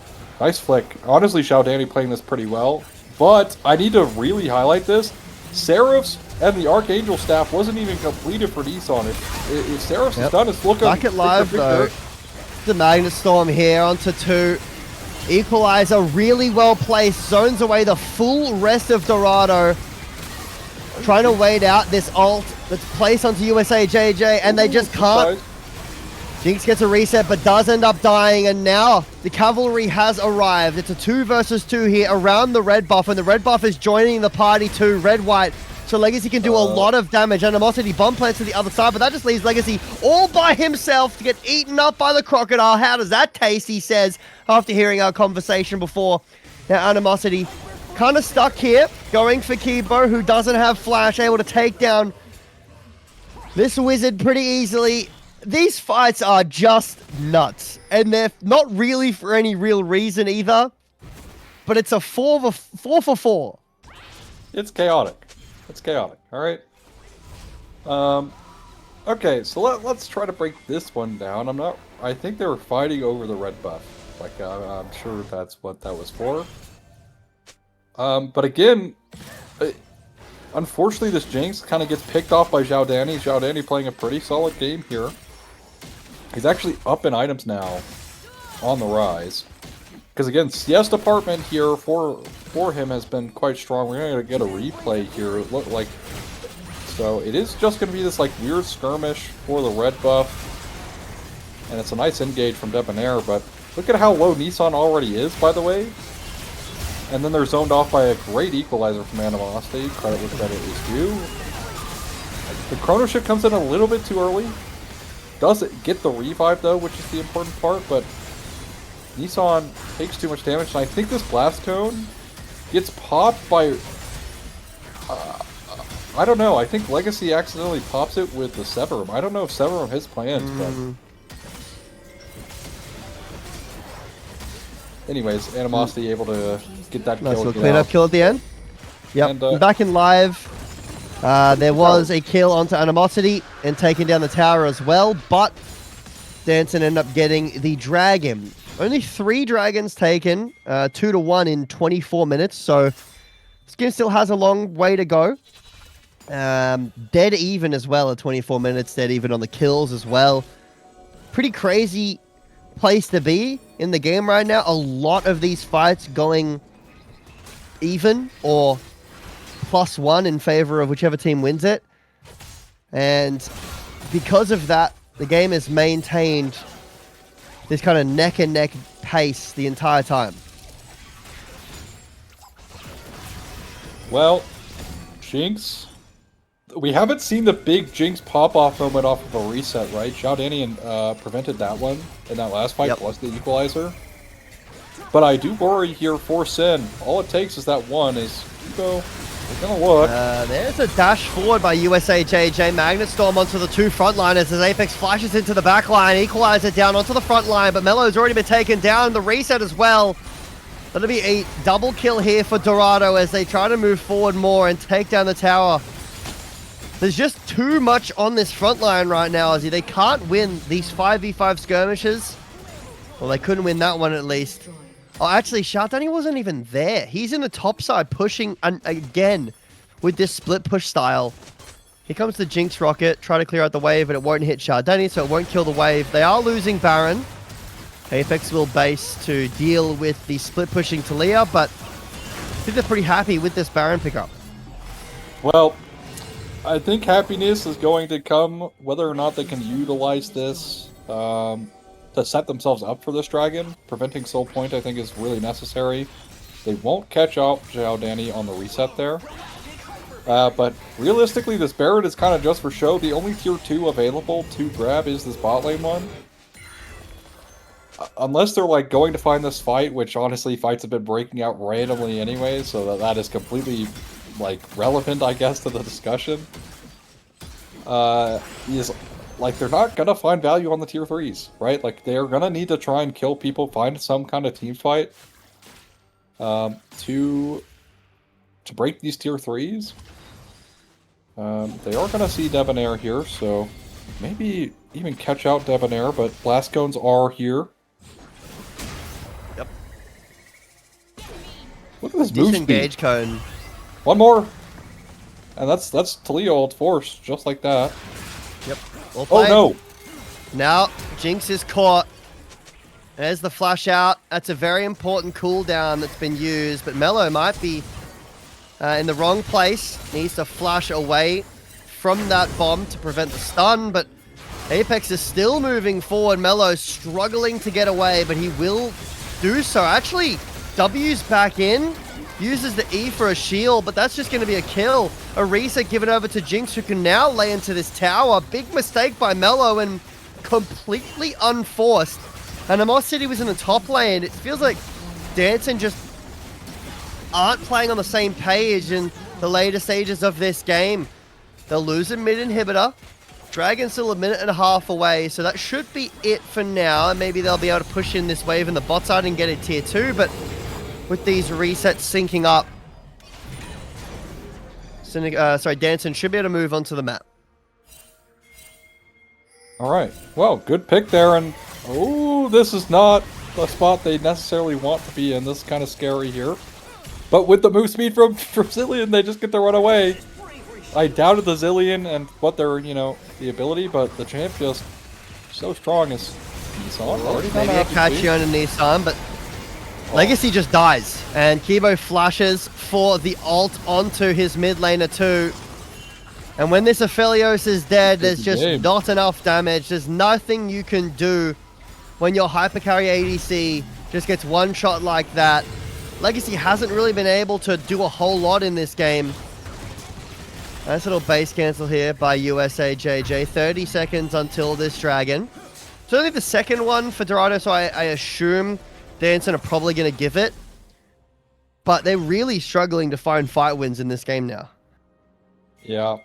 nice flick. Honestly, Xiaodani playing this pretty well, but I need to really highlight this. Seraph's and the Archangel staff wasn't even completed for Nissan. If Seraph's is done, it's looking... Back at live, though. The Magnet Storm here onto 2. Equalizer really well placed, zones away the full rest of Dorado. Trying to wait out this ult that's placed onto USA JJ, and they just can't. Jinx gets a reset, but does end up dying, and now the cavalry has arrived. It's a 2 versus 2 here around the red buff, and the red buff is joining the party too, red-white. So Legacy can do a lot of damage. Animosity bomb plants to the other side, but that just leaves Legacy all by himself to get eaten up by the crocodile. How does that taste, he says, after hearing our conversation before. Now Animosity kind of stuck here, going for Kibo, who doesn't have flash, able to take down this wizard pretty easily. These fights are just nuts, and they're not really for any real reason either, but it's a 4 for 4. It's chaotic. It's chaotic, alright? Okay, so let's try to break this one down. I think they were fighting over the red buff. Like, I'm sure that's what that was for. But again, unfortunately this Jinx kind of gets picked off by Zhao Danny. Zhao Danny playing a pretty solid game here. He's actually up in items now on the rise. Because again, CS department here for him has been quite strong. We're going to get a replay here. It looked like, so it is just going to be this like weird skirmish for the red buff. And it's a nice engage from Debonair, but look at how low Nissan already is, by the way. And then they're zoned off by a great equalizer from Animosity. Credit where credit is due. The Chrono Shift comes in a little bit too early. Doesn't get the revive though, which is the important part, but Nissan takes too much damage, and I think this Blast Cone gets popped by... I don't know, I think Legacy accidentally pops it with the Severum. I don't know if Severum has plans, but... Anyways, Animosity able to get that Nice kill. little cleanup kill at the end. Yep, And, back in live. There was a kill onto Animosity and taking down the tower as well, but Dansyn ended up getting the dragon. Only 3 dragons taken, 2 to 1 in 24 minutes, so this game still has a long way to go. Dead even as well at 24 minutes, dead even on the kills as well. Pretty crazy place to be in the game right now. A lot of these fights going even or +1 in favor of whichever team wins it. And because of that, the game has maintained this kind of neck and neck pace the entire time. Well, Jinx. We haven't seen the big Jinx pop-off moment off of a reset, right? Zhao Danny prevented that one in that last fight, plus the equalizer. But I do worry here for Sin. All it takes is that one is Kibo. We're gonna look. There's a dash forward by USA JJ. Magnet Storm onto the 2 frontliners as Apex flashes into the back line. Equalizer down onto the front line, but Melo's already been taken down. The reset as well. That'll be a double kill here for Dorado as they try to move forward more and take down the tower. There's just too much on this front line right now, Ozzy. They can't win these 5v5 skirmishes. Well, they couldn't win that one at least. Oh, actually, Shardani wasn't even there. He's in the top side pushing again with this split push style. Here comes the Jinx rocket. Try to clear out the wave, but it won't hit Shardani, so it won't kill the wave. They are losing Baron. Apex will base to deal with the split pushing Talia, but I think they're pretty happy with this Baron pickup. Well, I think happiness is going to come whether or not they can utilize this to set themselves up for this dragon. Preventing Soul Point, I think, is really necessary. They won't catch out Zhao Danny on the reset there. But realistically, this Baron is kind of just for show. The only tier 2 available to grab is this bot lane one. Unless they're like going to find this fight, which honestly fights have been breaking out randomly anyway, so that is completely like relevant, I guess, to the discussion. Is like they're not gonna find value on the tier 3s, right? Like they're gonna need to try and kill people, find some kind of team fight to break these tier 3s. They are gonna see Debonair here, so maybe even catch out Debonair, but Blast Cones are here. Yep. Look at this move Disengage speed. cone. One more, and that's Talia ult force, just like that. Yep. Well Oh played. no! Now Jinx is caught. There's the flash out. That's a very important cooldown that's been used, but Mello might be in the wrong place. Needs to flash away from that bomb to prevent the stun, but Apex is still moving forward. Mello struggling to get away, but he will do so. Actually, W's back in, uses the E for a shield, but that's just going to be a kill. A reset given over to Jinx, who can now lay into this tower. Big mistake by Mello and completely unforced. And Animosity was in the top lane. It feels like Dansyn just aren't playing on the same page in the later stages of this game. They'll lose a mid inhibitor. Dragon's still a minute and a half away, so that should be it for now. And maybe they'll be able to push in this wave in the bot side and get a tier 2, but with these resets syncing up, Dansyn should be able to move onto the map. All right. Well, good pick there, and oh, this is not the spot they necessarily want to be in. This is kind of scary here. But with the move speed from Zillion, they just get to run away. I doubted the Zillion and what their, the ability, but the champ just so strong as Nissan. Maybe a catchy on a Nissan, but Legacy just dies. And Kibo flashes for the ult onto his mid laner too. And when this Aphelios is dead, there's just not enough damage. There's nothing you can do when your hypercarry ADC just gets one shot like that. Legacy hasn't really been able to do a whole lot in this game. Nice little base cancel here by USA JJ. 30 seconds until this dragon. It's only the second one for Dorado, so I assume Dansyn are probably going to give it. But they're really struggling to find fight wins in this game now. Yeah.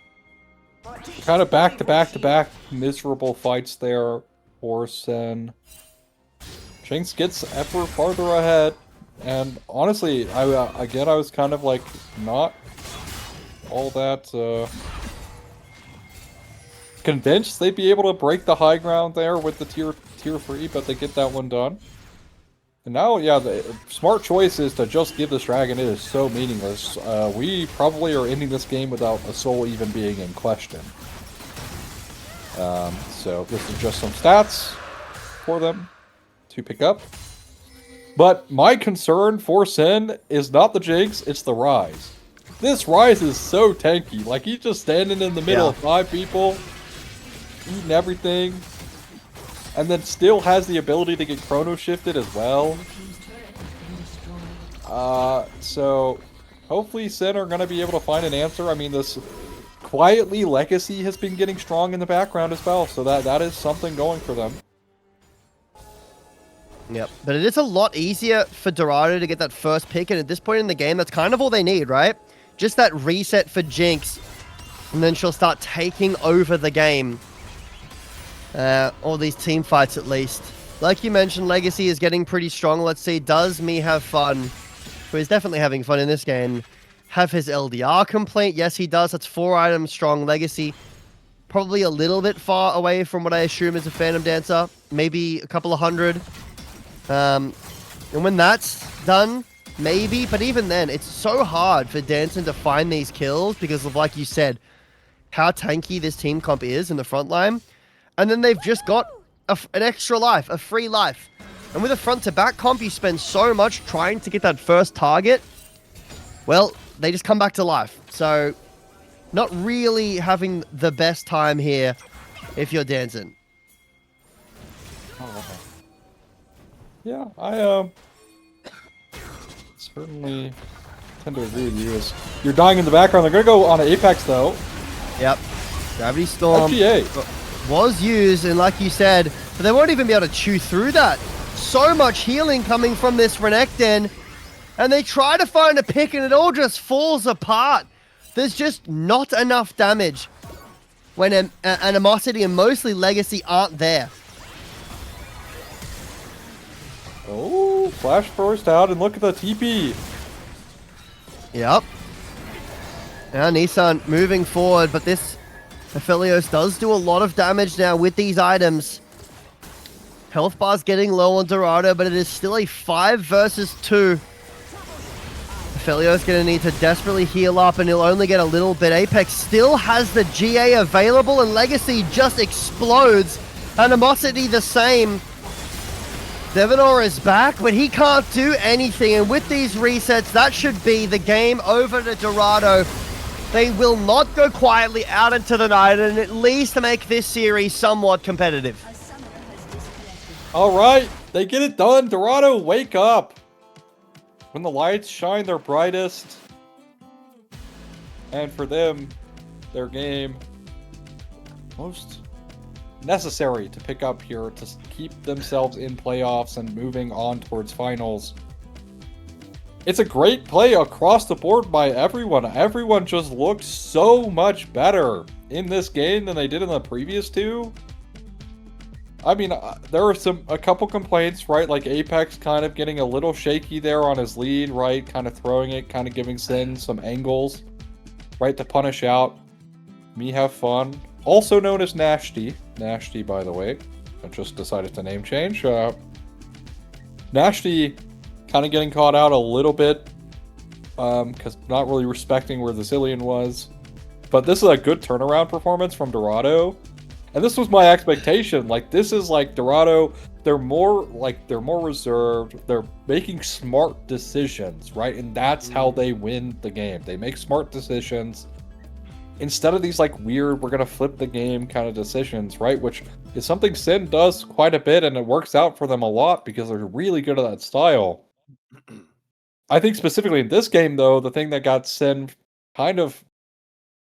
Kind of back-to-back-to-back miserable fights there for Sen. Jinx gets ever farther ahead. And honestly, I was kind of like not all that convinced they'd be able to break the high ground there with the tier 3, but they get that one done. And now, yeah, the smart choice is to just give this dragon. It is so meaningless. We probably are ending this game without a soul even being in question. So this is just some stats for them to pick up. But my concern for Sen is not the Jinx, it's the Rise. This Rise is so tanky. Like, he's just standing in the middle of 5 people, eating everything, and then still has the ability to get chrono shifted as well. So hopefully Sen are going to be able to find an answer. I mean, this quietly Legacy has been getting strong in the background as well, so that is something going for them. Yep, but it is a lot easier for Dorado to get that first pick, and at this point in the game, that's kind of all they need, right? Just that reset for Jinx, and then she'll start taking over the game. All these team fights, at least. Like you mentioned, Legacy is getting pretty strong. Let's see, does Me Have Fun, who is definitely having fun in this game, have his LDR complete? Yes, he does. That's 4 items strong. Legacy, probably a little bit far away from what I assume is a Phantom Dancer. Maybe a couple of hundred. And when that's done, maybe, but even then, it's so hard for Dansyn to find these kills because of, like you said, how tanky this team comp is in the front line. And then they've just got an extra life, a free life. And with a front-to-back comp, you spend so much trying to get that first target. Well, they just come back to life. So, not really having the best time here if you're Dansyn. Yeah, I certainly tend to agree with you. You're dying in the background. They're going to go on an Apex, though. Yep. Gravity Storm FGA was used, and like you said, but they won't even be able to chew through that. So much healing coming from this Renekton, and they try to find a pick, and it all just falls apart. There's just not enough damage when Animosity and mostly Legacy aren't there. Oh, flash burst out, and look at the TP. Yep. Now Nissan moving forward, but this Aphelios does do a lot of damage now with these items. Health bar's getting low on Dorado, but it is still a 5 versus 2. Aphelios going to need to desperately heal up, and he'll only get a little bit. Apex still has the GA available, and Legacy just explodes. Animosity the same. Devanor is back, but he can't do anything. And with these resets, that should be the game over to Dorado. They will not go quietly out into the night and at least make this series somewhat competitive. All right, they get it done. Dorado, wake up. When the lights shine their brightest. And for them, their game most necessary to pick up here to keep themselves in playoffs and moving on towards finals. It's a great play across the board by everyone. Everyone just looked so much better in this game than they did in the previous two. I mean, there are a couple complaints, right? Like Apex kind of getting a little shaky there on his lead, right? Kind of throwing it, kind of giving Sin some angles, right? To punish out. Me have fun. Also known as Nashty. Nashty, by the way. I just decided to name change. Nashty kind of getting caught out a little bit. Because not really respecting where the Zillion was. But this is a good turnaround performance from Dorado. And this was my expectation. Like, this is like Dorado, they're more reserved. They're making smart decisions, right? And that's how they win the game. They make smart decisions instead of these like weird, we're going to flip the game kind of decisions, right? Which is something Sin does quite a bit, and it works out for them a lot because they're really good at that style. I think specifically in this game, though, the thing that got Sin kind of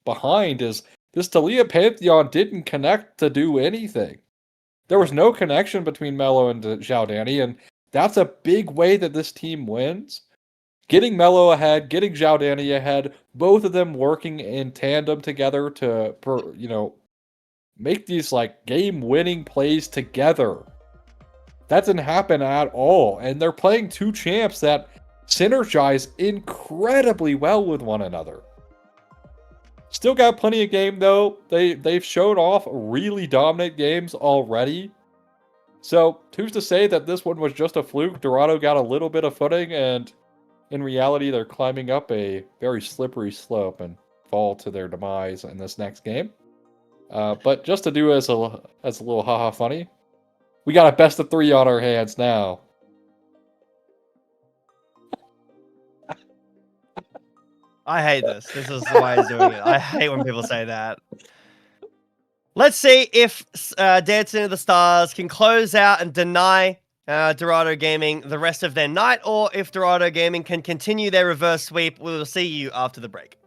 behind is this Talia Pantheon didn't connect to do anything. There was no connection between Melo and Zhao Danny, and that's a big way that this team wins. Getting Melo ahead, getting Zhao Danny ahead, both of them working in tandem together to, make these like game-winning plays together. That didn't happen at all, and they're playing two champs that synergize incredibly well with one another. Still got plenty of game though. They've showed off really dominant games already. So who's to say that this one was just a fluke? Dorado got a little bit of footing, and in reality, they're climbing up a very slippery slope and fall to their demise in this next game. But just to do as a little haha funny, we got a best of 3 on our hands now. I hate this. This is the way he's doing it. I hate when people say that. Let's see if Dancing of the Stars can close out and deny Dorado Gaming the rest of their night, or if Dorado Gaming can continue their reverse sweep. We will see you after the break.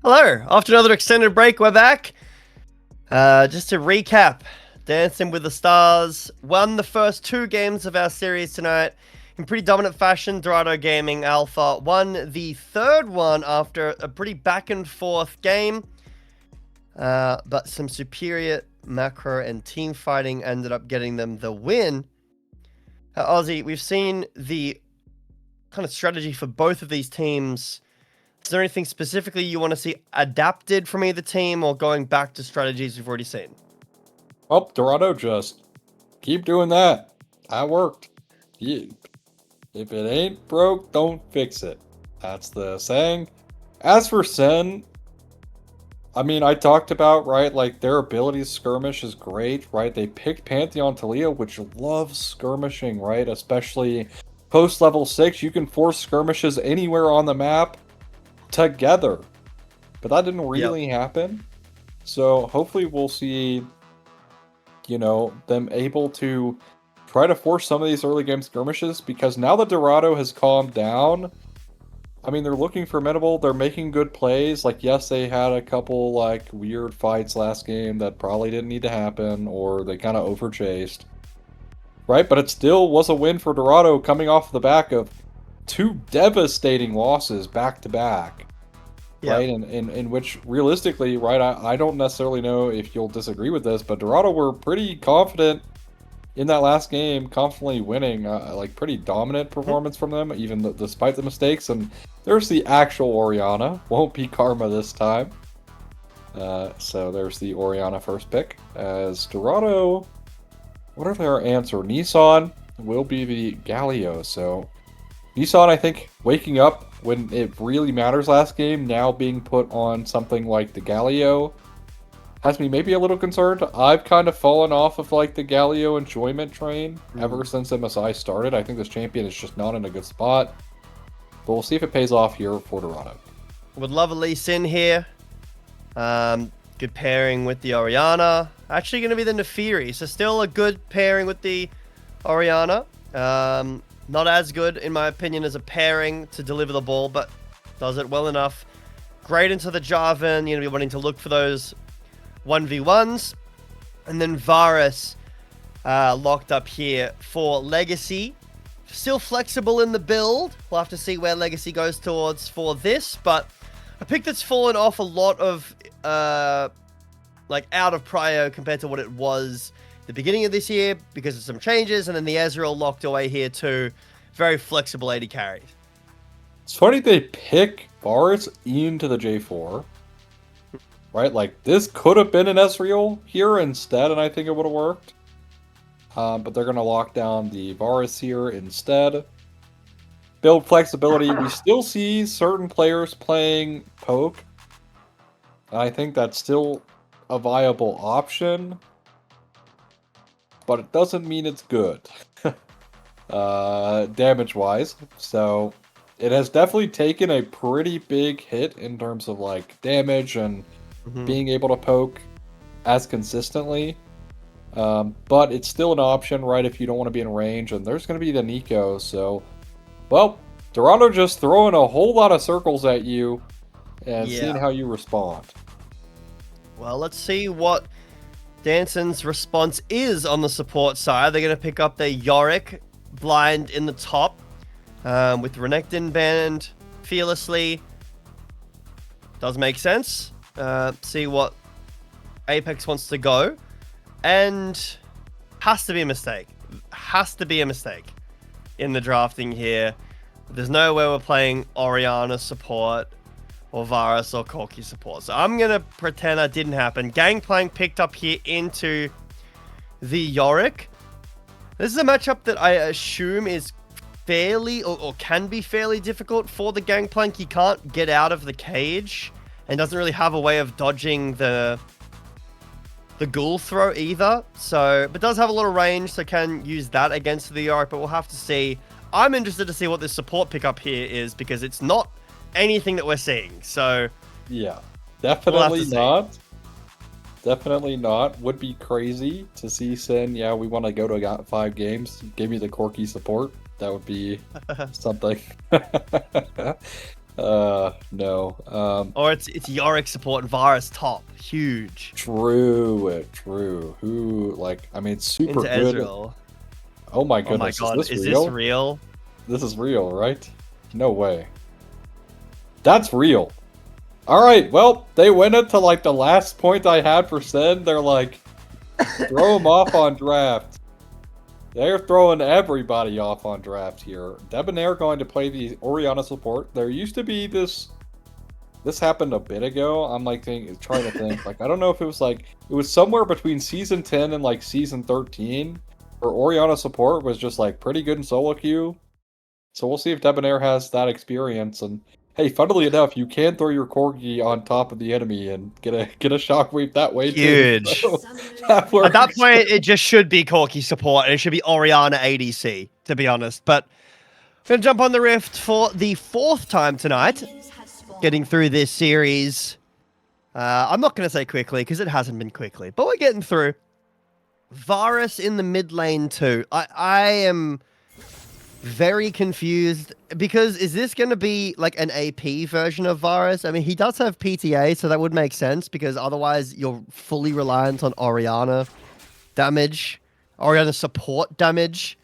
Hello, after another extended break, we're back. Just to recap, Dancing with the Stars won the first 2 games of our series tonight in pretty dominant fashion. Dorado Gaming Alpha won the 3rd one after a pretty back and forth game. But some superior macro and team fighting ended up getting them the win. Ozzy, we've seen the kind of strategy for both of these teams. Is there anything specifically you want to see adapted from either team or going back to strategies we've already seen? Oh, Dorado, just keep doing that. That worked. If it ain't broke, don't fix it. That's the saying. As for Sen, I mean, I talked about, right, like their ability to skirmish is great, right? They picked Pantheon Talia, which loves skirmishing, right? Especially post level 6, you can force skirmishes anywhere on the map together. But that didn't really happen. So hopefully we'll see, you know, them able to try to force some of these early game skirmishes, because now that Dorado has calmed down, I mean, they're looking formidable. They're making good plays. Like, yes, they had a couple, like, weird fights last game that probably didn't need to happen, or they kind of overchased. Right? But it still was a win for Dorado, coming off the back of 2 devastating losses back-to-back. Right? In which, realistically, right, I don't necessarily know if you'll disagree with this, but Dorado were pretty confident in that last game, confidently winning, like pretty dominant performance from them, even despite the mistakes. And there's the actual Orianna. Won't be Karma this time. So there's the Orianna first pick. As Dorado, what are their answer? Nissan will be the Galio. So Nissan, I think, waking up when it really matters last game, now being put on something like the Galio, has me maybe a little concerned. I've kind of fallen off of like the Galio enjoyment train ever since MSI started. I think this champion is just not in a good spot. But we'll see if it pays off here for Dorado. Would love a Lee Sin here. Good pairing with the Orianna. Actually going to be the Nefiri. So still a good pairing with the Orianna. Not as good, in my opinion, as a pairing to deliver the ball, but does it well enough. Great into the Jarvan. You're going to be wanting to look for those 1v1s. And then Varus locked up here for Legacy. Still flexible in the build. We'll have to see where Legacy goes towards for this. But a pick that's fallen off a lot of, like, out of prio compared to what it was the beginning of this year because of some changes. And then the Ezreal locked away here too. Very flexible 80 carries. It's funny they pick Varus into the J4. Right, like this could have been an Ezreal here instead, and I think it would have worked. But they're going to lock down the Varus here instead. Build flexibility. We still see certain players playing poke. And I think that's still a viable option. But it doesn't mean it's good. Damage-wise. So it has definitely taken a pretty big hit in terms of like damage and being able to poke as consistently. But it's still an option, right, if you don't want to be in range. And there's going to be the Nico, so... Well, Dorado just throwing a whole lot of circles at you and seeing how you respond. Well, let's see what Dansyn's response is on the support side. They're going to pick up their Yorick blind in the top with Renekton banned fearlessly. Does make sense. See what Apex wants to go. And has to be a mistake. Has to be a mistake in the drafting here. There's no way we're playing Orianna support or Varus or Corki support. So I'm going to pretend that didn't happen. Gangplank picked up here into the Yorick. This is a matchup that I assume is fairly or can be fairly difficult for the Gangplank. He can't get out of the cage and doesn't really have a way of dodging the ghoul throw either. So, but does have a lot of range, so can use that against the Yorick, but we'll have to see. I'm interested to see what this support pickup here is because it's not anything that we're seeing. So, yeah, definitely not. Definitely not. Would be crazy to see Sin. Yeah, we want to go to 5 games. Give me the Corki support. That would be something. No. Or it's Yorick support and Varus top. Huge. True. Who, like, I mean, super Into good. Ezreal. Oh my Oh my goodness, god, is this is real? this real? This is real, right? No way. That's real. Alright, well, they went into, like, the last point I had for Sen. They're like, throw them off on draft. They're throwing everybody off on draft here. Debonair going to play the Orianna support. There used to be this happened a bit ago. I'm like trying to think. Like, I don't know if it was somewhere between season 10 and like season 13, where Orianna support was just like pretty good in solo queue. So we'll see if Debonair has that experience. And hey, funnily enough, you can throw your corgi on top of the enemy and get a shockwave that way Huge. too. So that works. At that point, it just should be Corki support, and it should be Orianna ADC, to be honest. But we're going to jump on the Rift for the 4th time tonight, getting through this series. I'm not going to say quickly, because it hasn't been quickly, but we're getting through. Varus in the mid lane too. I am very confused, because is this going to be like an AP version of Varus? I mean, he does have PTA, so that would make sense, because otherwise you're fully reliant on Orianna damage, Orianna support damage.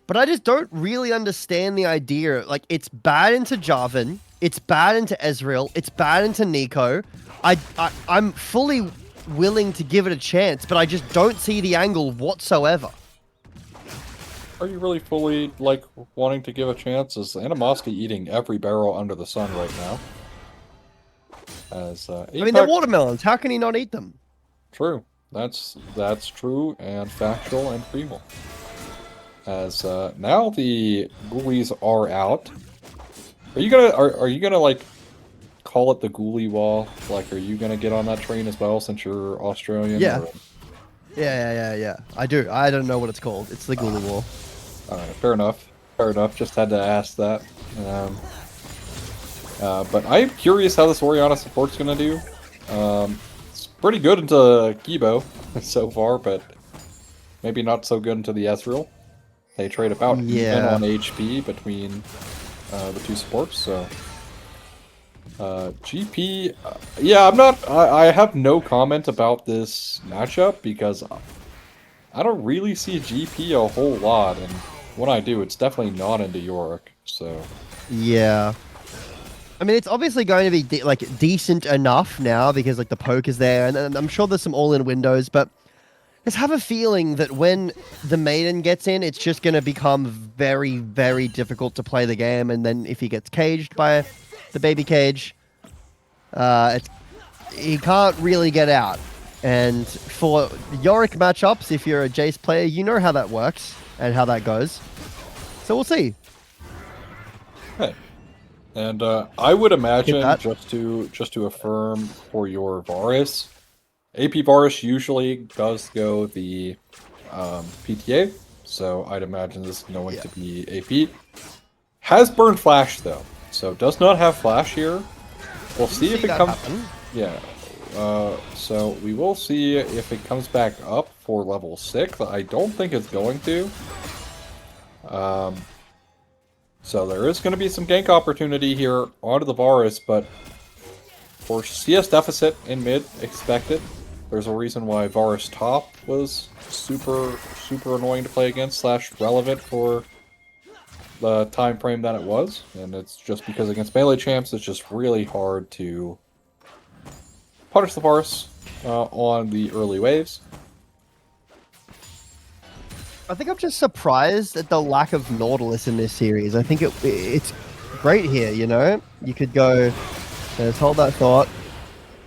But I just don't really understand the idea. Like, it's bad into Jarvan, it's bad into Ezreal, it's bad into Nico. I'm fully willing to give it a chance, but I just don't see the angle whatsoever. Are you really fully, like, wanting to give a chance? Is Animosity eating every barrel under the sun right now? As I mean, they're watermelons. How can he not eat them? True. That's true and factual and primal. As now the ghoulies are out. Are you gonna like call it the ghoulie wall? Like, are you gonna get on that train as well since you're Australian? Yeah. Or... Yeah. I do. I don't know what it's called. It's the ghoulie wall. Alright, fair enough. Just had to ask that. But I'm curious how this Orianna support's gonna do. It's pretty good into Kibo so far, but maybe not so good into the Ezreal. They trade about even on HP between the two supports, so... GP... yeah, I have no comment about this matchup, because I don't really see GP a whole lot, and when I do, it's definitely not into Yorick, so... Yeah. I mean, it's obviously going to be decent enough now, because like the poke is there, and I'm sure there's some all-in windows, but I just have a feeling that when the Maiden gets in, it's just going to become very, very difficult to play the game, and then if he gets caged by the baby cage, he can't really get out. And for Yorick matchups, if you're a Jace player, you know how that works and how that goes. So we'll see. Hey. And I would imagine, just to affirm for your Varus, AP Varus usually does go the PTA, so I'd imagine this is going to be AP. Has burned Flash though, so does not have Flash here. We'll see if it comes. Yeah. So we will see if it comes back up for level 6. I don't think it's going to. So there is going to be some gank opportunity here onto the Varus, but for CS deficit in mid, expected. There's a reason why Varus top was super annoying to play against / relevant for the time frame that it was, and it's just because against melee champs, it's just really hard to punish the Varus on the early waves. I think I'm just surprised at the lack of Nautilus in this series. I think it's great here, you know? You could go... Let's hold that thought.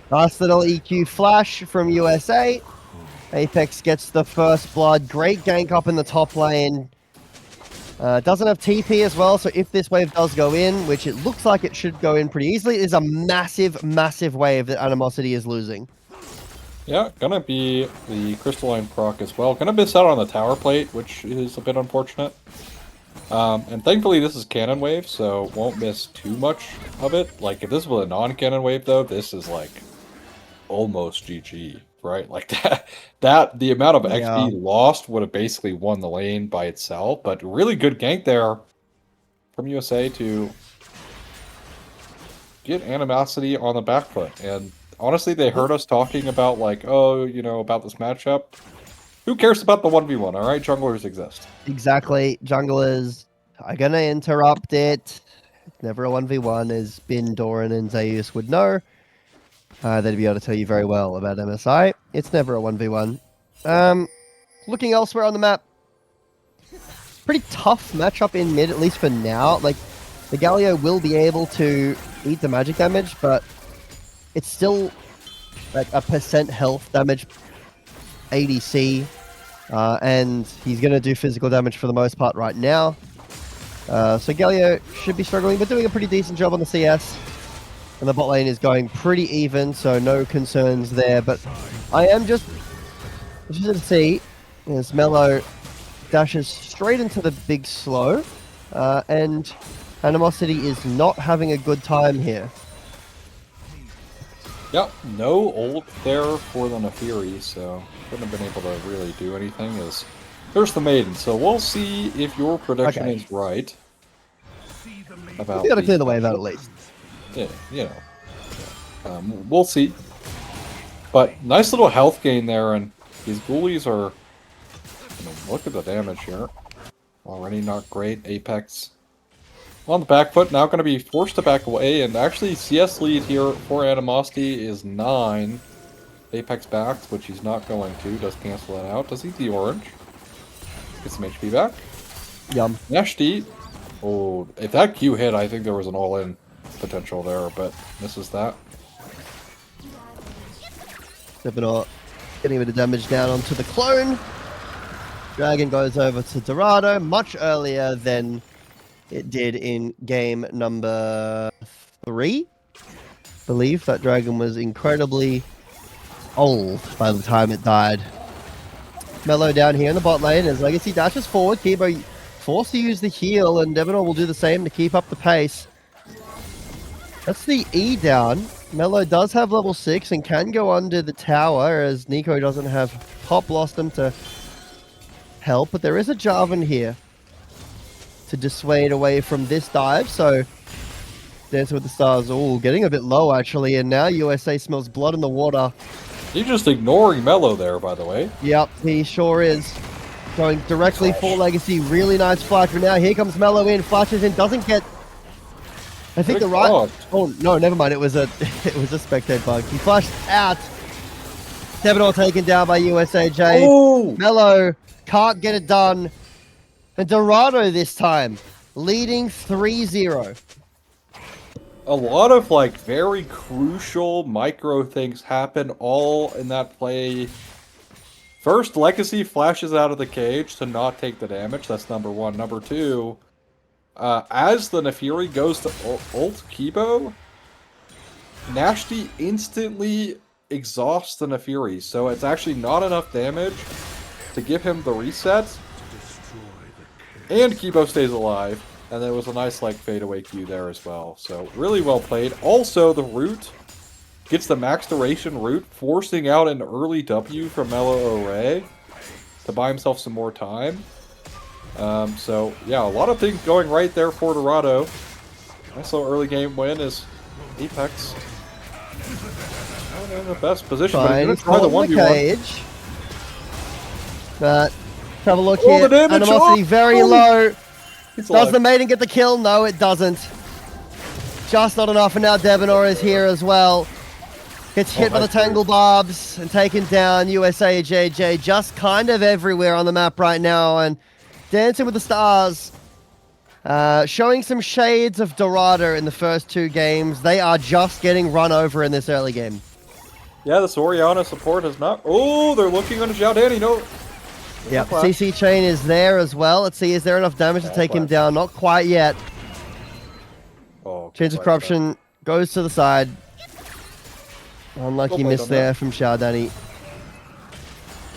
Nice little EQ flash from USA. Apex gets the first blood. Great gank up in the top lane. Doesn't have TP as well, so if this wave does go in, which it looks like it should go in pretty easily, it is a massive, massive wave that Animosity is losing. Yeah, gonna be the Crystalline proc as well. Gonna miss out on the tower plate, which is a bit unfortunate. And thankfully this is cannon wave, so won't miss too much of it. Like, if this was a non-cannon wave though, this is like almost GG, right? Like the amount of XP lost would have basically won the lane by itself, but really good gank there from USA to get Animosity on the back foot. And honestly, they heard us talking about, like, oh, you know, about this matchup. Who cares about the 1v1, all right? Junglers exist. Exactly. Junglers are going to interrupt it. It's never a 1v1, as Bin, Doran, and Zeus would know. They'd be able to tell you very well about MSI. It's never a 1v1. Looking elsewhere on the map, pretty tough matchup in mid, at least for now. Like, the Galio will be able to eat the magic damage, but it's still like a % health damage ADC, and he's going to do physical damage for the most part right now. So Galio should be struggling, but doing a pretty decent job on the CS. And the bot lane is going pretty even, so no concerns there. But I am just interested to see as Mello dashes straight into the big slow, and Animosity is not having a good time here. Yep, no ult there for the Nefiri, so couldn't have been able to really do anything. As there's the Maiden, so we'll see if your prediction is right. About We gotta clear the way out at least. Yeah, you know. We'll see. But nice little health gain there, and these ghoulies are... I mean, look at the damage here. Already not great. Apex on the back foot, now going to be forced to back away, and actually CS lead here for Animosity is 9. Apex backs, which he's not going to. Does cancel that out. Does eat the orange. Get some HP back. Yum. Nashti. Oh, if that Q hit, I think there was an all-in potential there, but misses that. Stepanor getting a bit of damage down onto the clone. Dragon goes over to Dorado much earlier than it did in game number 3. I believe that dragon was incredibly old by the time it died. Mello down here in the bot lane as Legacy dashes forward. Kibo forced to use the heal, and Devinor will do the same to keep up the pace. That's the E down. Mello does have level 6 and can go under the tower, as Nico doesn't have Pop Blossom to help, but there is a Jarvan here to dissuade away from this dive, so Dancing with the Stars, oh, getting a bit low actually, and now USA smells blood in the water. He's just ignoring Mello there, by the way. Yep, he sure is. Going directly for Legacy, really nice flash, but now here comes Mello in, flashes in, doesn't get... I think the right... Oh, no, never mind, it was a spectate bug. He flashed out. Devinor taken down by USAJ. Oh! Mello can't get it done. And Dorado this time, leading 3-0. A lot of, like, very crucial micro things happen all in that play. First, Legacy flashes out of the cage to not take the damage. That's number 1. Number 2, as the Nefiri goes to ult Kibo, Nashti instantly exhausts the Nefiri, so it's actually not enough damage to give him the reset. And Kibo stays alive. And there was a nice, like, fadeaway Q there as well. So, really well played. Also, the root gets the max duration root, forcing out an early W from Mello Array to buy himself some more time. So, yeah, a lot of things going right there for Dorado. Nice little early game win is Apex. Not in the best position, but he's going to try the 1v1. Cage. But, have a look Oh, here. the damage! Animosity very low. Does the Maiden get the kill? No, it doesn't. Just not enough, and now Devinor is here as well. Gets hit by the Tangle Barbs and taken down. USA JJ just kind of everywhere on the map right now, and Dancing with the Stars showing some shades of Dorado in the first 2 games. They are just getting run over in this early game. Yeah, the Soriana support has not... Oh, they're looking on Zhao Danny. No. Yeah, CC chain is there as well. Let's see, is there enough damage to take him down? Not quite yet. Oh, Chains of Corruption goes to the side. Unlucky miss there from Shardani.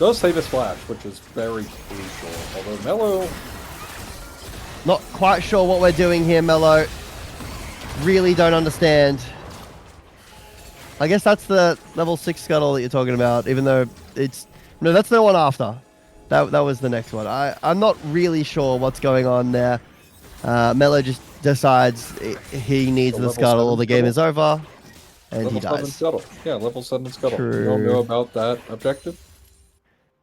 Does save his flash, which is very crucial. Although Mello... Not quite sure what we're doing here, Mello. Really don't understand. I guess that's the level 6 scuttle that you're talking about, even though it's... No, that's the one after. That was the next one. I'm not really sure what's going on there. Mello just decides he needs The the level scuttle or 7 the game scuttle? is over, and he Level 7 dies. scuttle. Yeah, level 7 scuttle. True. You all know about that objective?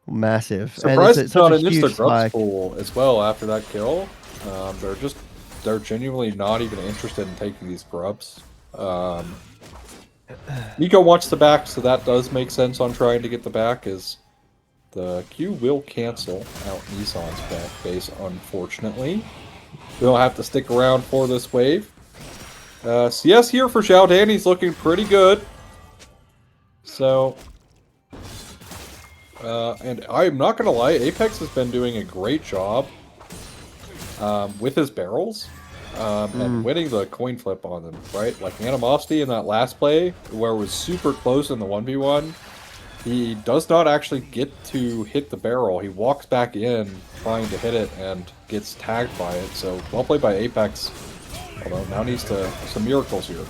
Massive. And Surprised it's it's such not a in just their huge grubs spike. pool as well after that kill. They're genuinely not even interested in taking these grubs. Nico wants the back, so that does make sense on trying to get the back, as the Q will cancel out Nissan's back base, unfortunately. We'll have to stick around for this wave. CS here for Xiao Danny's looking pretty good. So, and I'm not gonna lie, Apex has been doing a great job with his barrels and winning the coin flip on them, right? Like Animosity in that last play, where it was super close in the 1v1, he does not actually get to hit the barrel. He walks back in trying to hit it and gets tagged by it. So, well played by Apex. Although now needs some miracles here.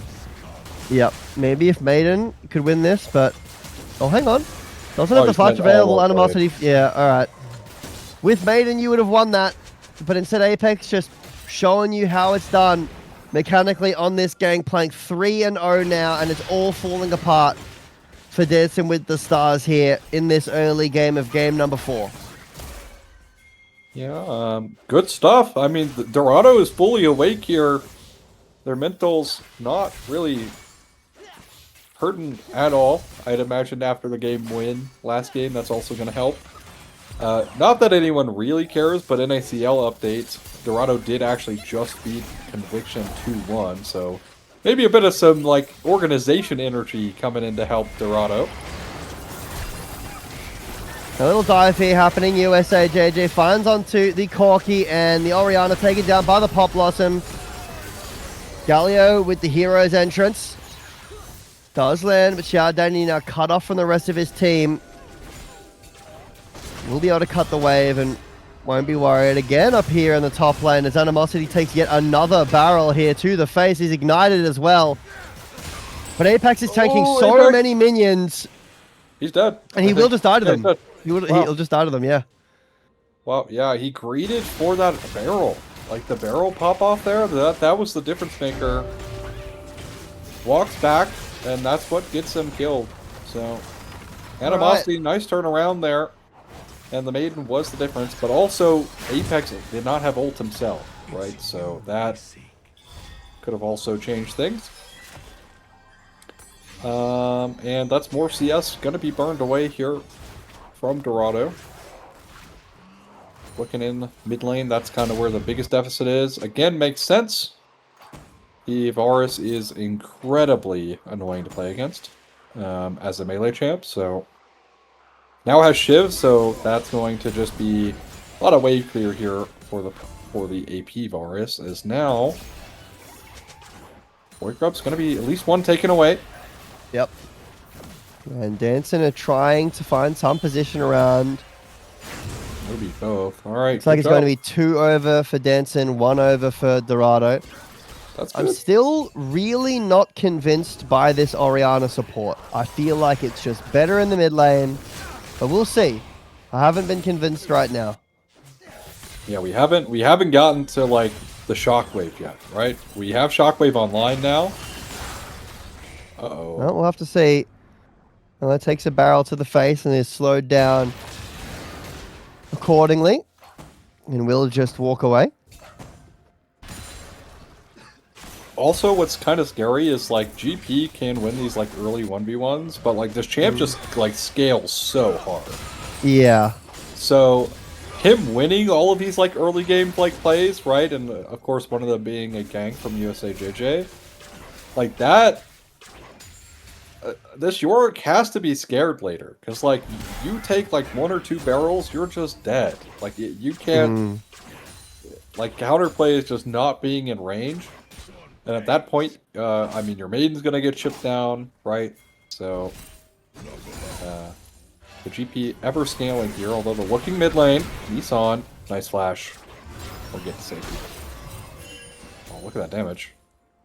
Yep. Maybe if Maiden could win this, but... Oh, hang on. Doesn't have the he's meant flash available well animosity. Yeah, alright. With Maiden, you would have won that. But instead, Apex just showing you how it's done mechanically on this gangplank. 3-0 now, and it's all falling apart for Dansyn with the stars here in this early game of game number 4. Yeah, good stuff. I mean, Dorado is fully awake here. Their mental's not really hurting at all. I'd imagine after the game win last game, that's also going to help. Not that anyone really cares, but NACL updates, Dorado did actually just beat Conviction 2-1, so maybe a bit of some, like, organization energy coming in to help Dorado. A little dive here happening. USA JJ finds onto the Corki, and the Orianna taken down by the Pop Blossom. Galio with the hero's entrance. Does land, but Xiao Danny now cut off from the rest of his team. Will be able to cut the wave and won't be worried. Again up here in the top lane as Animosity takes yet another barrel here to the face. He's ignited as well. But Apex is tanking so many minions. He's dead. And he will just die to them. Wow. He'll just die to them, yeah. Wow, yeah, he greeted for that barrel. Like, the barrel pop-off there, that was the difference maker. Walks back, and that's what gets him killed. So, Animosity, nice turnaround there. And the Maiden was the difference, but also Apex did not have ult himself, right? So that could have also changed things. And that's more CS going to be burned away here from Dorado. Looking in mid lane, that's kind of where the biggest deficit is. Again, makes sense. The Varus is incredibly annoying to play against as a melee champ, so... Now has Shiv, so that's going to just be a lot of wave clear here for the AP Varus, as now... Void Grub's going to be at least one taken away. Yep. And Dansyn are trying to find some position around. It'll be both. Alright. Looks like it's going to be 2 over for Dansyn, 1 over for Dorado. That's good. I'm still really not convinced by this Orianna support. I feel like it's just better in the mid lane, but we'll see. I haven't been convinced right now. Yeah, we haven't gotten to like the Shockwave yet, right? We have Shockwave online now. Uh-oh. Well, we'll have to see. Well, that takes a barrel to the face and is slowed down accordingly. And we'll just walk away. Also, what's kind of scary is like GP can win these like early 1v1s, but like this champ just like scales so hard. Yeah. So him winning all of these like early game like plays, right? And of course one of them being a gank from USA JJ. Like that this Yorick has to be scared later, because like you take like 1 or 2 barrels, you're just dead. Like you can't like counterplay is just not being in range. And at that point, I mean, your Maiden's going to get chipped down, right? So, the GP ever scaling here, although the looking mid lane, Nissan, nice flash. We'll get to safety. Oh, look at that damage.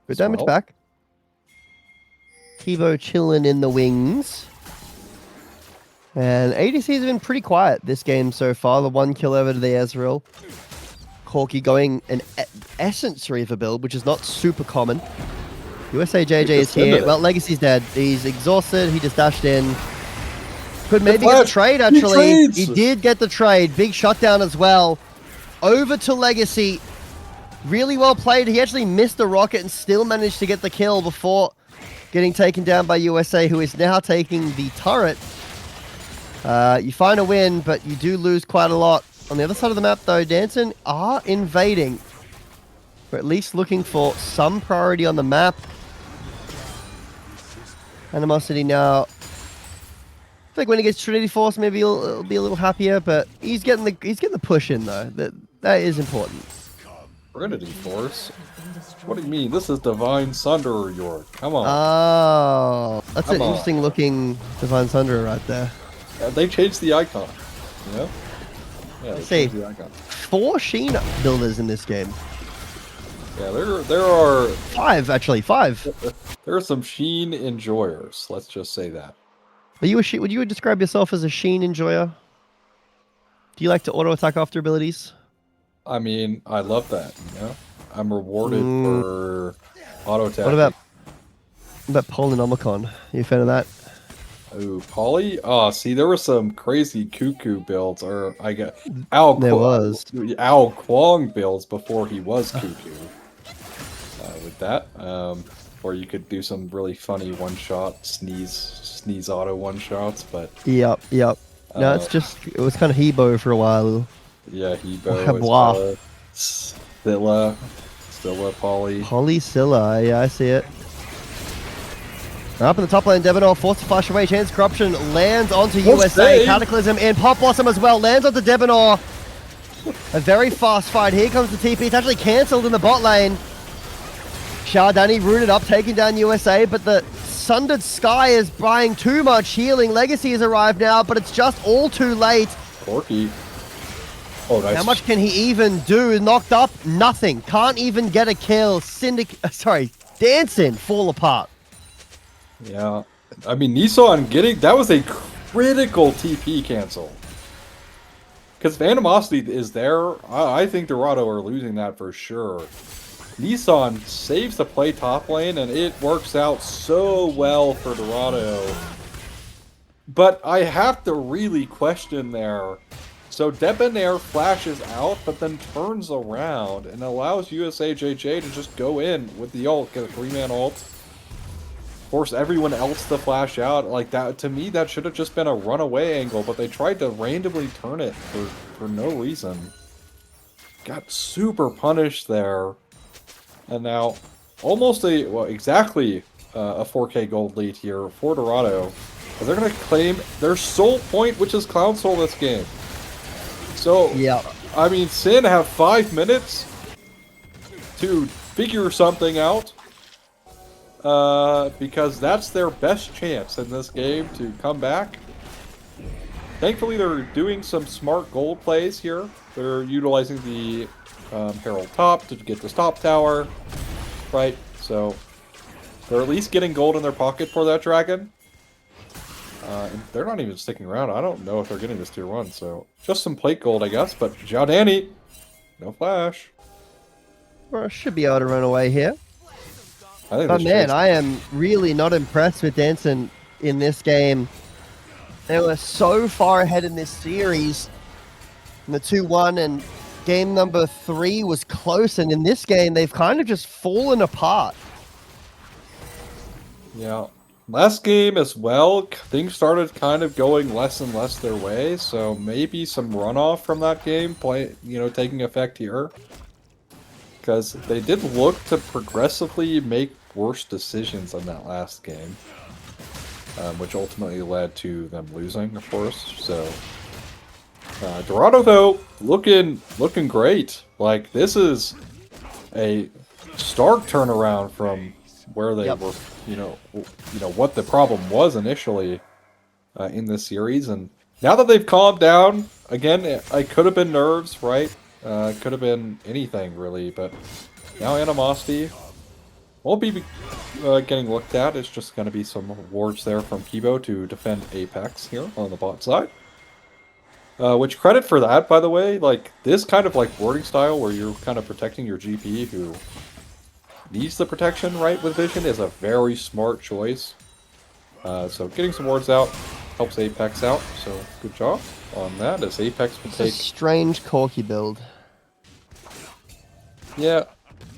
Good damage back. Kivo chilling in the wings. And ADC's been pretty quiet this game so far. The 1 kill over to the Ezreal. Corky going an Essence Reaver build, which is not super common. USA JJ is here. Well, Legacy's dead. He's exhausted. He just dashed in. Could maybe get the trade, actually. He did get the trade. Big shutdown as well. Over to Legacy. Really well played. He actually missed the rocket and still managed to get the kill before getting taken down by USA, who is now taking the turret. You find a win, but you do lose quite a lot. On the other side of the map, though, Dansyn are invading. We're at least looking for some priority on the map. Animosity now. I think when he gets Trinity Force, maybe he'll be a little happier, but he's getting the push in though. That is important. Trinity Force? What do you mean? This is Divine Sunder, York. Come on. Oh, that's an interesting looking Divine Sunder right there. They changed the icon. You know? Yeah, they changed the icon. 4 Sheen builders in this game. Yeah, there are 5 actually. 5. There are some Sheen enjoyers. Let's just say that. Are you would you describe yourself as a Sheen enjoyer? Do you like to auto attack after abilities? I mean, I love that. You know, I'm rewarded for auto attack. What about Polynomicon? You a fan of that? Oh, Poly? Oh, see, there were some crazy cuckoo builds, or I got Al Kwong builds before he was cuckoo. With that, or you could do some really funny one-shot sneeze auto one-shots, but yep. No, it was kind of Hebo for a while. Yeah, Hebo, Scylla, Poly Scylla, yeah, I see it. Up in the top lane, Debonair forced to flash away. Chance Corruption lands onto USA. Cataclysm and Pop Blossom as well lands onto Debonair. A very fast fight. Here comes the TP. It's actually cancelled in the bot lane. Shardani rooted up, taking down USA, but the Sundered Sky is buying too much healing. Legacy has arrived now, but it's just all too late. Corky. Oh, nice. How much can he even do? Knocked up? Nothing. Can't even get a kill. Dansyn fall apart. Yeah. I mean, Nissan that was a critical TP cancel. Because if Animosity is there, I think Dorado are losing that for sure. Nissan saves the play top lane, and it works out so well for Dorado. But I have to really question there. So Debonair flashes out, but then turns around and allows USA JJ to just go in with the ult, get a 3-man ult. Force everyone else to flash out. Like that, to me, that should have just been a runaway angle, but they tried to randomly turn it for no reason. Got super punished there. And now, almost exactly a 4K gold lead here for Dorado. But they're going to claim their soul point, which is Clown Soul this game. So, yeah. I mean, Sin have 5 minutes to figure something out. Because that's their best chance in this game to come back. Thankfully, they're doing some smart gold plays here. They're utilizing the Herald Top to get this top tower, right? So they're at least getting gold in their pocket for that dragon. And they're not even sticking around. I don't know if they're getting this tier 1, so just some plate gold, I guess. But Zhao Danny, no flash. Well, should be able to run away here. But man, I am really not impressed with Dansyn in this game. They were so far ahead in this series. In the 2-1, and game number 3 was close, and in this game, they've kind of just fallen apart. Yeah. Last game as well, things started kind of going less and less their way, so maybe some runoff from that game taking effect here. Because they did look to progressively make worse decisions in that last game, which ultimately led to them losing, of course. So Dorado, though, looking great. Like, this is a stark turnaround from where they were. What the problem was initially in this series, and now that they've calmed down again, it could have been nerves, right? Could have been anything really, but now Animosity won't be getting looked at. It's just going to be some wards there from Kibo to defend Apex here on the bot side. Which credit for that, by the way. Like this kind of like warding style where you're kind of protecting your GP who needs the protection, right, with Vision is a very smart choice. So getting some wards out helps Apex out. So good job on that. As Apex will It's a take. strange Corki build. Yeah,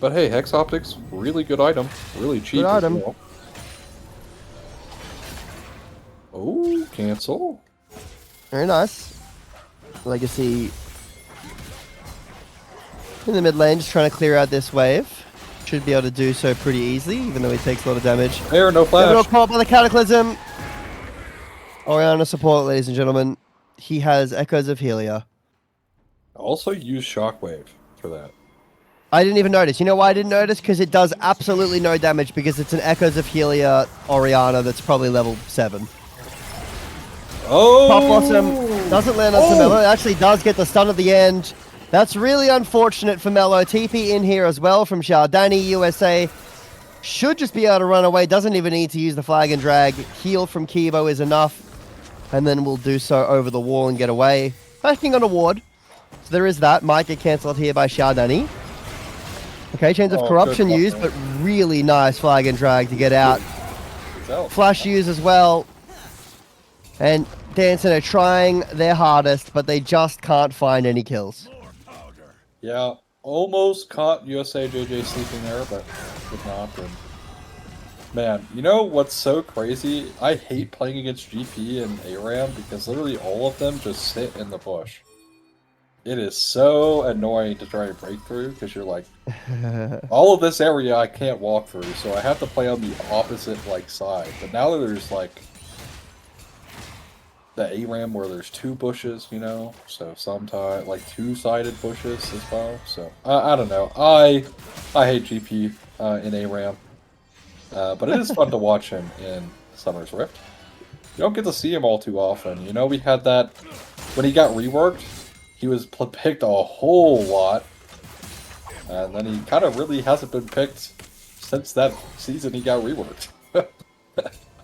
but hey, Hex Optics, really good item, really cheap. Good item. Well. Oh, cancel. Very nice. Legacy in the mid lane, just trying to clear out this wave. Should be able to do so pretty easily, even though he takes a lot of damage. There, no flash. Never caught by the Cataclysm. Orianna support, ladies and gentlemen. He has Echoes of Helia. Also use Shockwave for that. I didn't even notice. You know why I didn't notice? Because it does absolutely no damage because it's an Echoes of Helia Orianna that's probably level 7. Oh! Pop Blossom doesn't land onto Mello. It actually does get the stun at the end. That's really unfortunate for Mello. TP in here as well from Shardani, USA. Should just be able to run away. Doesn't even need to use the flag and drag. Heal from Kibo is enough. And then we'll do so over the wall and get away. Backing on a ward. So there is that. Might get cancelled here by Shardani. Okay, Chains of Corruption used, but really nice flag and drag to get out. Flash used as well. And Dansyn are trying their hardest, but they just can't find any kills. Yeah, almost caught USA JJ sleeping there, but did not. And man, you know what's so crazy? I hate playing against GP and ARAM because literally all of them just sit in the bush. It is so annoying to try and break through because you're like, all of this area I can't walk through, so I have to play on the opposite like side. But now that there's like the ARAM where there's 2 bushes, you know, so sometimes like 2-sided bushes as well. So I don't know. I hate GP in ARAM, but it is fun to watch him in Summer's Rift. You don't get to see him all too often. You know, we had that when he got reworked. He was picked a whole lot, and then he kind of really hasn't been picked since that season he got reworked.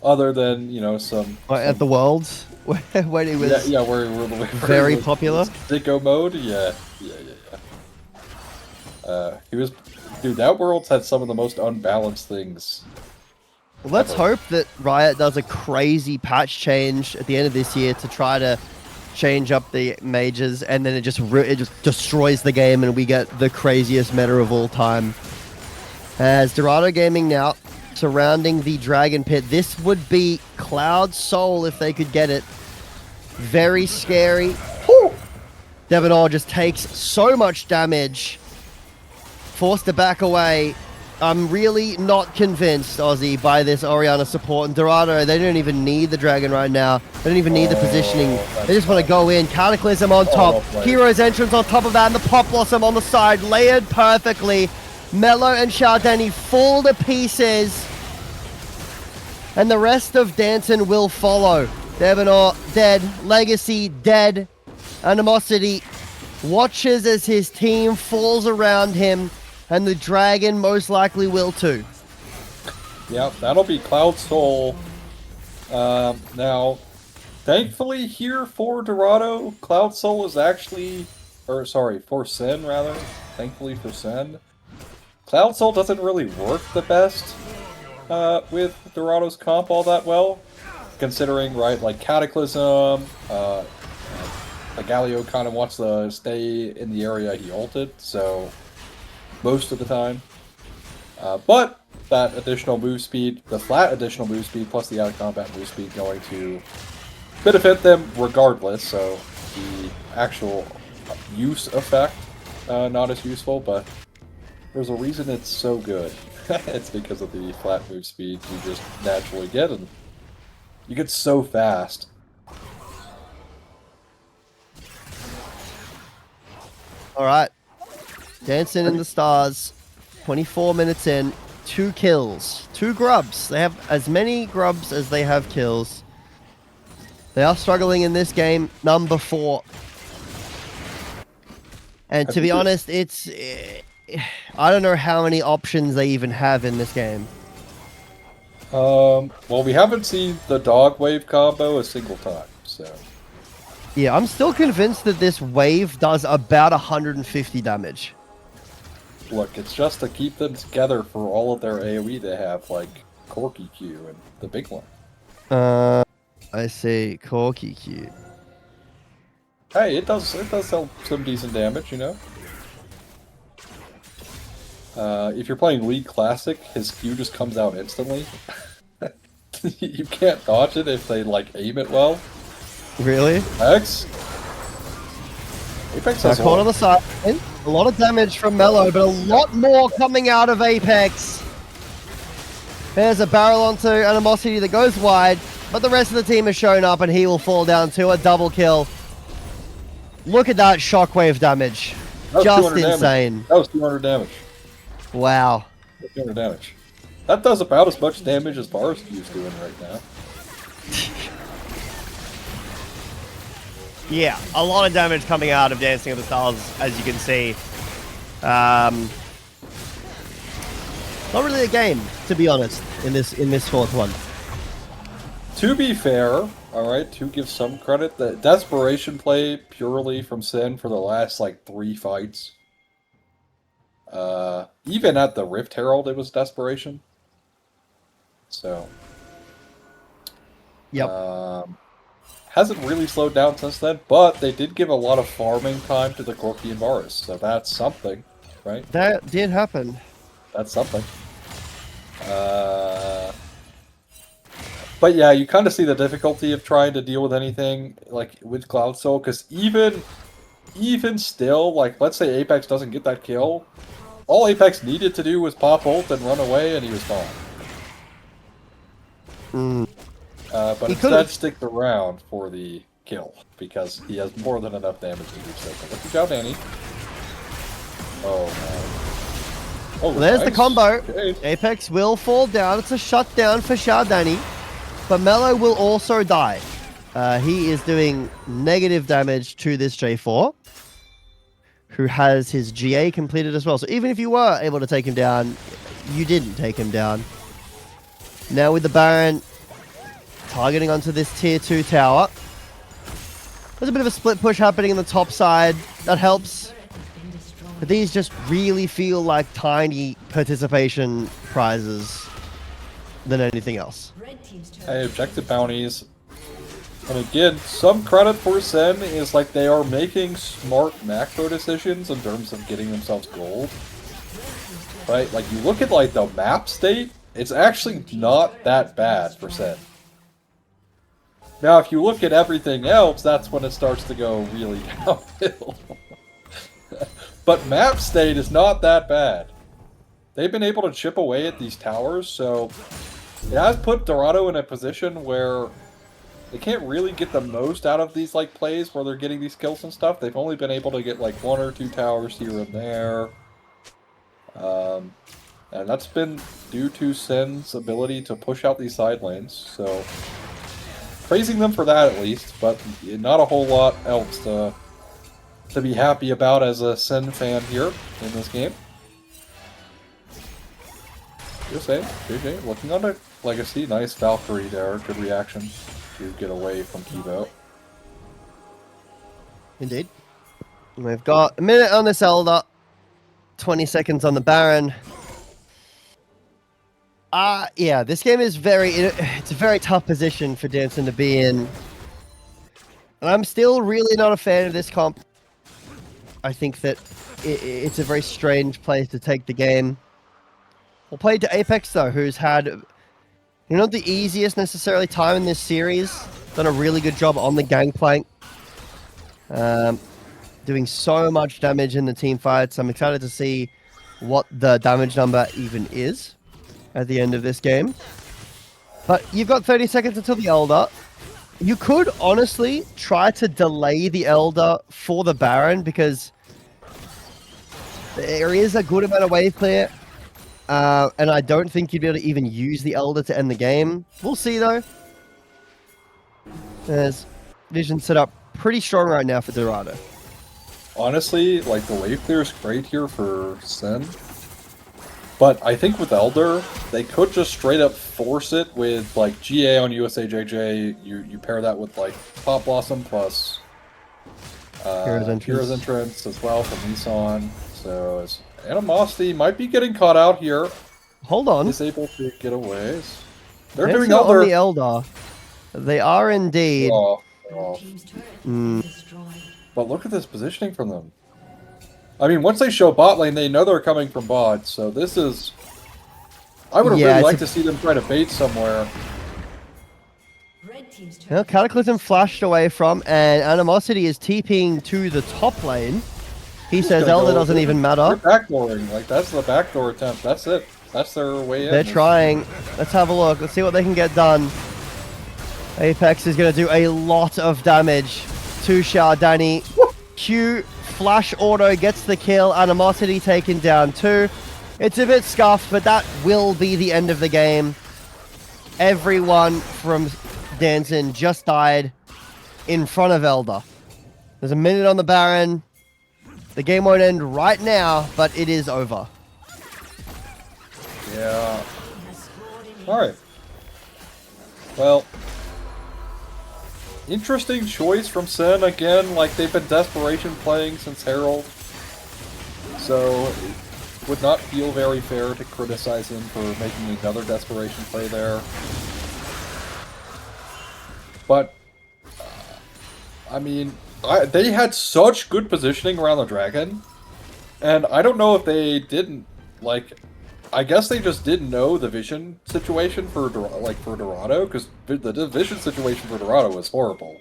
Other than, you know, some At the Worlds, when he was where very popular. Sicko mode, yeah. He was, dude. That Worlds had some of the most unbalanced things. Well, let's hope that Riot does a crazy patch change at the end of this year to try to change up the mages, and then it just destroys the game, and we get the craziest meta of all time. As Dorado Gaming now surrounding the Dragon Pit. This would be Cloud Soul if they could get it. Very scary. Devanor just takes so much damage. Forced to back away. I'm really not convinced, Aussie, by this Orianna support. And Dorado, they don't even need the dragon right now. They don't even need the positioning. They just want to go in. Cataclysm on top. Hero's entrance on top of that. And the Pop Blossom on the side. Layered perfectly. Mello and Shardani fall to pieces. And the rest of Dansyn will follow. Devanor dead. Legacy dead. Animosity watches as his team falls around him. And the dragon most likely will too. Yep, that'll be Cloud Soul. Now, thankfully here for Dorado, Cloud Soul is actually, or sorry, for Sin rather. Thankfully for Sin, Cloud Soul doesn't really work the best with Dorado's comp all that well, considering, right, like Cataclysm, Galio kind of wants to stay in the area he ulted, so most of the time. But that additional move speed, the flat additional move speed plus the out of combat move speed going to benefit them regardless, so the actual use effect not as useful, but there's a reason it's so good. It's because of the flat move speed you just naturally get, and you get so fast. Alright. Dancing in the stars. 24 minutes in. 2 kills. 2 grubs. They have as many grubs as they have kills. They are struggling in this game. Number 4. And to be honest, it's... I don't know how many options they even have in this game. Well, we haven't seen the dog wave combo a single time, so... Yeah, I'm still convinced that this wave does about 150 damage. Look, it's just to keep them together for all of their AoE they have, like Corky Q and the big one. I see. Corky Q. Hey, it does some decent damage, you know? If you're playing League Classic, his Q just comes out instantly. You can't dodge it if they, like, aim it well. Really? Apex has Caught on the side. A lot of damage from Mello, but a lot more coming out of Apex. There's a barrel onto Animosity that goes wide, but the rest of the team has shown up and he will fall down to a double kill. Look at that shockwave damage. Just insane. Damage. That was 200 damage. Wow. 200 damage. That does about as much damage as Barstool's doing right now. Yeah, a lot of damage coming out of Dancing of the Stars, as you can see. Not really a game, to be honest, in this fourth one. To be fair, alright, to give some credit, the desperation play purely from Sin for the last, like, 3 fights. Even at the Rift Herald, it was desperation. So. Yep. Hasn't really slowed down since then, but they did give a lot of farming time to the Corky and Varus, so that's something, right? That did happen. That's something. But yeah, you kind of see the difficulty of trying to deal with anything like with Cloud Soul, because even still, like, let's say Apex doesn't get that kill, all Apex needed to do was pop ult and run away, and he was fine. But instead stick around for the kill, because he has more than enough damage to do so. But good job, Danny. Oh, man. Oh, There's nice. the combo. Okay. Apex will fall down. It's a shutdown for Shardani. But Mello will also die. He is doing negative damage to this J4, who has his GA completed as well. So even if you were able to take him down, you didn't take him down. Now with the Baron targeting onto this tier 2 tower. There's a bit of a split push happening in the top side. That helps. But these just really feel like tiny participation prizes than anything else. Hey, objective bounties. And again, some credit for Sen is like they are making smart macro decisions in terms of getting themselves gold. Right? Like, you look at, like, the map state, it's actually not that bad for Sen. Now, if you look at everything else, that's when it starts to go really downhill. But map state is not that bad. They've been able to chip away at these towers, so it has put Dorado in a position where they can't really get the most out of these, like, plays where they're getting these kills and stuff. They've only been able to get, like, 1 or 2 towers here and there. And that's been due to Sen's ability to push out these side lanes, so praising them for that at least, but not a whole lot else to be happy about as a Sen fan here in this game. Just saying, JJ, looking on it. Legacy, nice Valkyrie there, good reaction to get away from Kivo. Indeed. We've got a minute on this Elder, 20 seconds on the Baron. Yeah, this game is it's a very tough position for Dansyn to be in. And I'm still really not a fan of this comp. I think that it's a very strange place to take the game. We'll play to Apex, though, who's had, not the easiest necessarily time in this series. Done a really good job on the gangplank. Doing so much damage in the team fights. I'm excited to see what the damage number even is at the end of this game. But you've got 30 seconds until the Elder. You could honestly try to delay the Elder for the Baron, because there is a good amount of wave clear. And I don't think you'd be able to even use the Elder to end the game. We'll see, though. There's vision set up pretty strong right now for Dorado. Honestly, like, the wave clear is great here for Sen. But I think with Elder, they could just straight up force it with, like, GA on USA JJ. You pair that with, like, Pop Blossom plus Hero's entrance as well from Nissan. So Animosity might be getting caught out here. Hold on. Is able to get away. They're Dansyn doing on Elder. the Elder. They are indeed. But look at this positioning from them. I mean, once they show bot lane, they know they're coming from bot. So this is... I would have really liked to see them try to bait somewhere. Well, Cataclysm flashed away from, and Animosity is TPing to the top lane. He says Elder doesn't even matter. They're backdooring. Like, that's the backdoor attempt. That's it. That's their way in. They're trying. Let's have a look. Let's see what they can get done. Apex is going to do a lot of damage to Shardani. Q flash auto gets the kill. Animosity taken down too. It's a bit scuffed, but that will be the end of the game. Everyone from Dansyn just died in front of Elder. There's a minute on the Baron. The game won't end right now, but it is over. Yeah. Alright. Well, interesting choice from Sen. Again, like, they've been Desperation playing since Herald. So, it would not feel very fair to criticize him for making another Desperation play there. But, I mean, they had such good positioning around the dragon, and I don't know if they didn't, like, I guess they just didn't know the vision situation for Dorado, because the vision situation for Dorado was horrible.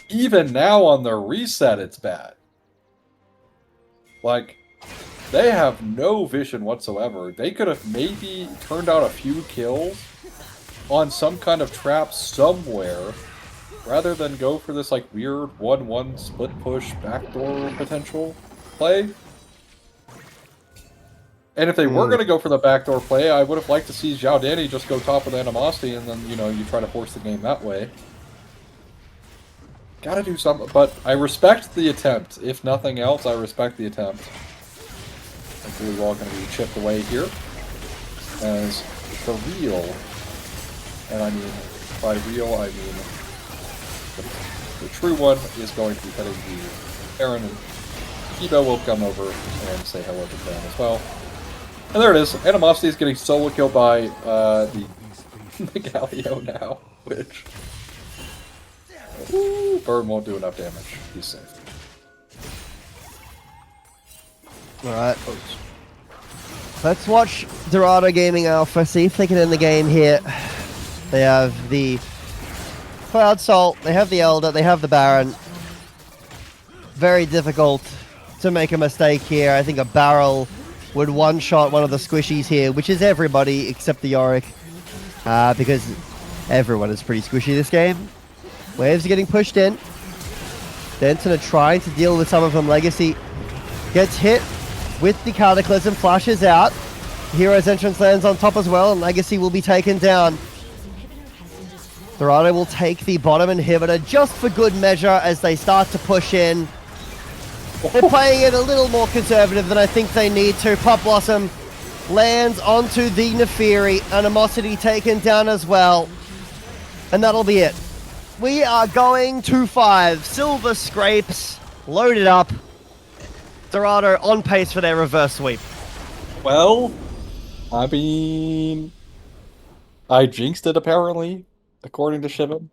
Even now on their reset, it's bad. Like, they have no vision whatsoever. They could have maybe turned out a few kills on some kind of trap somewhere, rather than go for this, like, weird 1-1 split push backdoor potential play. And if they were going to go for the backdoor play, I would have liked to see Zhao Danny just go top with Animosity, and then, you know, you try to force the game that way. Gotta do something, but I respect the attempt. If nothing else, I respect the attempt. I believe we're all going to be chipped away here. As the real, and I mean, by real, I mean the true one is going to be heading to Aaron, and Kibo will come over and say hello to them as well. And there it is. Animosity is getting solo killed by the Galio now, which... Ooh, Burn won't do enough damage. He's safe. Alright. Let's watch Dorado Gaming Alpha, see if they can end the game here. They have the Cloud Salt, they have the Elder, they have the Baron. Very difficult to make a mistake here. I think a barrel would one-shot one of the squishies here, which is everybody except the Yorick. Because everyone is pretty squishy this game. Waves are getting pushed in. Dansyn are trying to deal with some of them. Legacy gets hit with the Cataclysm, flashes out. Hero's entrance lands on top as well, and Legacy will be taken down. Dorado will take the bottom inhibitor just for good measure as they start to push in. They're playing it a little more conservative than I think they need to. Pop Blossom lands onto the Nefiri. Animosity taken down as well. And that'll be it. We are going to 5. Silver Scrapes loaded up. Dorado on pace for their reverse sweep. Well, I mean... I jinxed it, apparently, according to Shibin.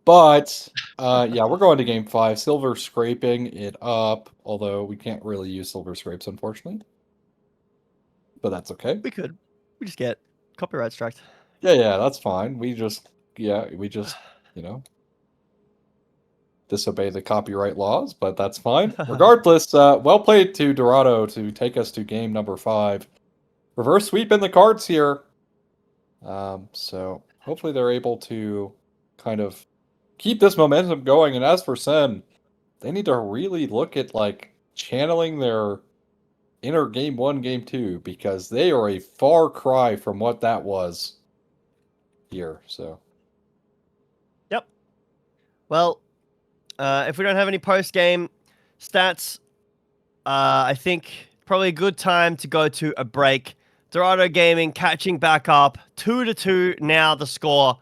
But, yeah, we're going to game 5. Silver scraping it up, although we can't really use silver scrapes, unfortunately. But that's okay. We could. We just get copyright striked. Yeah, that's fine. We just, you know, disobey the copyright laws, but that's fine. Regardless, well played to Dorado to take us to game number 5. Reverse sweep in the cards here. So hopefully they're able to kind of keep this momentum going. And as for Sen, they need to really look at, like, channeling their inner game 1, game 2, because they are a far cry from what that was here. So, yep. Well, if we don't have any post-game stats, I think probably a good time to go to a break. Dorado Gaming catching back up, 2-2 now the score.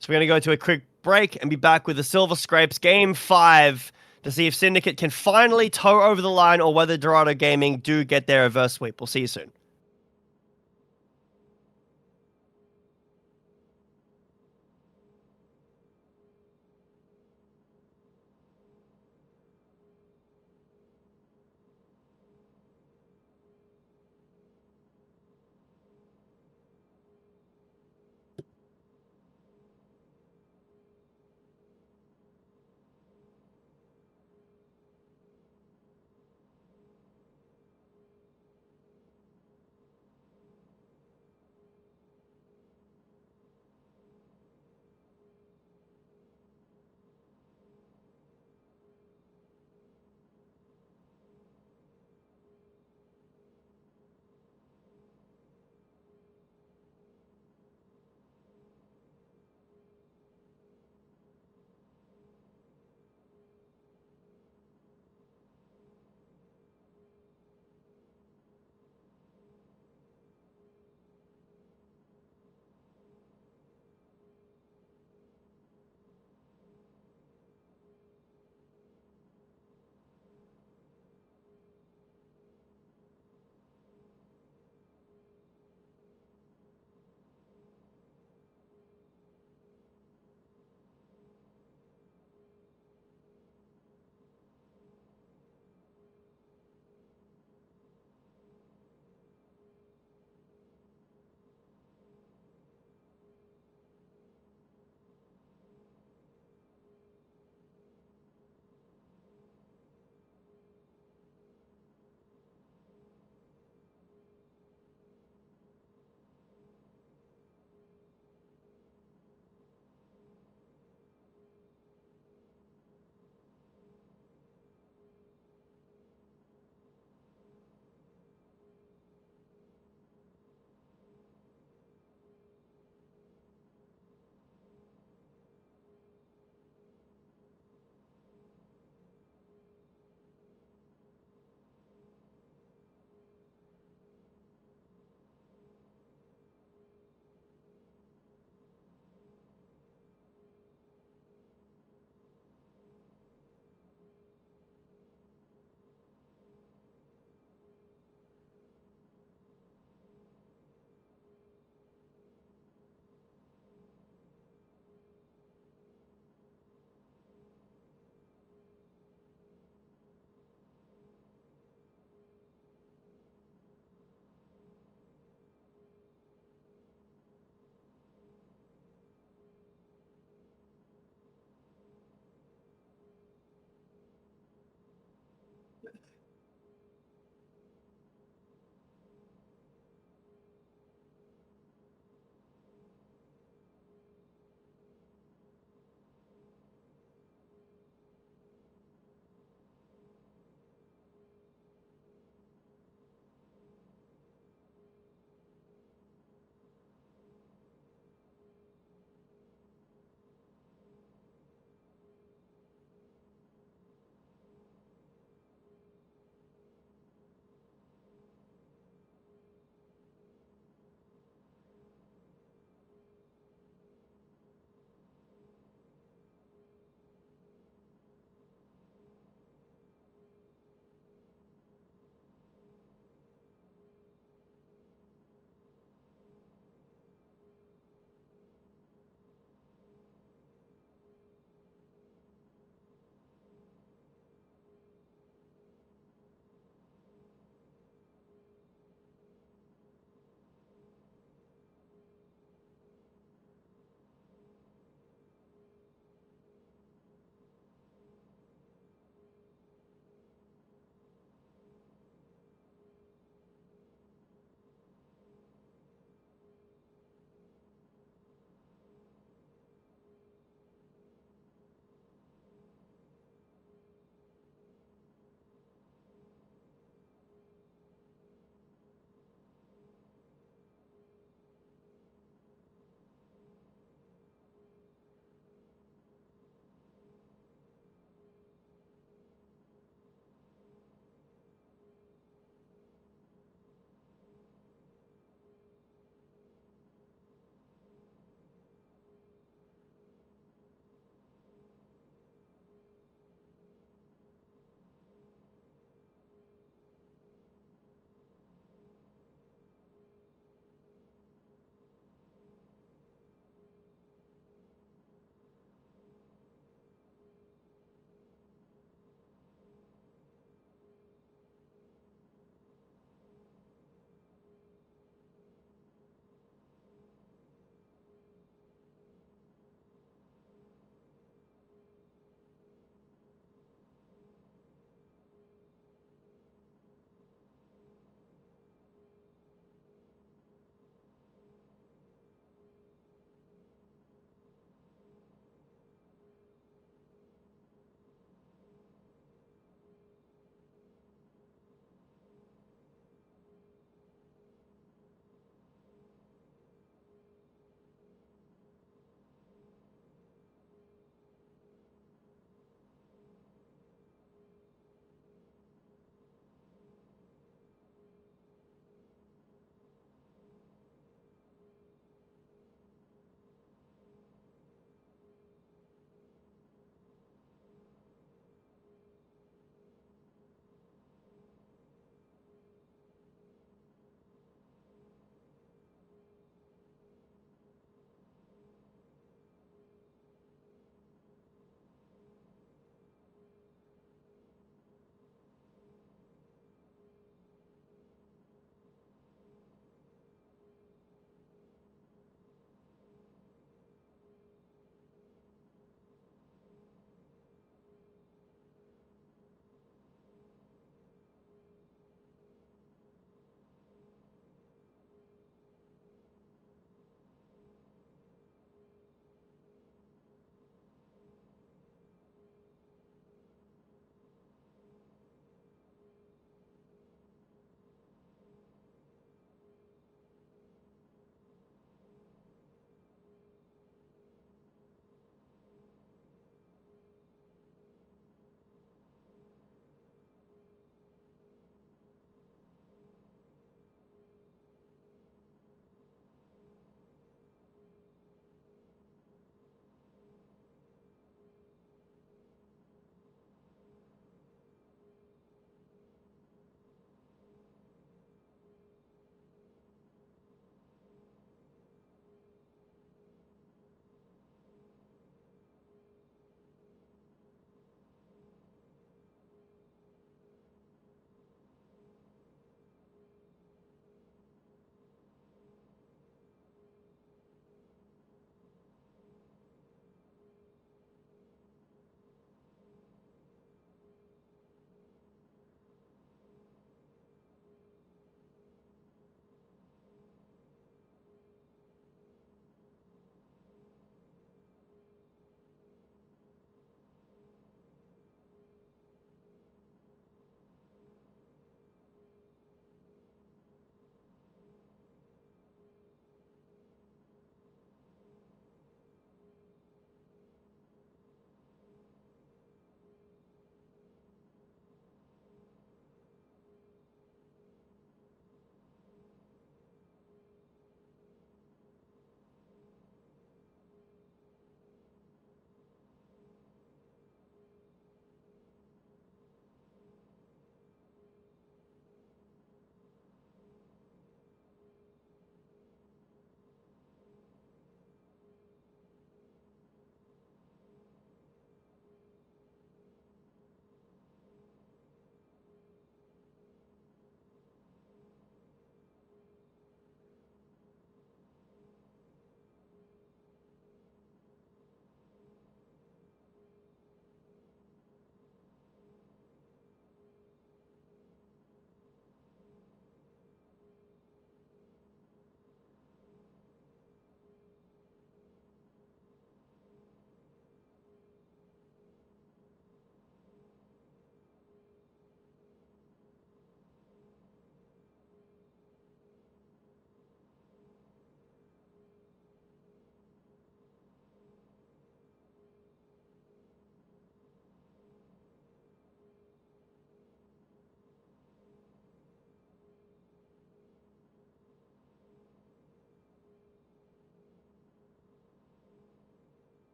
So we're going to go to a quick break and be back with the Silver Scrapes Game 5 to see if Syndicate can finally toe over the line or whether Dorado Gaming do get their reverse sweep. We'll see you soon.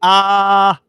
Ah.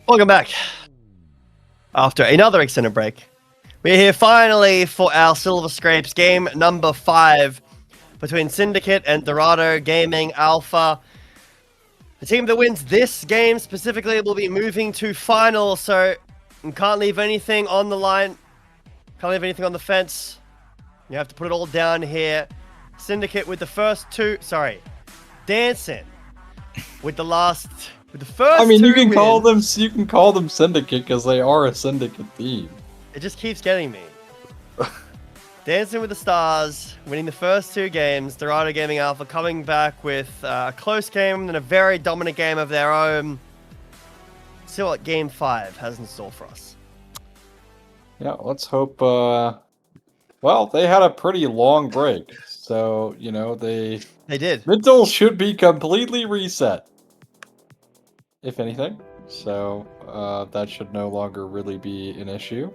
Welcome back. After another extended break, we're here finally for our Silver Scrapes game number 5 between Syndicate and Dorado Gaming Alpha. The team that wins this game specifically will be moving to final, so you can't leave anything on the line, can't leave anything on the fence. You have to put it all down here. Syndicate with the first two, Dansyn with the first I mean, two you can call wins. them Syndicate because they are a Syndicate team. It just keeps getting me. Dancing with the Stars, winning the first 2 games. Dorado Gaming Alpha coming back with a close game and a very dominant game of their own. See what Game 5 has in store for us. Yeah, let's hope. Well, they had a pretty long break, so you know they did. mental should be completely reset, if anything. So that should no longer really be an issue.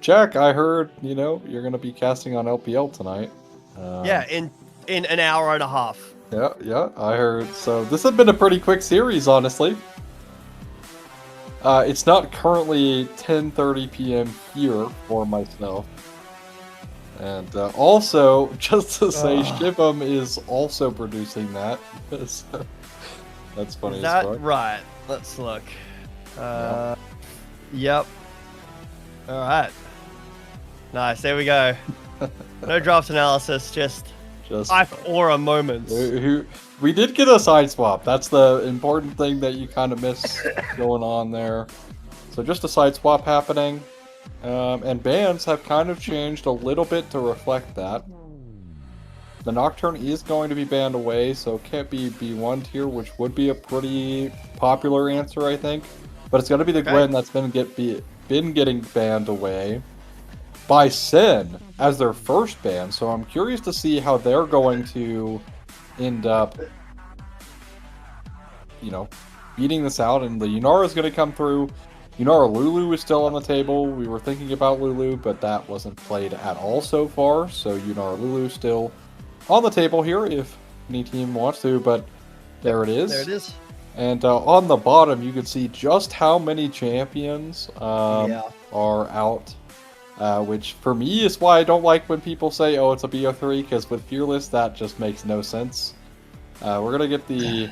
Jack, I heard you're going to be casting on LPL tonight. Yeah, in an hour and a half. Yeah, I heard. So this has been a pretty quick series, honestly. It's not currently 10:30 p.m. here for myself. And also, just to say, Shibum is also producing that. So, that's funny. Is that right? Let's look. Yep. All right. Nice. There we go. No draft analysis, just aura moments. We did get a side swap. That's the important thing that you kind of miss going on there. So just a side swap happening. And bans have kind of changed a little bit to reflect that. The Nocturne is going to be banned away, so it can't be B1 tier, which would be a pretty popular answer, I think. But it's going to be the Gwen that's been getting banned away by Sin as their first ban. So I'm curious to see how they're going to end up, beating this out. And the Yunara is going to come through. Yunara Lulu is still on the table. We were thinking about Lulu, but that wasn't played at all so far. So Yunara Lulu still on the table here if any team wants to, but there it is. There it is. And on the bottom, you can see just how many champions are out, which for me is why I don't like when people say, oh, it's a BO3, because with Fearless, that just makes no sense. We're going to get the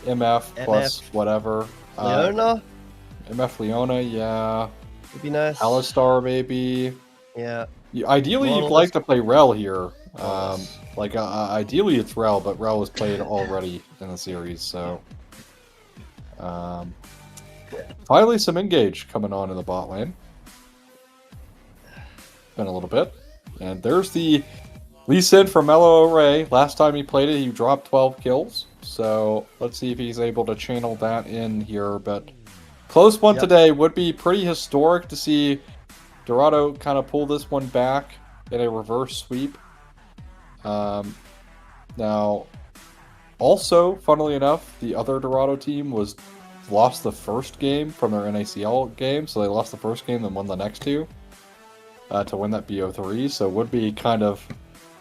MF plus whatever. Leona? MF Leona, yeah. Would be nice. Alistar, maybe. Yeah. Ideally, you'd like to play Rel here. Ideally, it's Rel, but Rel was played already in the series, so... finally, some engage coming on in the bot lane. Been a little bit. And there's the Lee Sin from Mellow Array. Last time he played it, he dropped 12 kills. So let's see if he's able to channel that in here. But close one today. Would be pretty historic to see Dorado kind of pull this one back in a reverse sweep. Now, also, funnily enough, the other Dorado team lost the first game from their NACL game, so they lost the first game and won the next 2 to win that BO3. So it would be kind of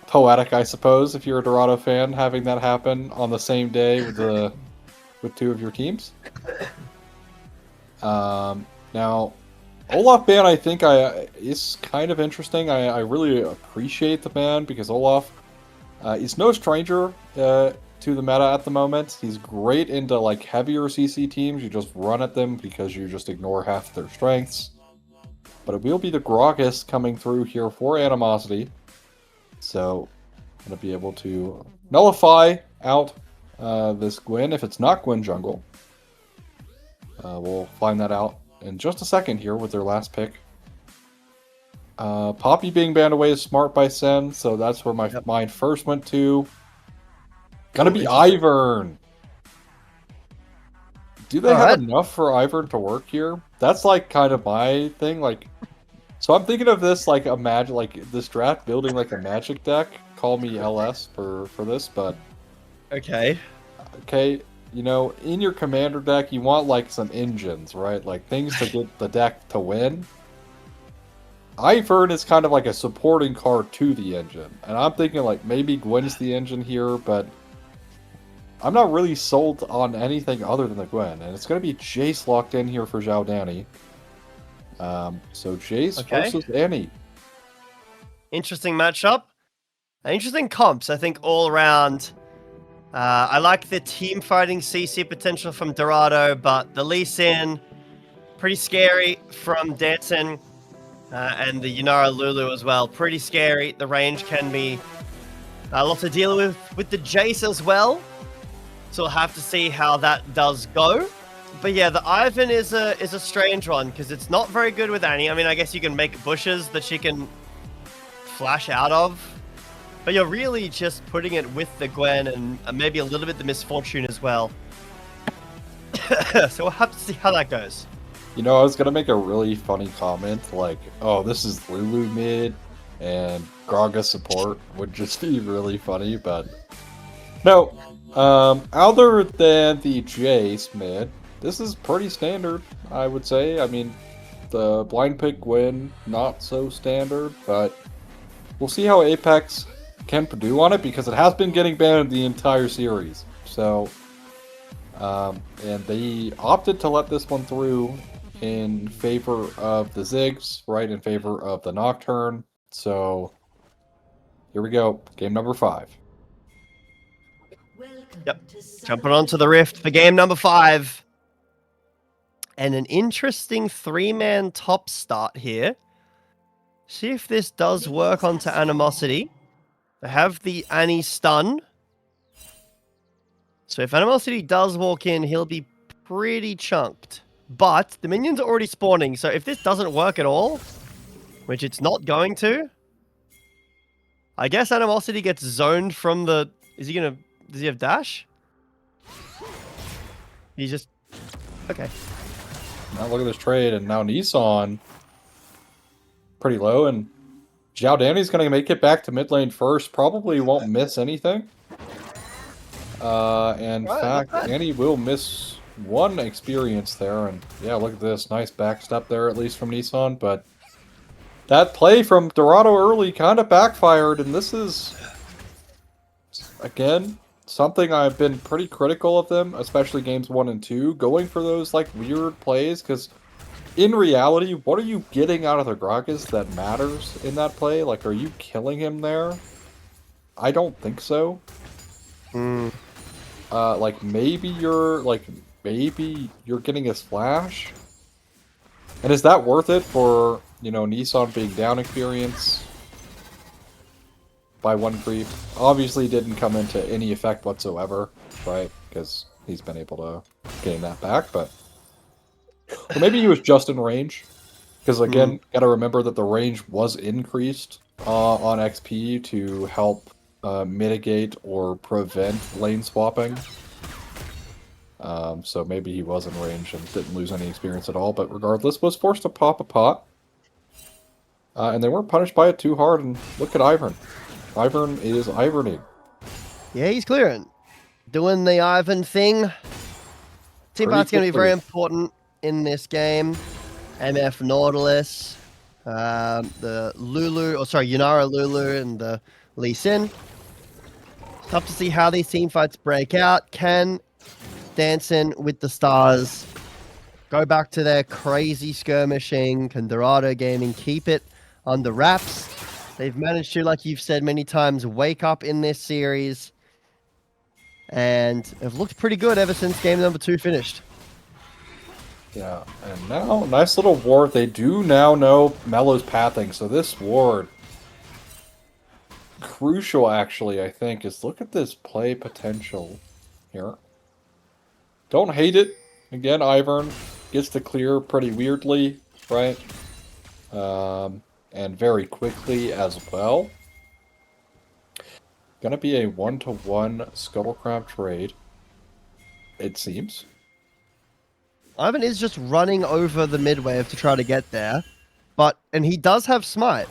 poetic, I suppose, if you're a Dorado fan, having that happen on the same day with 2 of your teams. Now, Olaf ban, I think, is kind of interesting. I really appreciate the ban because Olaf is no stranger to the meta at the moment. He's great into like heavier CC teams. You just run at them because you just ignore half their strengths. But it will be the Gragas coming through here for Animosity. So I'm going to be able to nullify out this Gwen if it's not Gwen jungle. We'll find that out in just a second here with their last pick. Poppy being banned away is smart by Sen, so that's where my mind first went to. Gonna be Ivern. Do they have enough for Ivern to work here? That's like kind of my thing. Like, so I'm thinking of this like this draft building like a Magic deck. Call me LS for this, but okay. In your commander deck, you want like some engines, right? Like things to get the deck to win. Ivern is kind of like a supporting card to the engine. And I'm thinking like maybe Gwen's the engine here, but I'm not really sold on anything other than the Gwen. And it's going to be Jace locked in here for Zhao Danny. So Jace versus Annie. Interesting matchup. Interesting comps, I think, all around. I like the team fighting CC potential from Dorado, but the Lee Sin, pretty scary from Dansyn. And the Yunara Lulu as well. Pretty scary. The range can be a lot to deal with the Jace as well. So we'll have to see how that does go. But yeah, the Ivan is a strange one because it's not very good with Annie. I mean, I guess you can make bushes that she can flash out of. But you're really just putting it with the Gwen and maybe a little bit the Misfortune as well. So we'll have to see how that goes. You know, I was gonna make a really funny comment, like, oh, this is Lulu mid, and Graga support would just be really funny, but... No, other than the Jace mid, this is pretty standard, I would say. I mean, the blind pick Gwen, not so standard, but we'll see how Apex can do on it, because it has been getting banned the entire series. So, and they opted to let this one through in favor of the Ziggs, right, in favor of the Nocturne. So, here we go. Game number 5. Yep. Jumping onto the Rift for game number 5. And an interesting 3-man top start here. See if this does work onto Animosity. They have the Annie stun. So if Animosity does walk in, he'll be pretty chunked. But the minions are already spawning, so if this doesn't work at all, which it's not going to, I guess Animosity gets zoned from the... Does he have dash? He's just... Okay. Now look at this trade, and now Nissan pretty low, and Zhao Danny's going to make it back to mid lane first. Probably won't miss anything. In fact, Annie will miss one experience there, and yeah, look at this. Nice backstep there, at least from Nissan, but that play from Dorado early kind of backfired, and this is, again, something I've been pretty critical of them, especially games 1 and 2, going for those, like, weird plays, because in reality, what are you getting out of the Gragas that matters in that play? Like, are you killing him there? I don't think so. Like, maybe you're getting his flash? And is that worth it for, you know, Nissan being down experience by 1 creep? Obviously didn't come into any effect whatsoever, right? Because he's been able to gain that back, but... Or maybe he was just in range. Because again, gotta remember that the range was increased on XP to help mitigate or prevent lane swapping. So maybe he was in range and didn't lose any experience at all, but regardless, was forced to pop a pot. And they weren't punished by it too hard, and look at Ivern. Ivern is Iverning. Yeah, he's clearing. Doing the Ivan thing. Team fight's going to be very important in this game. MF Nautilus, the Lulu, Yunara Lulu and the Lee Sin. Tough to see how these team fights break out. Can Dansyn with the stars go back to their crazy skirmishing? Can Dorado Gaming keep it under wraps? They've managed to, like you've said many times, wake up in this series and have looked pretty good ever since game number 2 finished. Yeah, and now, nice little ward. They do now know Melo's pathing, so this ward, crucial actually, I think, is look at this play potential here. Don't hate it. Again, Ivern gets to clear pretty weirdly, right? And very quickly as well. Gonna be a 1-to-1 Scuttlecraft trade, it seems. Ivan is just running over the mid wave to try to get there, and he does have smite.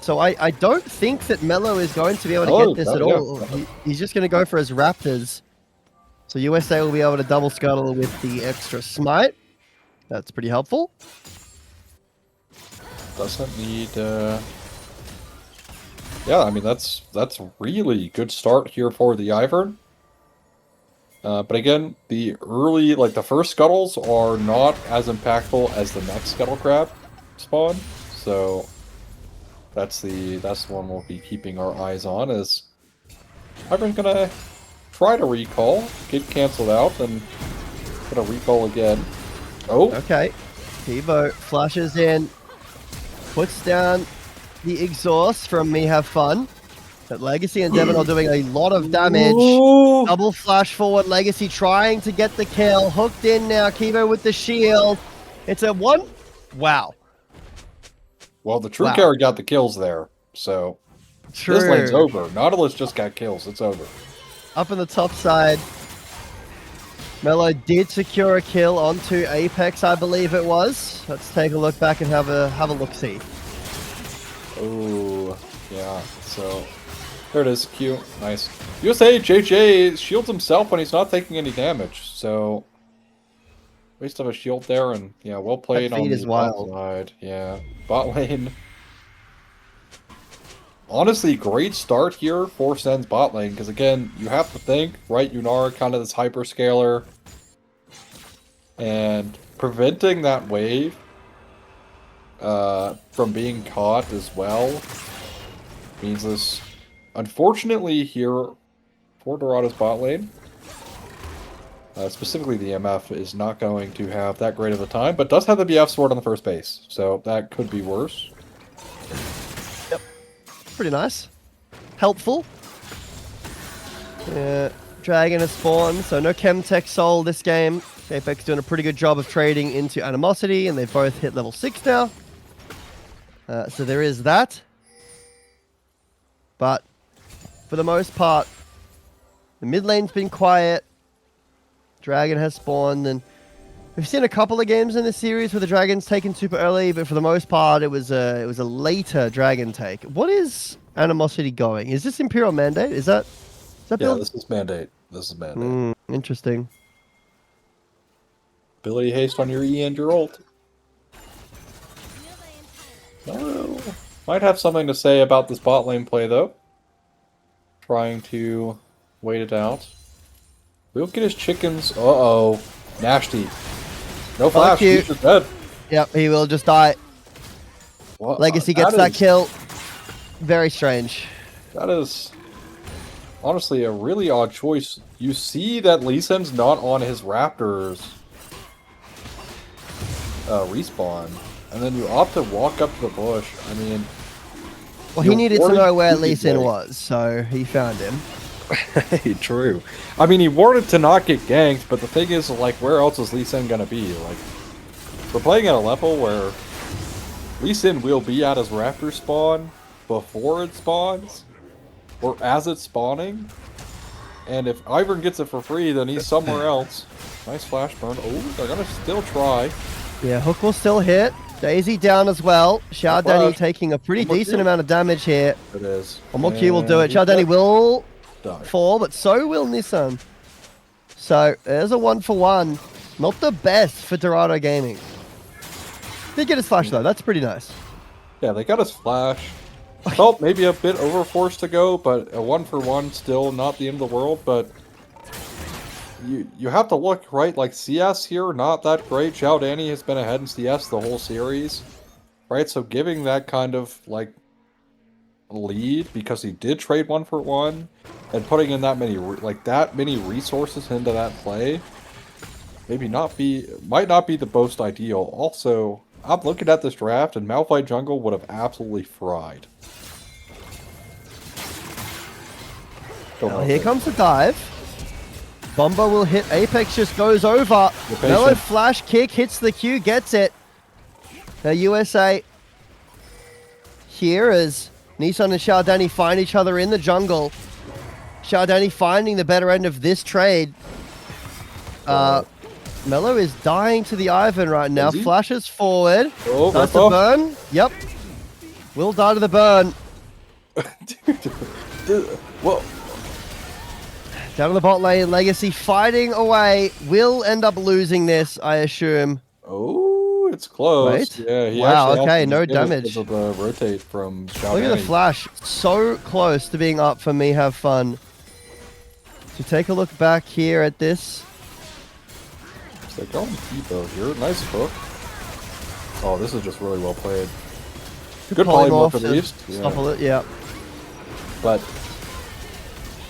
So I don't think that Melo is going to be able to get this at all. He's just going to go for his Raptors. So USA will be able to double scuttle with the extra smite. That's pretty helpful. Doesn't need. Yeah, I mean that's really good start here for the Ivern. But again, the early, like the first scuttles are not as impactful as the next scuttle crab spawn. So that's the one we'll be keeping our eyes on. As Ivern's gonna try to recall, get canceled out, and gonna recall again. Oh, Okay. Devo flashes in, puts down the exhaust from Me Have Fun. But Legacy and Devon are doing a lot of damage. Ooh. Double flash forward. Legacy trying to get the kill. Hooked in now. Kivo with the shield. It's a one. Wow. Well, the True Wow. Carry got the kills there, so True. this lane's over. Nautilus just got kills. It's over. Up in the top side. Mello did secure a kill onto Apex, I believe it was. Let's take a look back and have a look-see. Oh, yeah. So there it is. Q. Nice. USA JJ shields himself when he's not taking any damage. So waste of a shield there, and yeah, well played That on feed the is bot wild. side. Yeah, bot lane. Honestly, great start here for Sen's bot lane, because again, you have to think, right, Yunara, kind of this hyperscaler, and preventing that wave from being caught as well means this, unfortunately here, for Dorado's bot lane, specifically the MF is not going to have that great of a time, but does have the BF sword on the first base, so that could be worse. Pretty nice. Helpful. Yeah, Dragon has spawned, so no Chemtech Soul this game. Apex doing a pretty good job of trading into Animosity, and they've both hit level 6 now. So there is that. But for the most part, the mid lane's been quiet. Dragon has spawned, and we've seen a couple of games in this series where the Dragon's taken super early, but for the most part, it was a later Dragon take. What is Animosity going? Is this Imperial Mandate? Is that Yeah, build? this is Mandate. This is Mandate. Interesting. Ability haste on your E and your ult. Oh, might have something to say about this bot lane play, though. Trying to wait it out. We'll get his chickens. Uh-oh. Nasty. No flash. you. He's just dead. Yep, he will just die. What? Legacy gets that is- kill. Very strange. That is honestly a really odd choice. You see that Lee Sin's not on his Raptors respawn, and then you opt to walk up to the bush. I mean, Well, he you're needed to worried know where he could Lee Sin get- was, so he found him. True. I mean, he wanted to not get ganked, but the thing is, like, where else is Lee Sin gonna be? Like, we're playing at a level where Lee Sin will be at his Raptor spawn before it spawns, or as it's spawning. And if Ivern gets it for free, then he's somewhere else. Nice flash burn. Oh, they're gonna still try. Yeah, Hook will still hit. Daisy down as well. Xiao Dani flash. taking a pretty One more decent Q. amount of damage here. It is. One more Q will do it. And Xiao Dani he's will dead. fall, but so will Nissan. So there's a 1-for-1. Not the best for Dorado Gaming. Did get his flash though. That's pretty nice. Yeah, they got his flash. Felt maybe a bit overforced to go, but a 1-for-1 still not the end of the world. But you have to look, right? Like CS here, not that great. Xiao Dani has been ahead in CS the whole series, right? So giving that kind of like lead because he did trade 1-for-1 and putting in that many resources into that play, might not be the most ideal. Also, I'm looking at this draft, and Malphite jungle would have absolutely fried. Now here comes the dive. Bomba will hit. Apex just goes over. You're Mellow patient. flash kick hits the Q, gets it. Now USA here as Nissan and Xiao Dani find each other in the jungle. Xiao Dani finding the better end of this trade. Mello is dying to the Ivan right now. Is he? Flashes forward. Oh, Does the rip off. burn. Yep. Will die to the burn. Dude, whoa. Down to the bot lane. Legacy fighting away. Will end up losing this, I assume. Oh, it's close. Wait. Yeah, he Wow, actually okay, has to no just get it damage. because of the rotate from Xiao Look at the Danny. flash. So close to being up for me. Have fun. So take a look back here at this. So they're going T-bow here. Nice hook. Oh, this is just really well played. Good polymorph at to least. Stop it, yeah. But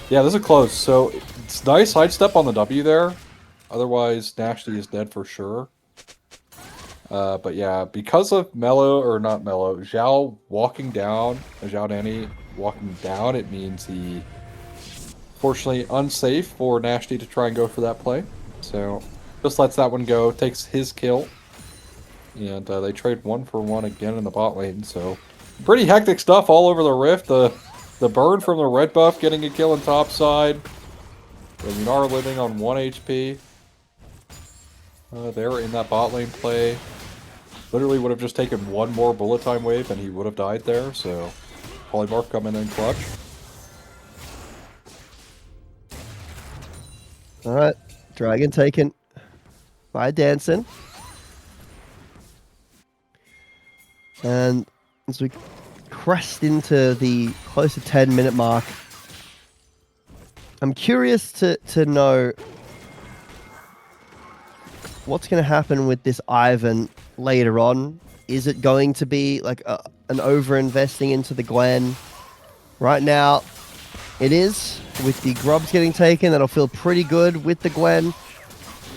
yeah, this is close. So it's nice sidestep on the W there. Otherwise, Nashty is dead for sure. But yeah, because of Zhao walking down, Zhao Danny walking down, it means he, fortunately, unsafe for Nashty to try and go for that play. So just lets that one go, takes his kill. And they trade 1-for-1 again in the bot lane. So pretty hectic stuff all over the Rift. The burn from the red buff getting a kill on top side. The Yunara living on 1 HP. They're in that bot lane play. Literally would have just taken one more bullet time wave and he would have died there. So Polymorph coming in clutch. Alright. Dragon taken by Dansyn. And as we crest into the close to 10-minute mark, I'm curious to know what's going to happen with this Ivan later on. Is it going to be like an over-investing into the Gwen? Right now, it is. With the grubs getting taken, that'll feel pretty good with the Gwen.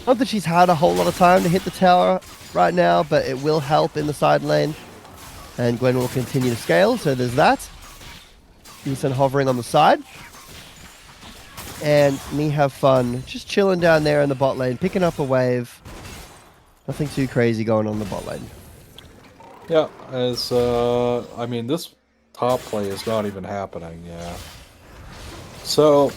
Not that she's had a whole lot of time to hit the tower right now, but it will help in the side lane. And Gwen will continue to scale, so there's that. Dansyn hovering on the side. And me have fun, just chilling down there in the bot lane, picking up a wave. Nothing too crazy going on in the bot lane. Yeah, as I mean, this top play is not even happening, yeah. So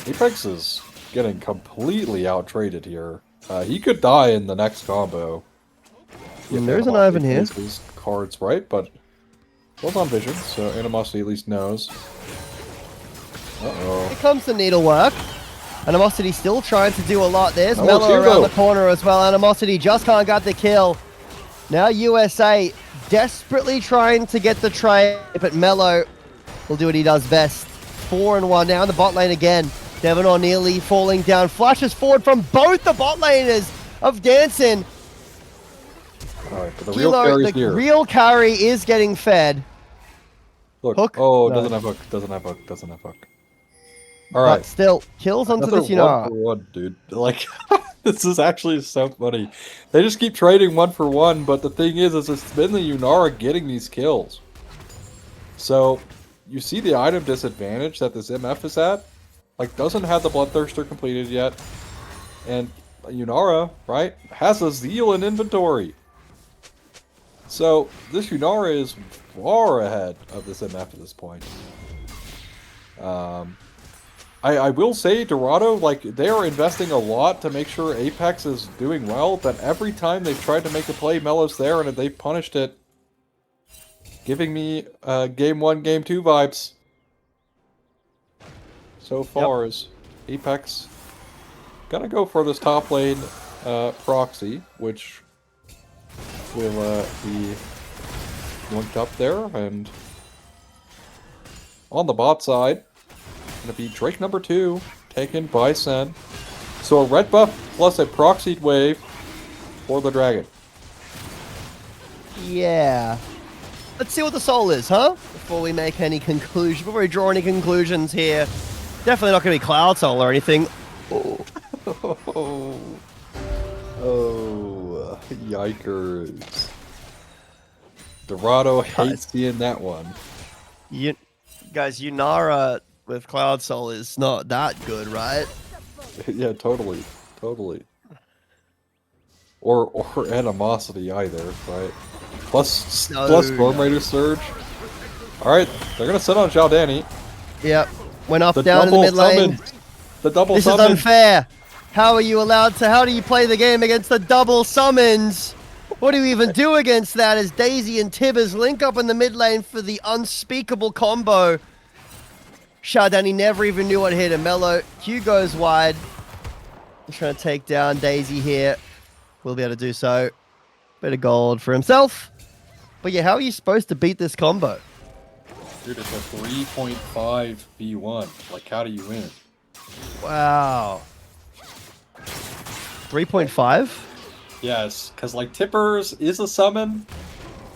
Apex is getting completely out-traded here. He could die in the next combo. And there's an Ivan here. His cards right, but well on vision, so Animosity at least knows. Uh-oh. Here comes the needlework. Animosity still trying to do a lot. There's Oh, Mello Hugo. around the corner as well. Animosity just can't get the kill. Now USA desperately trying to get the trade, but Mello will do what he does best. 4-1 now in the bot lane again. Devon nearly falling down. Flashes forward from both the bot laners of Dansyn. Alright, but the real carry's the here. real carry is getting fed. Look, Hook? oh, No. doesn't have hook, doesn't have hook, doesn't have hook. But Alright. still, kills onto Another this Yunara. 1-for-1, dude. Like, this is actually so funny. They just keep trading 1-for-1, but the thing is it's been the Yunara getting these kills. So, you see the item disadvantage that this MF is at? Like, doesn't have the Bloodthirster completed yet. And Yunara, right, has a Zeal in inventory. So, this Yunara is far ahead of this MF at this point. I will say, Dorado, like, they are investing a lot to make sure Apex is doing well, but every time they've tried to make a play, Mello's there, and they punished it. Giving me Game 1, Game 2 vibes. So far as Apex gonna go for this top lane proxy, which will be linked up there, and on the bot side, gonna be Drake number 2, taken by Sen. So a red buff plus a proxied wave for the dragon. Yeah. Let's see what the soul is, huh? Before we make any conclusions, before we draw any conclusions here. Definitely not going to be Cloud Soul or anything. Oh, Yikers. Dorado hates seeing that one. Guys, Yunara with Cloud Soul is not that good, right? Yeah, totally. Totally. Or Animosity either, right? Plus Storm Raider Surge. Alright, they're gonna set on Xiao Danny. Yep. Went up The down in the double mid lane. summon. The double This summon. is unfair. How are you allowed to? How do you play the game against the double summons? What do you even do against that as Daisy and Tibbers link up in the mid lane for the unspeakable combo? Shardani never even knew what hit him. Mello, Q goes wide. He's trying to take down Daisy here. We'll be able to do so. Bit of gold for himself. But yeah, how are you supposed to beat this combo? Dude, it's a 3.5 v1. Like, how do you win? Wow. 3.5? Yes, because, like, Tippers is a summon,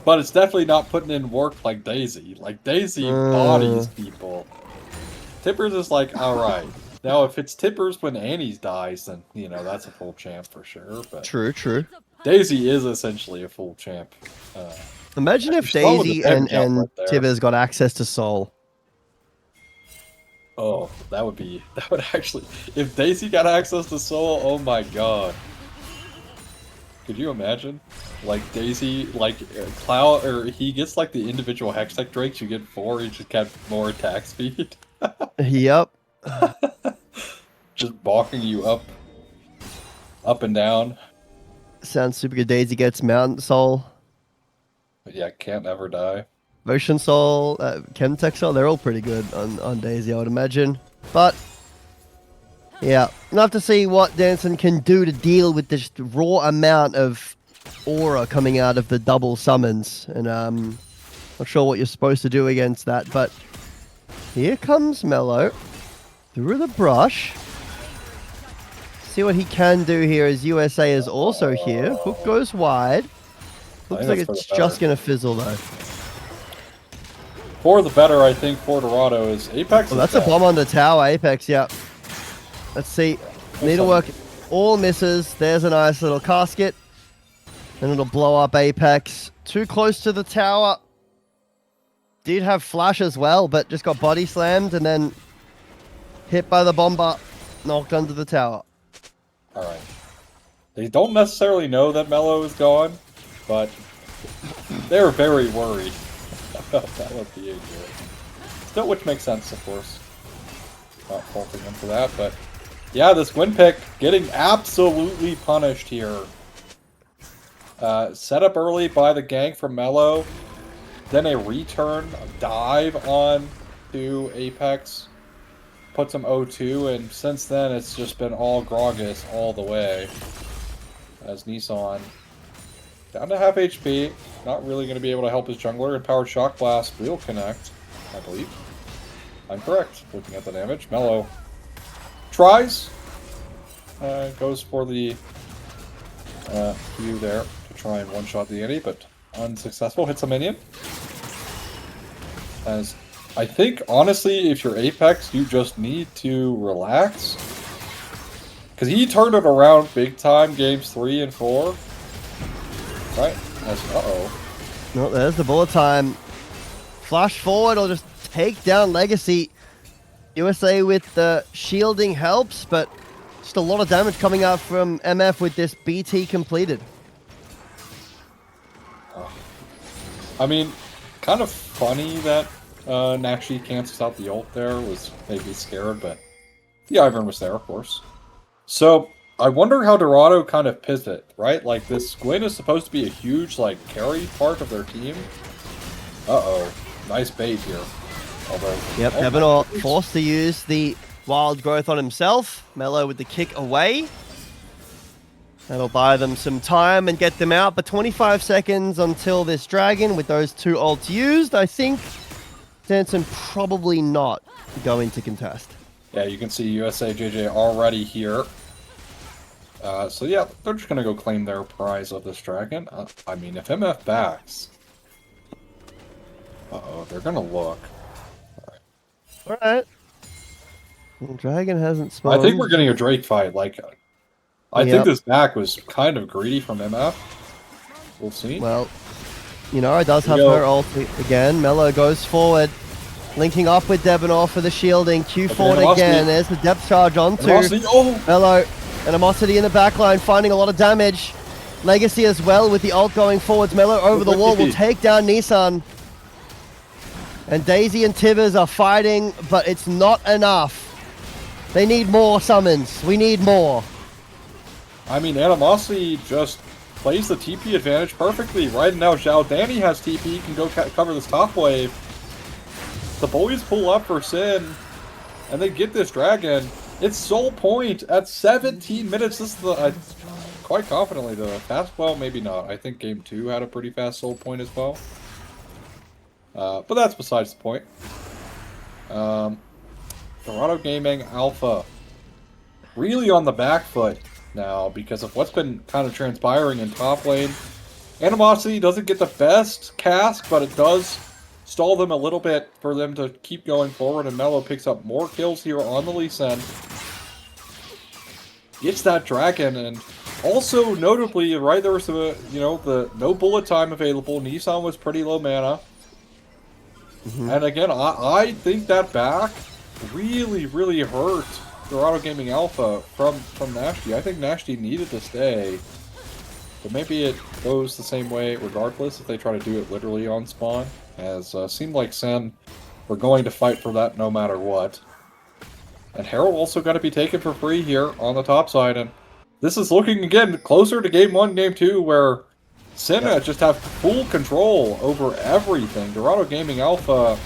but it's definitely not putting in work like Daisy. Like, Daisy bodies people. Tippers is like, alright. Now, if it's Tippers when Annie's dies, then, you know, that's a full champ for sure. But True, true. Daisy is essentially a full champ. Imagine if You're slowing the Daisy damage out and right there. Tibbers got access to Soul. Oh, that would actually, if Daisy got access to Soul, oh my god. Could you imagine? Like, Daisy, like, Cloud, or he gets, like, the individual Hextech Drakes, you get 4, he just got more attack speed. Yep. Just balking you up and down. Sounds super good. Daisy gets Mountain Soul, But yeah, can't ever die. Motion Soul, Chemtech Soul. They're all pretty good on Daisy, I would imagine. But yeah, we'll have to see what Dansyn can do to deal with this raw amount of aura coming out of the double summons. And not sure what you're supposed to do against that. But here comes Mello through the brush. See what he can do here as USA is also here. Hook goes wide. Looks like it's just going to fizzle though. For the better, I think, for Dorado is Apex. Oh, that's a bomb on the tower, Apex, yeah. Let's see. Needlework all misses. There's a nice little casket. And it'll blow up Apex. Too close to the tower. Did have flash as well, but just got body slammed and then hit by the bomber. Knocked under the tower. Alright. They don't necessarily know that Mello is gone, but they're very worried about that with the age still, which makes sense, of course. Not faulting them for that, but yeah, this win pick getting absolutely punished here. Set up early by the gank from Mello, then a return, a dive on to Apex, puts him 0-2, and since then it's just been all Gragas all the way. As Nissan down to half HP, not really going to be able to help his jungler, and Powered Shock Blast will connect, I believe. I'm correct, looking at the damage. Mello tries, goes for the Q there to try and one-shot the Annie, but unsuccessful, hits a minion. As I think, honestly, if you're Apex, you just need to relax. Because he turned it around big time, games 3 and 4. Right? Uh-oh. No, there's the bullet time. Flash forward or just take down Legacy. USA with the shielding helps, but just a lot of damage coming out from MF with this BT completed. I mean, kind of funny that Naxi cancels out the ult there, was maybe scared, but the Ivern was there, of course. So, I wonder how Dorado kind of pivot, right? Like, this Gwyn is supposed to be a huge, like, carry part of their team. Uh-oh. Nice bait here. Although, yep, Evan forced to use the wild growth on himself. Mello with the kick away. That'll buy them some time and get them out. But 25 seconds until this dragon with those 2 ults used. I think Dansyn probably not going to contest. Yeah, you can see USA JJ already here. So yeah, they're just gonna go claim their prize of this dragon. I mean, if MF backs... Uh-oh, they're gonna look. Alright. Dragon hasn't spawned. I think we're getting a Drake fight. Like, I think this back was kind of greedy from MF. We'll see. Well, you know, it does have her ult again. Mello goes forward, linking up with Debonair for the shielding. Q forward again. There's the depth charge onto Mello. Animosity in the backline, finding a lot of damage. Legacy as well with the ult going forwards. Mello over the wall will take down Nissan. And Daisy and Tibbers are fighting, but it's not enough. They need more summons. We need more. I mean, Animosity just plays the TP advantage perfectly. Right now, Zhao Danny has TP, he can go cover this top wave. The boys pull up for Sin, and they get this dragon. It's Soul Point at 17 minutes. This is the quite confidently, though. Well, maybe not. I think Game 2 had a pretty fast soul point as well. But that's besides the point. Dorado Gaming Alpha. Really on the back foot now because of what's been kind of transpiring in top lane. Animosity doesn't get the best cast, but it does stall them a little bit for them to keep going forward, and Mello picks up more kills here on the Lee Sin. Gets that dragon, and also notably, right, there was the no bullet time available. Nissan was pretty low mana. And again, I think that back really, really hurt Dorado Gaming Alpha from Nashty. I think Nashty needed to stay. But maybe it goes the same way regardless if they try to do it literally on spawn. As seemed like Sen were going to fight for that no matter what. And Herald also got to be taken for free here on the top side. And this is looking, again, closer to Game 1, Game 2, where Sen just have full control over everything. Dorado Gaming Alpha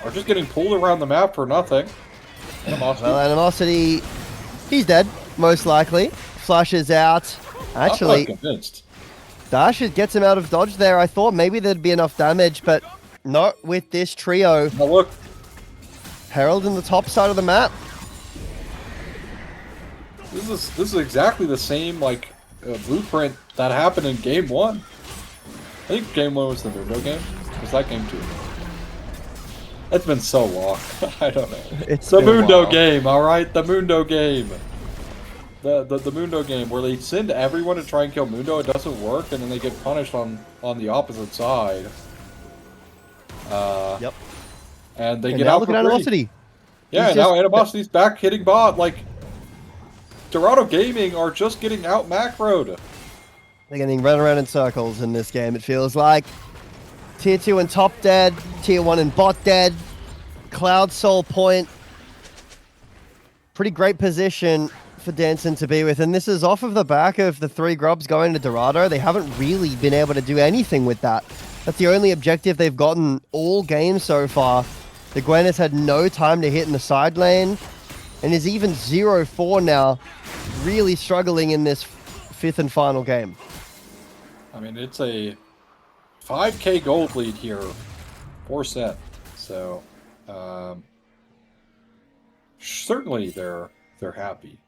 are just getting pulled around the map for nothing. Animosity. Well, Animosity, he's dead, most likely. Flashes out. Actually, I'm not convinced. Dash gets him out of dodge there. I thought maybe there'd be enough damage, but not with this trio. Now look. Herald in the top side of the map. This is exactly the same blueprint that happened in Game 1. I think Game 1 was the Mundo game. Was that Game 2? It's been so long. I don't know. It's the been a Mundo while. game, alright? The Mundo game. The Mundo game where they send everyone to try and kill Mundo, it doesn't work, and then they get punished on the opposite side. Yep. And they And get now out look for at free. Animosity. Yeah, He's now just- Animosity's back hitting bot. Dorado Gaming are just getting out macroed. They're getting run around in circles in this game, it feels like. Tier 2 and top dead. Tier 1 and bot dead. Cloud Soul point. Pretty great position for Dansyn to be with. And this is off of the back of the 3 grubs going to Dorado. They haven't really been able to do anything with that. That's the only objective they've gotten all game so far. The Gwen has had no time to hit in the side lane. And is even 0-4 now. Really struggling in this 5th and final game. I mean, it's a 5k gold lead here for Sen. So, certainly they're happy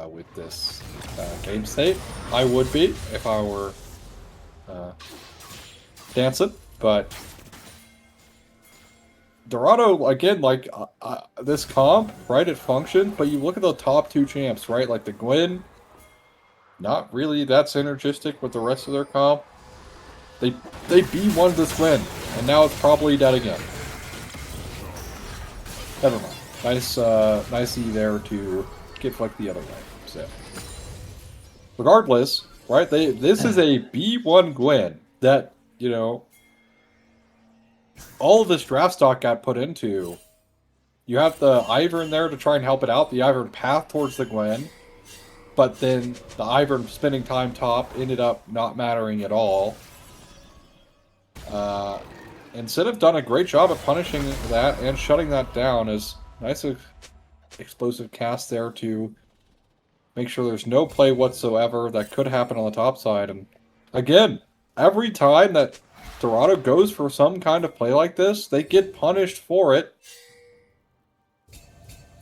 with this game state. I would be if I were Dansyn, but Dorado, again, this comp, right, it functioned, but you look at the top 2 champs, right, like the Gwen, not really that synergistic with the rest of their comp. They B1 this Gwen, and now it's probably dead again. Never mind. Nice E there to get flicked the other way. So, regardless, right, this is a B1 Gwen that, all of this draft stock got put into. You have the Ivern there to try and help it out. The Ivern path towards the Gwen. But then the Ivern spending time top ended up not mattering at all. Instead have done a great job of punishing that and shutting that down. Is nice explosive cast there to make sure there's no play whatsoever that could happen on the top side. And again, every time that Dorado goes for some kind of play like this, they get punished for it.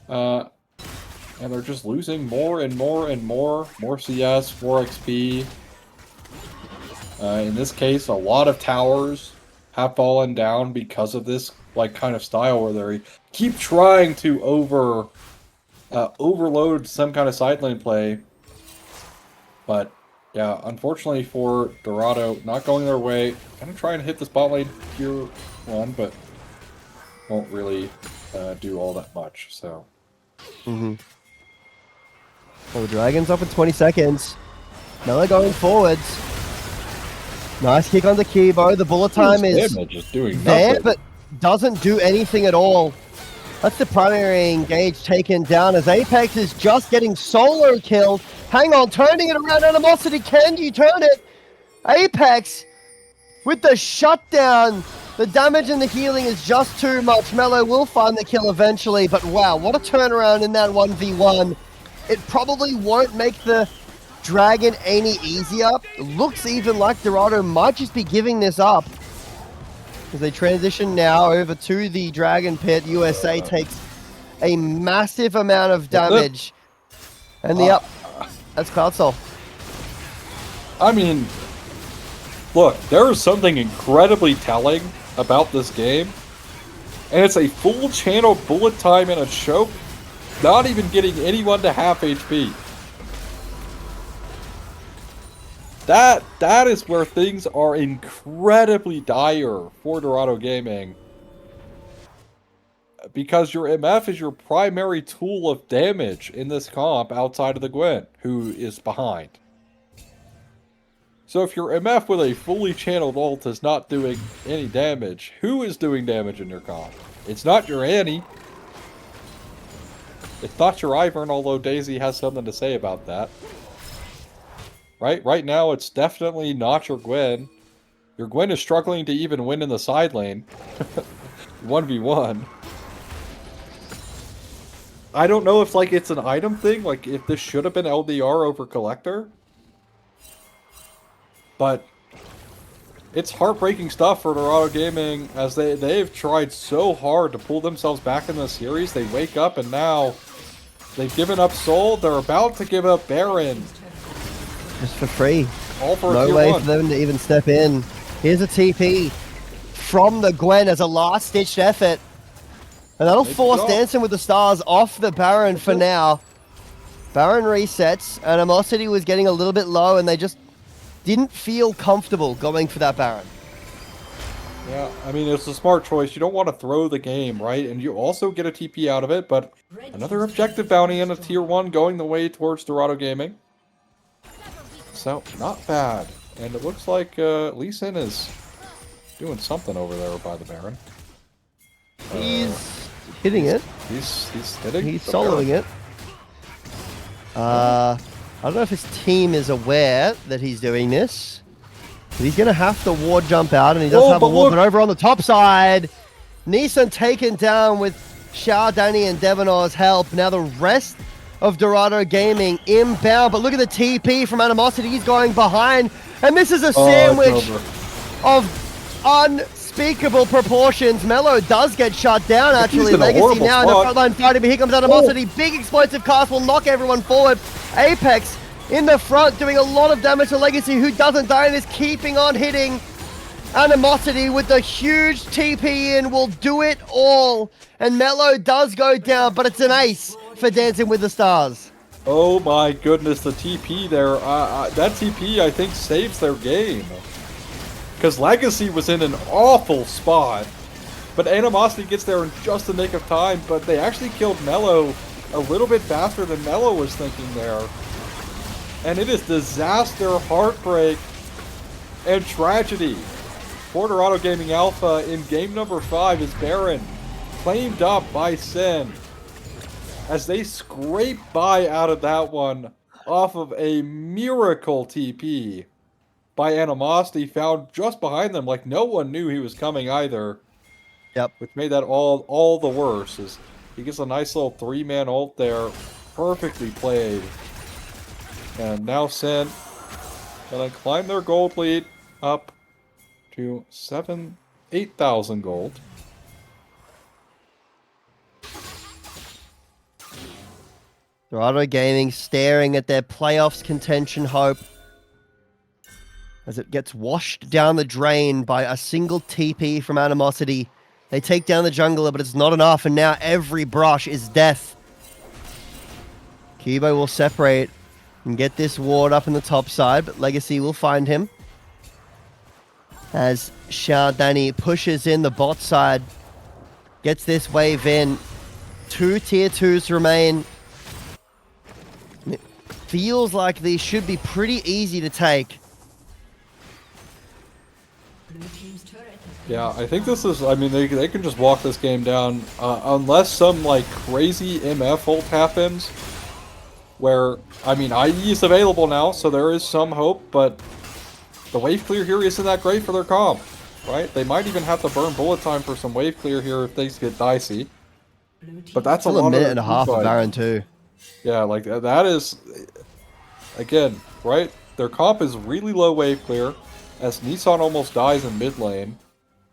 And they're just losing more and more and more. More CS, more XP. In this case, a lot of towers have fallen down because of this kind of style where they keep trying to overload some kind of side lane play. But yeah, unfortunately for Dorado, not going their way. Gonna try and hit this bot lane tier 1, but won't really do all that much. So. Well, the Dragon's up in 20 seconds. Miller going forwards. Nice kick on the Kibo. The bullet time is just doing there, nothing. but doesn't do anything at all. That's the primary engage taken down as Apex is just getting solo killed. Hang on, turning it around. Animosity, can you turn it? Apex with the shutdown. The damage and the healing is just too much. Mello will find the kill eventually, but wow, what a turnaround in that 1v1. It probably won't make the Dragon ain't easier. Looks even like Dorado might just be giving this up. As they transition now over to the Dragon Pit, USA takes a massive amount of damage. And the up, that's Cloud Soul. I mean, look, there is something incredibly telling about this game. And it's a full channel bullet time and a choke, not even getting anyone to half HP. That is where things are incredibly dire for Dorado Gaming. Because your MF is your primary tool of damage in this comp outside of the Gwen, who is behind. So if your MF with a fully channeled ult is not doing any damage, who is doing damage in your comp? It's not your Annie. It's not your Ivern, although Daisy has something to say about that. Right now, it's definitely not your Gwen. Your Gwen is struggling to even win in the side lane. 1v1. I don't know if, like, it's an item thing, like, if this should have been LDR over Collector. But it's heartbreaking stuff for Dorado Gaming, as they've tried so hard to pull themselves back in the series. They wake up, and now they've given up Soul. They're about to give up Baron. Just for free. All for no a tier way 1. for them to even step in. Here's a TP from the Gwen as a last-ditched effort. And that'll force Dansyn with the Stars off the Baron for now. Baron resets. Animosity was getting a little bit low, and they just didn't feel comfortable going for that Baron. Yeah, I mean, it's a smart choice. You don't want to throw the game, right? And you also get a TP out of it, but another objective bounty and a tier 1 going the way towards Dorado Gaming. So, not bad. And it looks like Lee Sin is doing something over there by the Baron. He's hitting it. He's hitting. He's soloing it. I don't know if his team is aware that he's doing this. But he's going to have to ward jump out, and he does have a ward. But over on the top side, Nissan taken down with Xiao, Danny, and Devonor's help. Now the rest of Dorado Gaming inbound, but look at the TP from Animosity. He's going behind, and this is a sandwich of unspeakable proportions. Mello does get shut down, actually. Legacy now in the frontline fighting, but here comes Animosity. Big explosive cast will knock everyone forward. Apex in the front doing a lot of damage to Legacy, who doesn't die and is keeping on hitting. Animosity with the huge TP in will do it all, and Mello does go down, but it's an ace for Dancing with the Stars. Oh my goodness, the TP there. That TP, I think, saves their game. Because Legacy was in an awful spot. But Animosity gets there in just the nick of time. But they actually killed Mello a little bit faster than Mello was thinking there. And it is disaster, heartbreak, and tragedy for Dorado Gaming Alpha in game number 5 is Baron, claimed up by Sin, as they scrape by out of that one off of a miracle TP by Animosity, found just behind them, like no one knew he was coming either. Yep. Which made that all the worse, as he gets a nice little 3-man ult there, perfectly played. And now Sin gonna climb their gold lead up to 8,000 gold. Dorado Gaming staring at their playoffs contention hope as it gets washed down the drain by a single TP from Animosity. They take down the jungler, but it's not enough, and now every brush is death. Kubo will separate and get this ward up in the top side, but Legacy will find him. As Xiao Danny pushes in the bot side, gets this wave in. 2 tier 2s remain. It feels like these should be pretty easy to take. Yeah, I think this is, I mean, they can just walk this game down, unless some, like, crazy MF ult happens, where, I mean, IE is available now, so there is some hope, but the wave clear here isn't that great for their comp, right? They might even have to burn bullet time for some wave clear here if things get dicey. But that's Still a minute and a half of Baron too. Yeah, like, that is... again, right? Their comp is really low wave clear, as Nissan almost dies in mid lane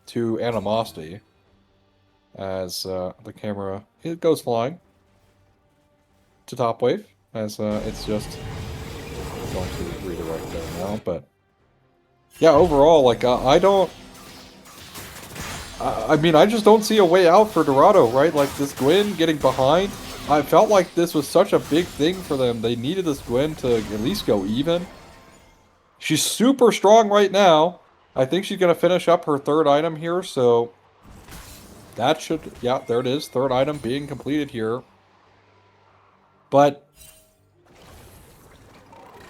to Animosity. As the camera, it goes flying to top wave, as it's just going to redirect there now. But yeah, overall, like I don't. I mean, I just don't see a way out for Dorado, right? Like this Gwyn getting behind. I felt like this was such a big thing for them. They needed this Gwyn to at least go even. She's super strong right now. I think she's going to finish up her third item here, so that should, yeah, there it is. Third item being completed here. But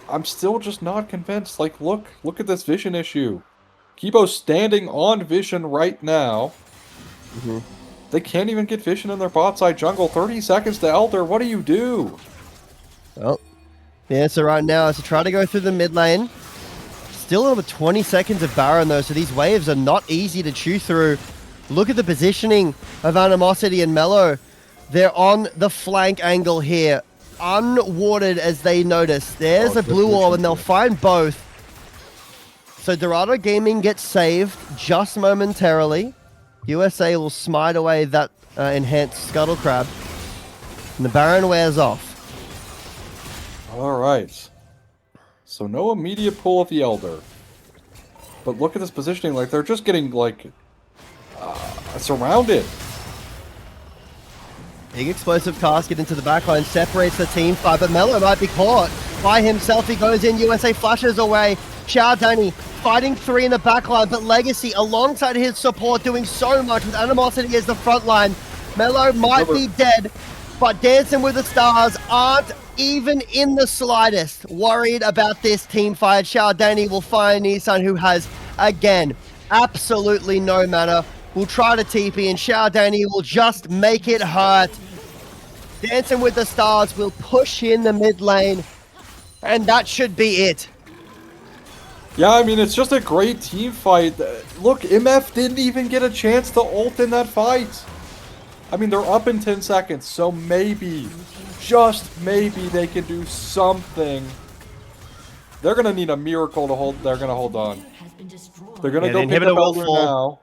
I'm still just not convinced. Like, look at this vision issue. Kibo's standing on vision right now. They can't even get vision in their bot side jungle. 30 seconds to Elder. What do you do? Well, the answer right now is to try to go through the mid lane. Still over 20 seconds of Baron though, so these waves are not easy to chew through. Look at the positioning of Animosity and Mellow. They're on the flank angle here, unwarded as they notice. There's a blue orb and they'll find both. So Dorado Gaming gets saved just momentarily. USA will smite away that enhanced Scuttle Crab. And the Baron wears off. Alright. So no immediate pull of the Elder. But look at this positioning. Like, they're just getting, like, surrounded. Big explosive cast, get into the backline, separates the team fight, but Mello might be caught by himself. He goes in, USA flashes away. Xiaodani fighting three in the backline, but Legacy alongside his support doing so much with Animosity as the front line. Mello might be dead, but Dancing with the Stars aren't even in the slightest worried about this team fight. Xiaodani will find Nissan, who has, again, absolutely no mana. Will try to TP, and Xiaodani will just make it hurt. Dancing with the Stars will push in the mid lane, and that should be it. Yeah, I mean, it's just a great team fight. Look, MF didn't even get a chance to ult in that fight. I mean, they're up in 10 seconds, so maybe, just maybe, they can do something. They're gonna need a miracle to hold. They're gonna hold on. They're gonna go pick up Elder now.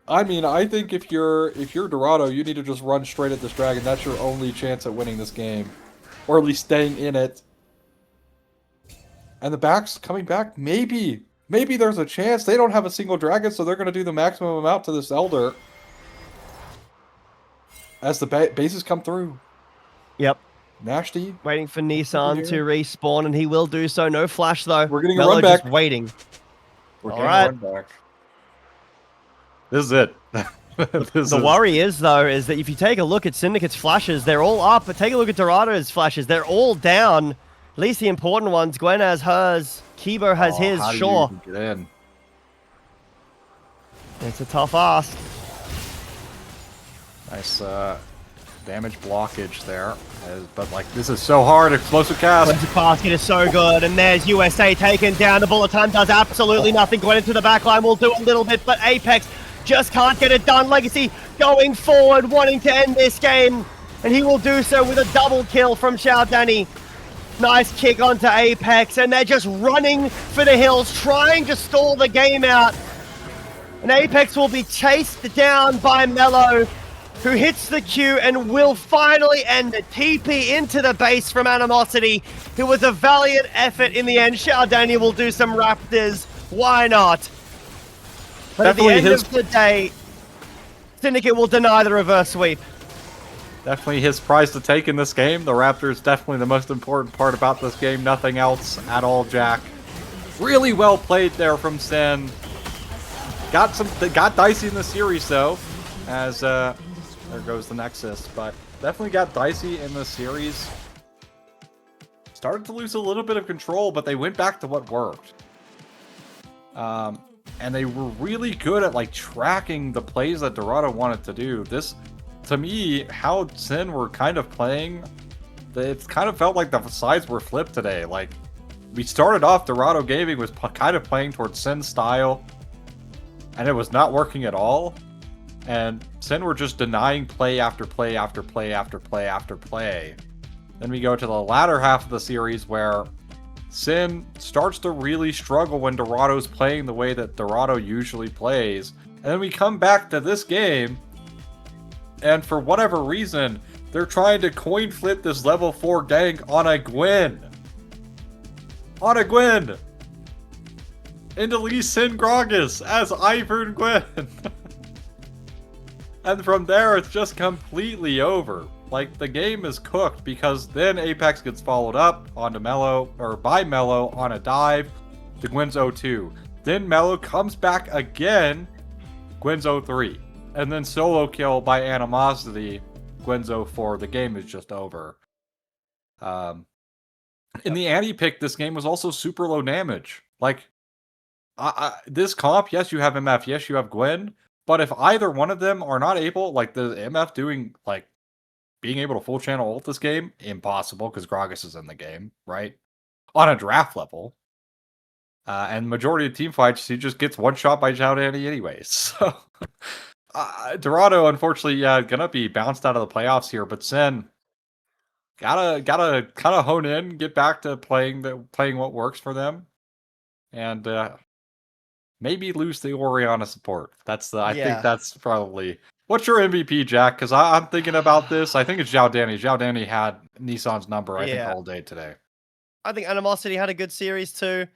I mean, I think if you're Dorado, you need to just run straight at this dragon. That's your only chance at winning this game, or at least staying in it. And the back's coming back. Maybe there's a chance. They don't have a single dragon, so they're gonna do the maximum amount to this Elder. As the bases come through. Yep. Nashty. Waiting for Nissan to respawn, and he will do so. No flash, though. We're getting a run back. Just waiting. We're getting a run back. This is it. The worry is, though, is that if you take a look at Syndicate's flashes, they're all up, but take a look at Dorado's flashes. They're all down. At least the important ones. Gwen has hers. Kibo has his, how do sure. you get in? It's a tough ask. Nice damage blockage there. But, like, this is so hard. Explosive cast. Explosive basket is so good, and there's USA taken down. The bullet time does absolutely nothing. Gwen into the backline will do a little bit, but Apex just can't get it done. Legacy going forward, wanting to end this game, and he will do so with a double kill from Xiaodani. Nice kick onto Apex, and they're just running for the hills, trying to stall the game out. And Apex will be chased down by Mello, who hits the Q and will finally end the TP into the base from Animosity. It was a valiant effort in the end. Xiaodani will do some Raptors. Why not? But Definitely at the end of the day, Syndicate will deny the reverse sweep. Definitely his prize to take in this game. The Raptors definitely the most important part about this game. Nothing else at all, Jack. Really well played there from Sen. Got dicey in the series though, as there goes the Nexus. But definitely got dicey in the series. Started to lose a little bit of control, but they went back to what worked. And they were really good at like tracking the plays that Dorado wanted to do. This, to me, how Sin were kind of playing, it kind of felt like the sides were flipped today. Like, we started off, Dorado Gaming was kind of playing towards Sin's style, and it was not working at all. And Sin were just denying play after play after play after play after play. Then we go to the latter half of the series where Sin starts to really struggle when Dorado's playing the way that Dorado usually plays. And then we come back to this game, and for whatever reason, they're trying to coin flip this level 4 gank on a Gwen. On a Gwen! Into Lee Sin Gragas as Ivern Gwen. And from there, it's just completely over. Like, the game is cooked because then Apex gets followed up onto Mello, or by Mello on a dive to Gwen's 0-2. Then Mello comes back again, Gwen's 0-3. And then solo kill by Animosity, Gwen's 0-4. The game is just over. In the anti-pick, this game was also super low damage. Like, this comp, yes, you have MF, yes, you have Gwen, but if either one of them are not able, like the MF doing, like, being able to full channel ult this game, impossible, because Gragas is in the game, right? On a draft level. And majority of team fights, he just gets one shot by Zhao Danny anyways. So, Dorado, unfortunately, gonna be bounced out of the playoffs here, but Sin gotta kind of hone in, get back to playing what works for them, and maybe lose the Orianna support. I think that's probably. What's your MVP, Jack? Because I'm thinking about this. I think it's Zhao Danny. Zhao Danny had Nissan's number, I think, all day today. I think Animosity had a good series too.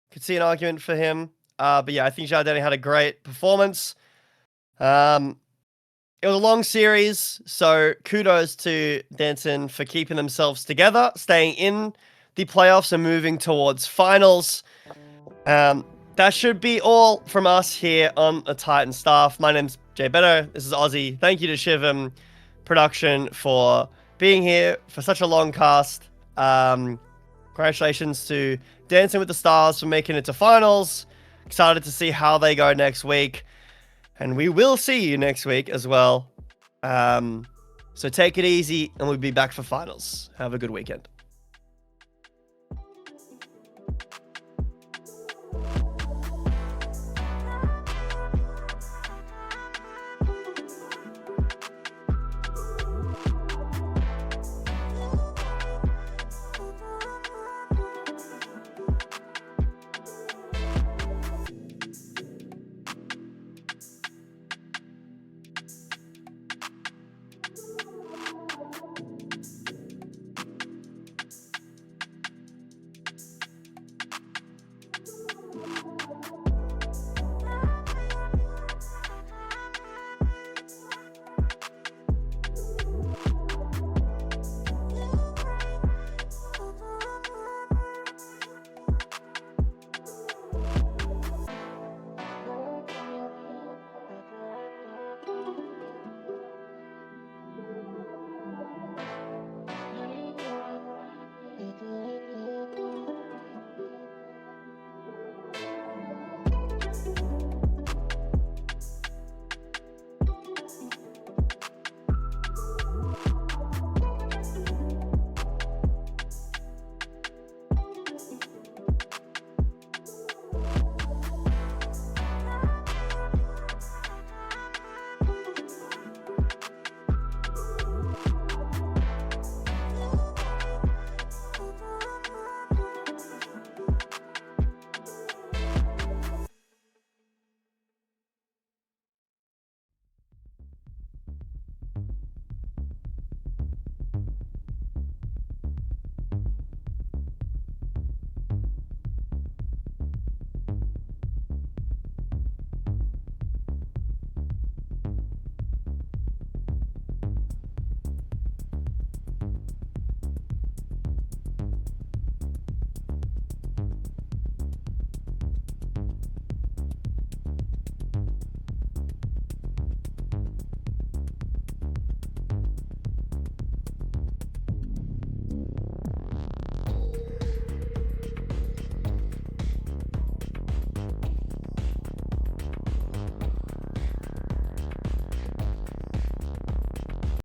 Could see an argument for him. But yeah, I think Zhao Danny had a great performance. It was a long series, so kudos to Dansyn for keeping themselves together, staying in the playoffs and moving towards finals. That should be all from us here on the Titan Staff. My name's Jay Beto. This is Aussie. Thank you to Shivam Production for being here for such a long cast. Congratulations to Dancing with the Stars for making it to finals. Excited to see how they go next week. And we will see you next week as well. So take it easy, and we'll be back for finals. Have a good weekend.